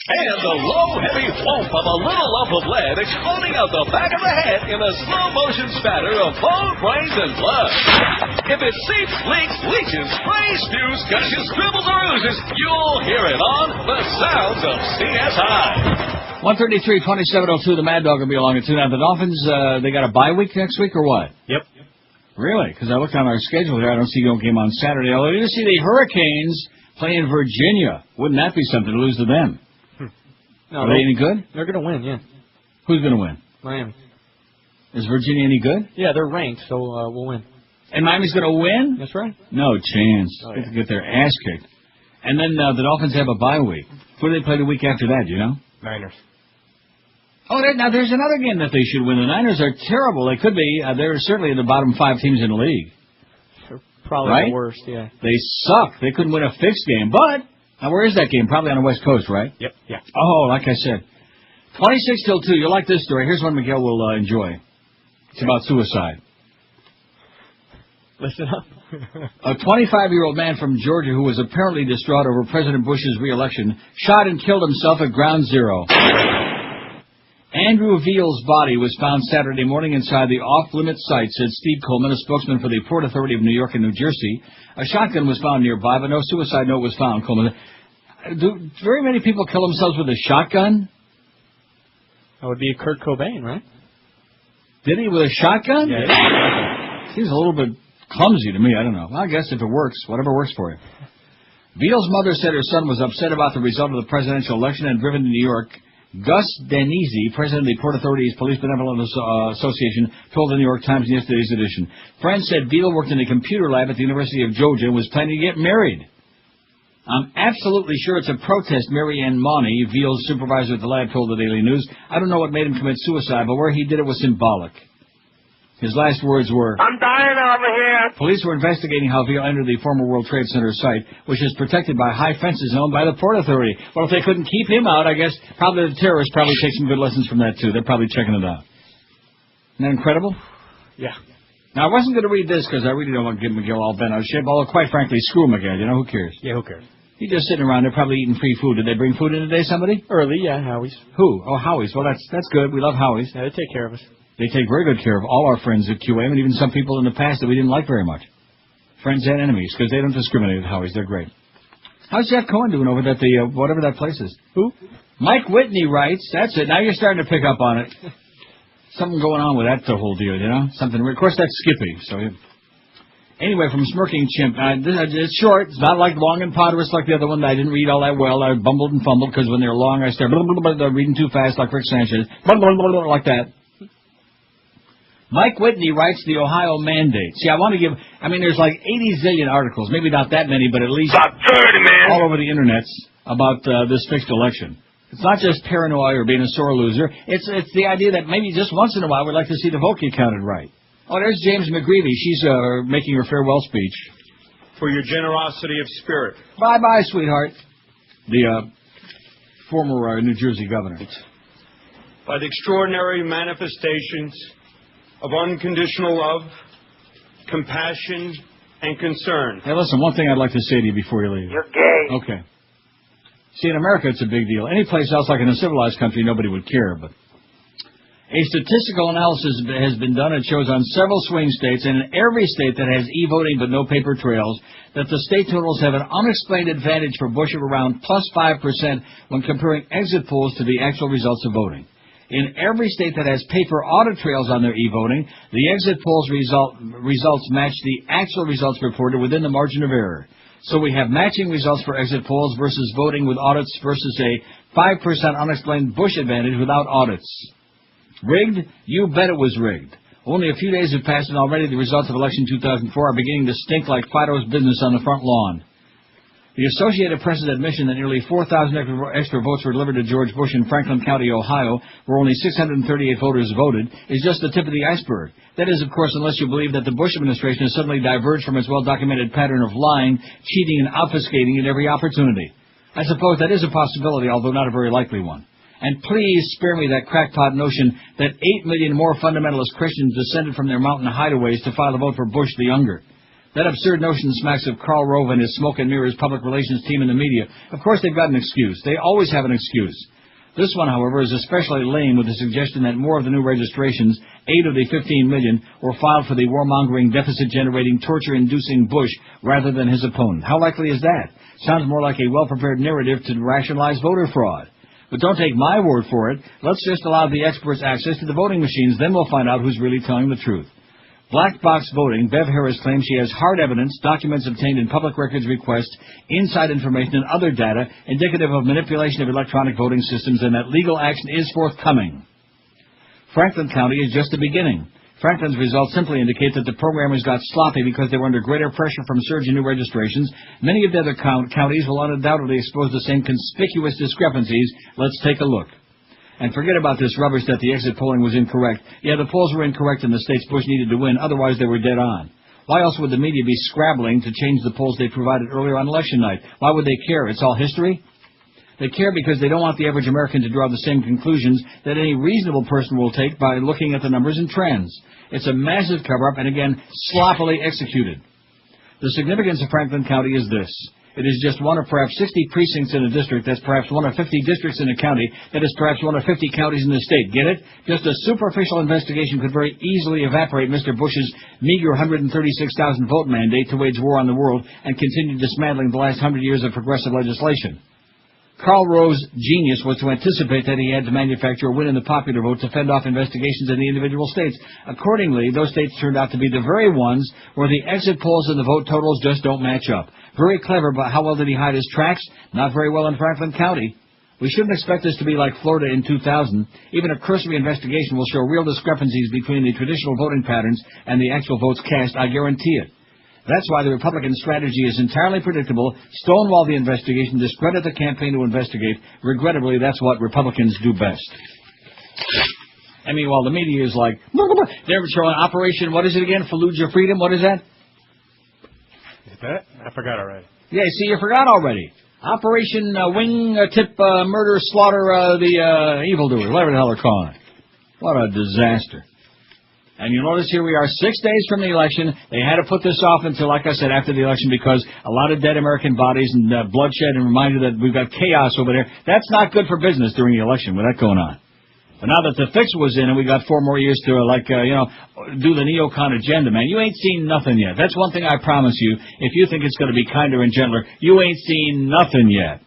And the low, heavy whoomp of a little lump of lead exploding out the back of the head in a slow-motion spatter of bone, brains, and blood. If it seeps, leaks, leaches, sprays, spews, gushes, dribbles, or oozes, you'll hear it on The Sounds of CSI. 133-2702, the Mad Dog will be along at 2. Now, the Dolphins, they got a bye week next week or what? Yep. Really? Because I looked on our schedule here. I don't see no game on Saturday. Although I didn't see the Hurricanes playing Virginia. Wouldn't that be something to lose to them? No, are they any good? They're going to win, yeah. Who's going to win? Miami. Is Virginia any good? Yeah, they're ranked, so we'll win. And Miami's going to win? That's right. No chance. Oh, They could get their ass kicked. And then the Dolphins have a bye week. Who do they play the week after that, do you know? Niners. Oh, now there's another game that they should win. The Niners are terrible. They could be. They're certainly in the bottom 5 teams in the league. They're probably right? the worst, yeah. They suck. They couldn't win a fixed game. But, now where is that game? Probably on the West Coast, right? Yep, yeah. Oh, like I said. 26 till 2. You'll like this story. Here's one Miguel will enjoy. It's about suicide. Listen up. A 25-year-old man from Georgia who was apparently distraught over President Bush's re-election shot and killed himself at Ground Zero. Andrew Veal's body was found Saturday morning inside the off-limits site, said Steve Coleman, a spokesman for the Port Authority of New York and New Jersey. A shotgun was found nearby, but no suicide note was found, Coleman. Do very many people kill themselves with a shotgun? That would be Kurt Cobain, right? Did he with a shotgun? Yeah. Seems a little bit clumsy to me. I don't know. Well, I guess if it works, whatever works for you. Veal's mother said her son was upset about the result of the presidential election and driven to New York. Gus Denisi, president of the Port Authority's Police Benevolent Association, told the New York Times in yesterday's edition. Friends said Veal worked in a computer lab at the University of Georgia and was planning to get married. I'm absolutely sure it's a protest, Mary Ann Mauney, Veal's supervisor at the lab, told the Daily News. I don't know what made him commit suicide, but where he did it was symbolic. His last words were, "I'm dying over here." Police were investigating how Veal entered the former World Trade Center site, which is protected by high fences owned by the Port Authority. Well, if they couldn't keep him out, I guess probably the terrorists probably take some good lessons from that, too. They're probably checking it out. Isn't that incredible? Yeah. Now, I wasn't going to read this because I really don't want to give Miguel all bent out of shape, although, quite frankly, screw Miguel. You know, who cares? Yeah, who cares? He's just sitting around there probably eating free food. Did they bring food in today, somebody? Early, yeah, Howie's. Who? Oh, Howie's. Well, that's good. We love Howie's. Yeah, they take care of us. They take very good care of all our friends at QAM and even some people in the past that we didn't like very much. Friends and enemies, because they don't discriminate at Howie's. They're great. How's Jeff Cohen doing over at the, whatever that place is? Who? Mike Whitney writes. That's it. Now you're starting to pick up on it. Something going on with that the whole deal, you know? Something. Of course, that's Skippy. So, anyway, from Smirking Chimp. It's short. It's not like long and ponderous like the other one that I didn't read all that well. I bumbled and fumbled because when they're long, I start reading too fast like Rick Sanchez. Like that. Mike Whitney writes the Ohio mandate. See, I want to give, there's like 80 zillion articles, maybe not that many, but at least about 30, man, all over the internet about this fixed election. It's not just paranoia or being a sore loser. It's the idea that maybe just once in a while we'd like to see the vote get counted right. Oh, there's James McGreevy. She's making her farewell speech. For your generosity of spirit. Bye-bye, sweetheart. The former New Jersey governor. By the extraordinary manifestations of unconditional love, compassion, and concern. Hey, listen, one thing I'd like to say to you before you leave. You're gay. Okay. See, in America, it's a big deal. Any place else, like in a civilized country, nobody would care. But a statistical analysis has been done. It shows on several swing states, and in every state that has e-voting but no paper trails, that the state totals have an unexplained advantage for Bush of around plus 5% when comparing exit polls to the actual results of voting. In every state that has paper audit trails on their e-voting, the exit polls results match the actual results reported within the margin of error. So we have matching results for exit polls versus voting with audits versus a 5% unexplained Bush advantage without audits. Rigged? You bet it was rigged. Only a few days have passed and already the results of election 2004 are beginning to stink like Fido's business on the front lawn. The Associated Press's admission that nearly 4,000 extra votes were delivered to George Bush in Franklin County, Ohio, where only 638 voters voted, is just the tip of the iceberg. That is, of course, unless you believe that the Bush administration has suddenly diverged from its well-documented pattern of lying, cheating, and obfuscating at every opportunity. I suppose that is a possibility, although not a very likely one. And please spare me that crackpot notion that 8 million more fundamentalist Christians descended from their mountain hideaways to file a vote for Bush the Younger. That absurd notion smacks of Karl Rove and his smoke and mirrors public relations team in the media. Of course they've got an excuse. They always have an excuse. This one, however, is especially lame with the suggestion that more of the new registrations, 8 of the 15 million, were filed for the warmongering, deficit-generating, torture-inducing Bush rather than his opponent. How likely is that? Sounds more like a well-prepared narrative to rationalize voter fraud. But don't take my word for it. Let's just allow the experts access to the voting machines. Then we'll find out who's really telling the truth. Black box voting, Bev Harris claims she has hard evidence, documents obtained in public records requests, inside information, and other data indicative of manipulation of electronic voting systems, and that legal action is forthcoming. Franklin County is just the beginning. Franklin's results simply indicate that the programmers got sloppy because they were under greater pressure from surge in new registrations. Many of the other counties will undoubtedly expose the same conspicuous discrepancies. Let's take a look. And forget about this rubbish that the exit polling was incorrect. Yeah, the polls were incorrect in the states Bush needed to win, otherwise they were dead on. Why else would the media be scrabbling to change the polls they provided earlier on election night? Why would they care? It's all history? They care because they don't want the average American to draw the same conclusions that any reasonable person will take by looking at the numbers and trends. It's a massive cover-up and, again, sloppily executed. The significance of Franklin County is this. It is just one of perhaps 60 precincts in a district. That's perhaps one of 50 districts in a county. That is perhaps one of 50 counties in the state. Get it? Just a superficial investigation could very easily evaporate Mr. Bush's meager 136,000 vote mandate to wage war on the world and continue dismantling the last 100 years of progressive legislation. Karl Rove's genius was to anticipate that he had to manufacture a win in the popular vote to fend off investigations in the individual states. Accordingly, those states turned out to be the very ones where the exit polls and the vote totals just don't match up. Very clever, but how well did he hide his tracks? Not very well in Franklin County. We shouldn't expect this to be like Florida in 2000. Even a cursory investigation will show real discrepancies between the traditional voting patterns and the actual votes cast, I guarantee it. That's why the Republican strategy is entirely predictable. Stonewall the investigation, discredit the campaign to investigate. Regrettably, that's what Republicans do best. I mean, while the media is like, they're showing Operation, what is it again? Fallujah Freedom? What is that? Is that? I forgot already. Yeah, see, you forgot already. Operation Wing-Tip Murder Slaughter the Evildoers, whatever the hell they're calling it. What a disaster. And you notice here we are 6 days from the election. They had to put this off until, like I said, after the election because a lot of dead American bodies and bloodshed and reminder that we've got chaos over there. That's not good for business during the election with that going on. But now that the fix was in and we got 4 more years to, do the neocon agenda, man, you ain't seen nothing yet. That's one thing I promise you. If you think it's going to be kinder and gentler, you ain't seen nothing yet.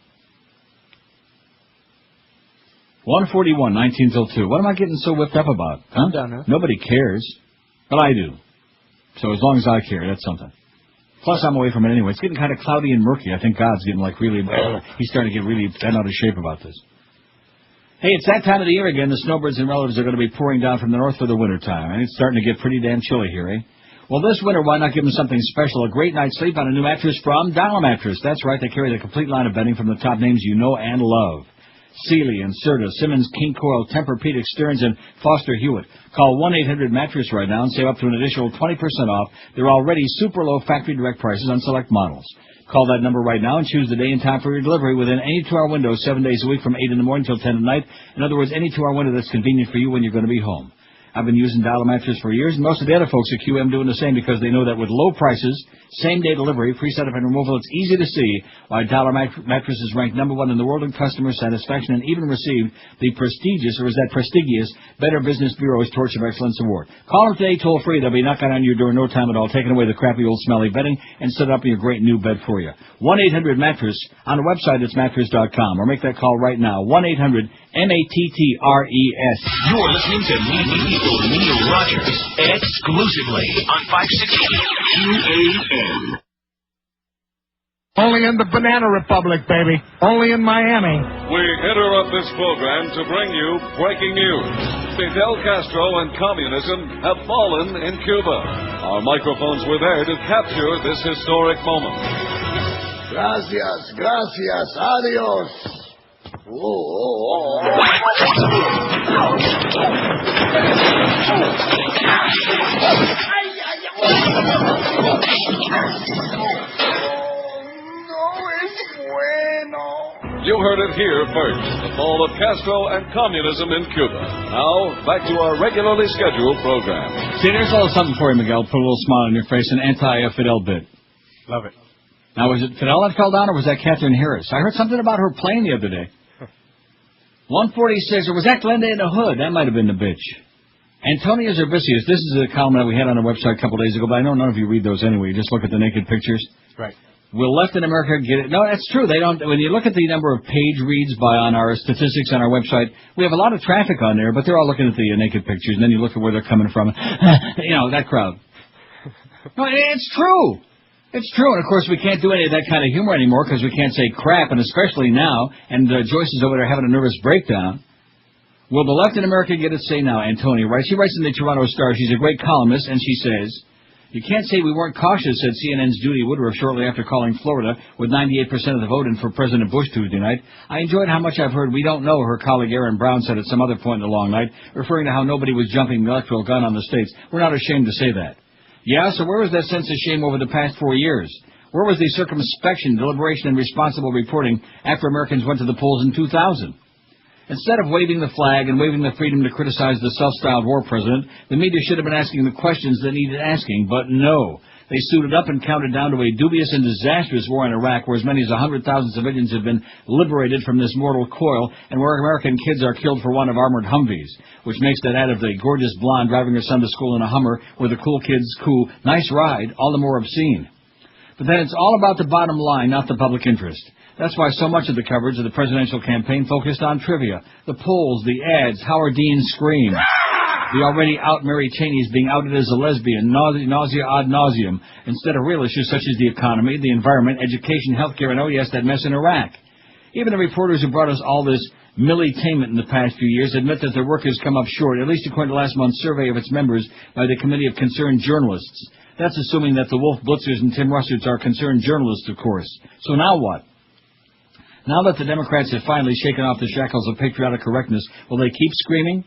141, 19 till 2. What am I getting so whipped up about? Huh? Nobody cares. Well, I do. So as long as I care, that's something. Plus, I'm away from it anyway. It's getting kind of cloudy and murky. I think God's getting he's starting to get really bent out of shape about this. Hey, it's that time of the year again. The snowbirds and relatives are going to be pouring down from the north for the winter time. And it's starting to get pretty damn chilly here, eh? Well, this winter, why not give them something special? A great night's sleep on a new mattress from Dollar Mattress. That's right. They carry the complete line of bedding from the top names you know and love. Sealy and Serta, Simmons, King Coil, Tempur-Pedic, Stearns, and Foster Hewitt. Call 1-800-MATTRESS right now and save up to an additional 20% off. They're already super low factory direct prices on select models. Call that number right now and choose the day and time for your delivery within any 2-hour window, 7 days a week from 8 in the morning till 10 at night. In other words, any 2-hour window that's convenient for you when you're going to be home. I've been using Dollar Mattress for years, and most of the other folks at QM doing the same because they know that with low prices, same-day delivery, free setup and removal, it's easy to see why Dollar Mattress is ranked #1 in the world in customer satisfaction and even received the prestigious Better Business Bureau's Torch of Excellence Award. Call them today toll-free. They'll be knocking on your door in no time at all, taking away the crappy old smelly bedding and set up your great new bed for you. 1-800-MATTRESS. On the website, it's mattress.com. Or make that call right now. 1-800-MATTRESS. You're listening to Neil Rogers exclusively on 560 QAM. Only in the Banana Republic, baby. Only in Miami. We interrupt this program to bring you breaking news. Fidel Castro and communism have fallen in Cuba. Our microphones were there to capture this historic moment. Gracias, gracias, adios. You heard it here first, the fall of Castro and communism in Cuba. Now, back to our regularly scheduled program. See, there's a little something for you, Miguel. Put a little smile on your face, an anti-Fidel bit. Love it. Now, was it Fidel that fell down, or was that Catherine Harris? I heard something about her plane the other day. 146, or was that Glenda in the Hood? That might have been the bitch. Antonia Zerbisius, this is a column that we had on our website a couple days ago, but I know none of you read those anyway. You just look at the naked pictures. Right. Will left in America get it? No, that's true. They don't. When you look at the number of page reads on our statistics on our website, we have a lot of traffic on there, but they're all looking at the naked pictures, and then you look at where they're coming from. That crowd. No, it's true. It's true, and of course we can't do any of that kind of humor anymore because we can't say crap, and especially now, and Joyce is over there having a nervous breakdown. Will the left in America get it? Say now, Antonia writes. She writes in the Toronto Star. She's a great columnist, and she says, "You can't say we weren't cautious," said CNN's Judy Woodruff shortly after calling Florida with 98% of the vote in for President Bush Tuesday night. I enjoyed how much I've heard we don't know, her colleague Aaron Brown said at some other point in the long night, referring to how nobody was jumping the electoral gun on the states. We're not ashamed to say that. Yeah, so where was that sense of shame over the past 4 years? Where was the circumspection, deliberation, and responsible reporting after Americans went to the polls in 2000? Instead of waving the flag and waving the freedom to criticize the self-styled war president, the media should have been asking the questions that needed asking, but no. They suited up and counted down to a dubious and disastrous war in Iraq where as many as 100,000 civilians have been liberated from this mortal coil and where American kids are killed for want of armored Humvees, which makes that ad of the gorgeous blonde driving her son to school in a Hummer with the cool kids' cool, nice ride, all the more obscene. But then it's all about the bottom line, not the public interest. That's why so much of the coverage of the presidential campaign focused on trivia, the polls, the ads, Howard Dean's scream, the already out Mary Cheney's being outed as a lesbian, nausea ad nauseum, instead of real issues such as the economy, the environment, education, healthcare, and oh yes, that mess in Iraq. Even the reporters who brought us all this militainment in the past few years admit that their work has come up short, at least according to last month's survey of its members by the Committee of Concerned Journalists. That's assuming that the Wolf Blitzers and Tim Rustards are concerned journalists, of course. So now what? Now that the Democrats have finally shaken off the shackles of patriotic correctness, will they keep screaming?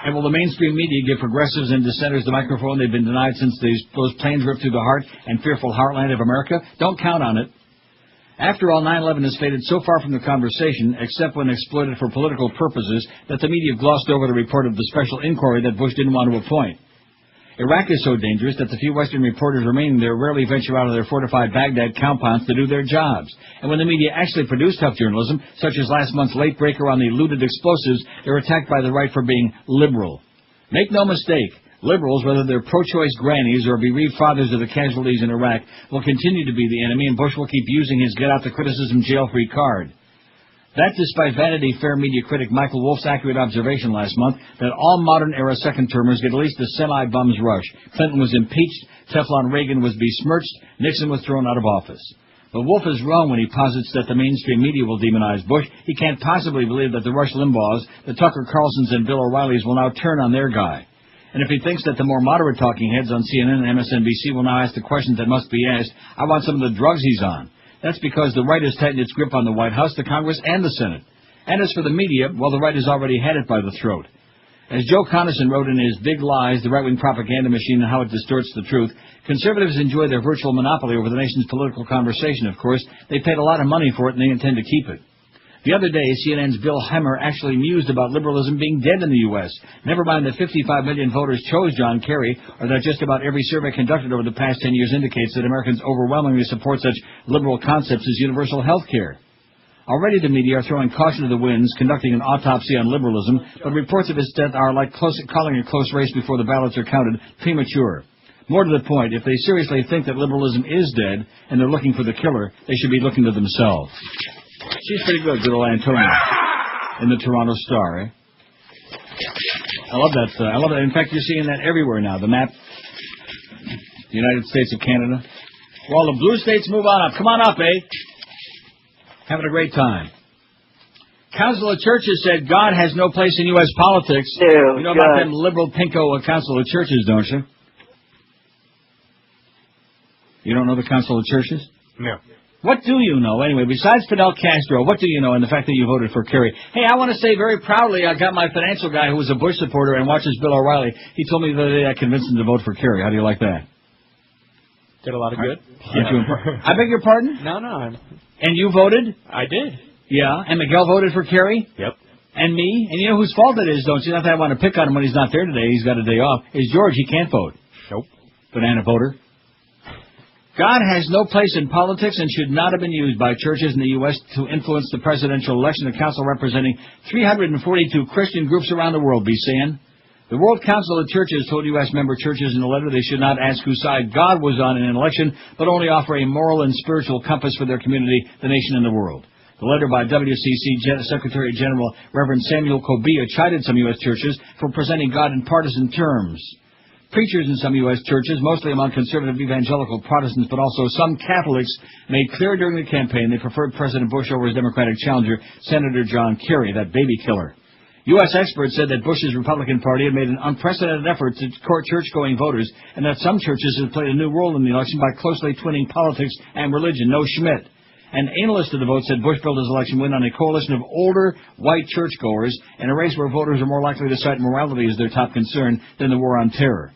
And will the mainstream media give progressives and dissenters the microphone they've been denied since those planes ripped through the heart and fearful heartland of America? Don't count on it. After all, 9/11 has faded so far from the conversation, except when exploited for political purposes, that the media glossed over the report of the special inquiry that Bush didn't want to appoint. Iraq is so dangerous that the few Western reporters remaining there rarely venture out of their fortified Baghdad compounds to do their jobs. And when the media actually produce tough journalism, such as last month's late breaker on the looted explosives, they're attacked by the right for being liberal. Make no mistake, liberals, whether they're pro-choice grannies or bereaved fathers of the casualties in Iraq, will continue to be the enemy, and Bush will keep using his get-out-the-criticism jail-free card. That despite Vanity Fair media critic Michael Wolff's accurate observation last month that all modern-era second-termers get at least a semi-bum's rush. Clinton was impeached, Teflon Reagan was besmirched, Nixon was thrown out of office. But Wolff is wrong when he posits that the mainstream media will demonize Bush. He can't possibly believe that the Rush Limbaughs, the Tucker Carlsons, and Bill O'Reillys will now turn on their guy. And if he thinks that the more moderate talking heads on CNN and MSNBC will now ask the questions that must be asked, I want some of the drugs he's on. That's because the right has tightened its grip on the White House, the Congress, and the Senate. And as for the media, well, the right has already had it by the throat. As Joe Conason wrote in his Big Lies, the right-wing propaganda machine and how it distorts the truth, conservatives enjoy their virtual monopoly over the nation's political conversation, of course. They paid a lot of money for it, and they intend to keep it. The other day, CNN's Bill Hemmer actually mused about liberalism being dead in the U.S. Never mind that 55 million voters chose John Kerry, or that just about every survey conducted over the past 10 years indicates that Americans overwhelmingly support such liberal concepts as universal health care. Already the media are throwing caution to the winds, conducting an autopsy on liberalism, but reports of his death are like calling a close race before the ballots are counted premature. More to the point, if they seriously think that liberalism is dead and they're looking for the killer, they should be looking to themselves. She's pretty good, little Antonia, in the Toronto Star, eh? I love that. I love that. In fact, you're seeing that everywhere now. The map, the United States of Canada. Well, the blue states move on up. Come on up, eh? Having a great time. Council of Churches said God has no place in U.S. politics. You know about them liberal pinko Council of Churches, don't you? You don't know the Council of Churches? No. What do you know, anyway, besides Fidel Castro? What do you know in the fact that you voted for Kerry? Hey, I want to say very proudly, I got my financial guy who was a Bush supporter and watches Bill O'Reilly. He told me the other day I convinced him to vote for Kerry. How do you like that? Did a lot of good. I beg your pardon? No. And you voted? I did. Yeah, and Miguel voted for Kerry? Yep. And me? And you know whose fault it is, don't you? Not that I want to pick on him when he's not there today. He's got a day off. Is George. He can't vote. Nope. Banana voter. God has no place in politics and should not have been used by churches in the U.S. to influence the presidential election, the council representing 342 Christian groups around the world be saying. The World Council of Churches told U.S. member churches in a letter they should not ask whose side God was on in an election, but only offer a moral and spiritual compass for their community, the nation, and the world. The letter by WCC Secretary General Reverend Samuel Kobia chided some U.S. churches for presenting God in partisan terms. Preachers in some U.S. churches, mostly among conservative evangelical Protestants, but also some Catholics, made clear during the campaign they preferred President Bush over his Democratic challenger, Senator John Kerry, that baby killer. U.S. experts said that Bush's Republican Party had made an unprecedented effort to court church-going voters, and that some churches had played a new role in the election by closely twinning politics and religion. No Schmidt. An analyst of the vote said Bush built his election win on a coalition of older, white churchgoers in a race where voters are more likely to cite morality as their top concern than the war on terror.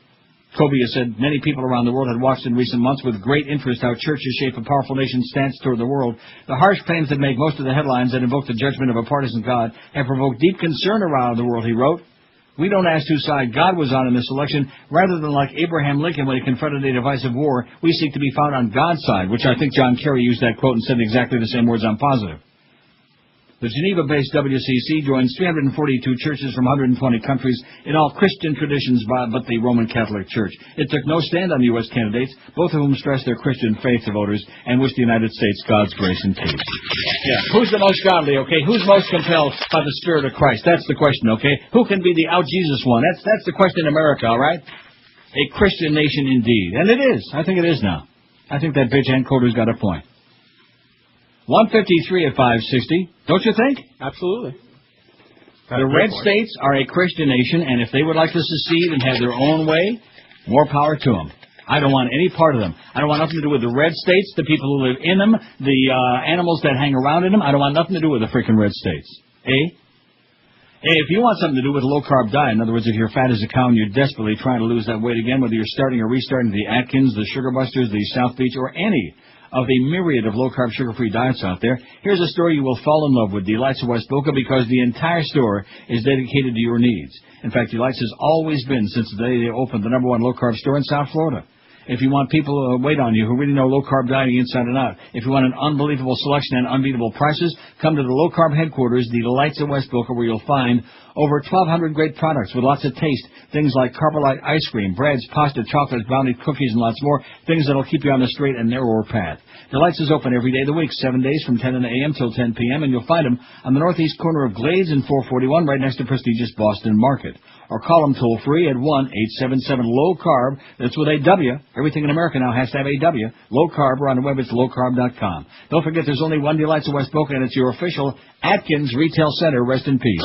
Kobia said many people around the world had watched in recent months with great interest how churches shape a powerful nation's stance toward the world. The harsh claims that make most of the headlines that invoke the judgment of a partisan God have provoked deep concern around the world, he wrote. We don't ask whose side God was on in this election. Rather than like Abraham Lincoln when he confronted a divisive war, we seek to be found on God's side, which I think John Kerry used that quote and said exactly the same words. I'm positive. The Geneva-based WCC joins 342 churches from 120 countries in all Christian traditions but the Roman Catholic Church. It took no stand on the U.S. candidates, both of whom stressed their Christian faith to voters and wished the United States God's grace and peace. Yeah. Who's the most godly, okay? Who's most compelled by the Spirit of Christ? That's the question, okay? Who can be the out-Jesus one? That's the question in America, all right? A Christian nation indeed. And it is. I think it is now. I think that bitch Ann Coulter's got a point. 153 at 560. Don't you think? Absolutely. The red states are a Christian nation, and if they would like to secede and have their own way, more power to them. I don't want any part of them. I don't want nothing to do with the red states, the people who live in them, the animals that hang around in them. I don't want nothing to do with the freaking red states. Eh? Hey, if you want something to do with a low-carb diet, in other words, if you're fat as a cow and you're desperately trying to lose that weight again, whether you're starting or restarting the Atkins, the Sugar Busters, the South Beach, or any of the myriad of low-carb, sugar-free diets out there, here's a store you will fall in love with, Delights of West Boca, because the entire store is dedicated to your needs. In fact, Delights has always been, since the day they opened, the #1 low-carb store in South Florida. If you want people who wait on you, who really know low-carb dieting inside and out, if you want an unbelievable selection and unbeatable prices, come to the low-carb headquarters, the Delights of West Boca, where you'll find over 1,200 great products with lots of taste. Things like Carbolite ice cream, breads, pasta, chocolates, brownies, cookies, and lots more. Things that'll keep you on the straight and narrower path. Delights is open every day of the week, 7 days from 10 a.m. till 10 p.m., and you'll find them on the northeast corner of Glades and 441, right next to prestigious Boston Market. Or call them toll-free at 1-877-LOW-CARB. That's with a W. Everything in America now has to have a W. Low-carb, or on the web, it's lowcarb.com. Don't forget, there's only one Delights of West Boca, and it's your official Atkins Retail Center. Rest in peace.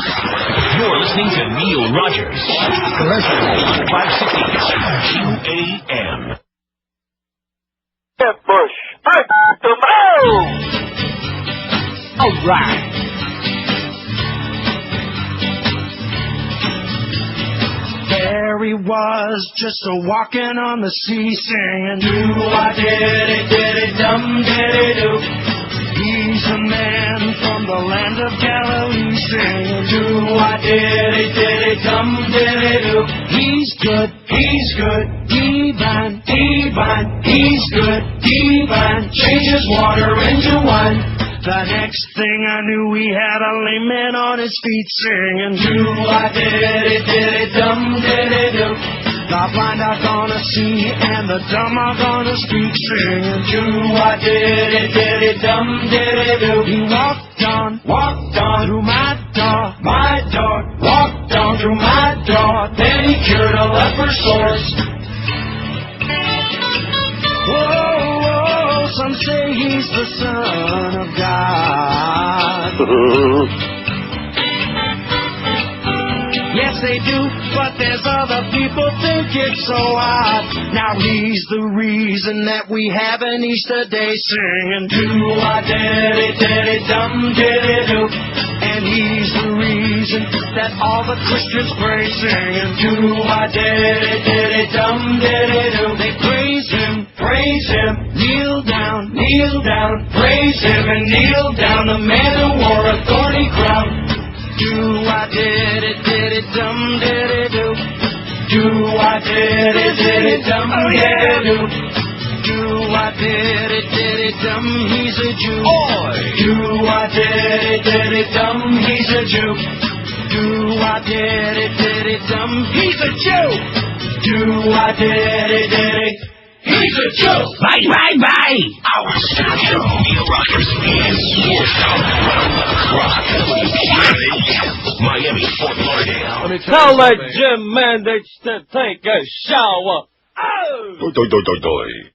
You're listening to Neil Rogers. Commercial 560 QAM. Bush. Tomorrow. All right. There he was, just a-walking on the sea, singing, do-I-did-it-did-it-dum-did-it-do. He's the man from the the land of Galilee singing. Do-I-did-it-did-it-dum-did-it-do. He's good, divine, He's good, divine, changes water into wine. The next thing I knew, we had a lame man on his feet singing. Do-I-did-it-did-it-dum-did-it-do. The blind are gonna see and the dumb are gonna speak singing. Do-I-did-it-did-it-dum-did-it-do. He walked on through my door, walked on through my door. Then he cured a leper's sores. Whoa, some say he's the Son of God. Yes, they do, but there's other people think it's so odd. Now he's the reason that we have an Easter day singing. Do-I-did-it-did-it-dum-did-it-do. And he's the reason that all the Christians pray singing. Do-I-did-it-did-it-dum-did-it-do. They praise him, kneel down, praise him and kneel down. The man who wore a thorny crown. Do-I-did-it-did-it-dum-did-it-do. Do-I-did-it-did-it-dum-did-it-do. Do-I-did-it-did-it-dum, he's a Jew. Do-I-did-it-did-it-dum, he's a Jew. Do-I-did-it-did-it-dum, he's a Jew. Do-I-did-it-did-it, he's a Jew. Bye. Our studio, Neil Rogers and Sports around the clock. Miami, Fort Lauderdale. Tell that Jim Mandich to take a shower. Oh! Doi.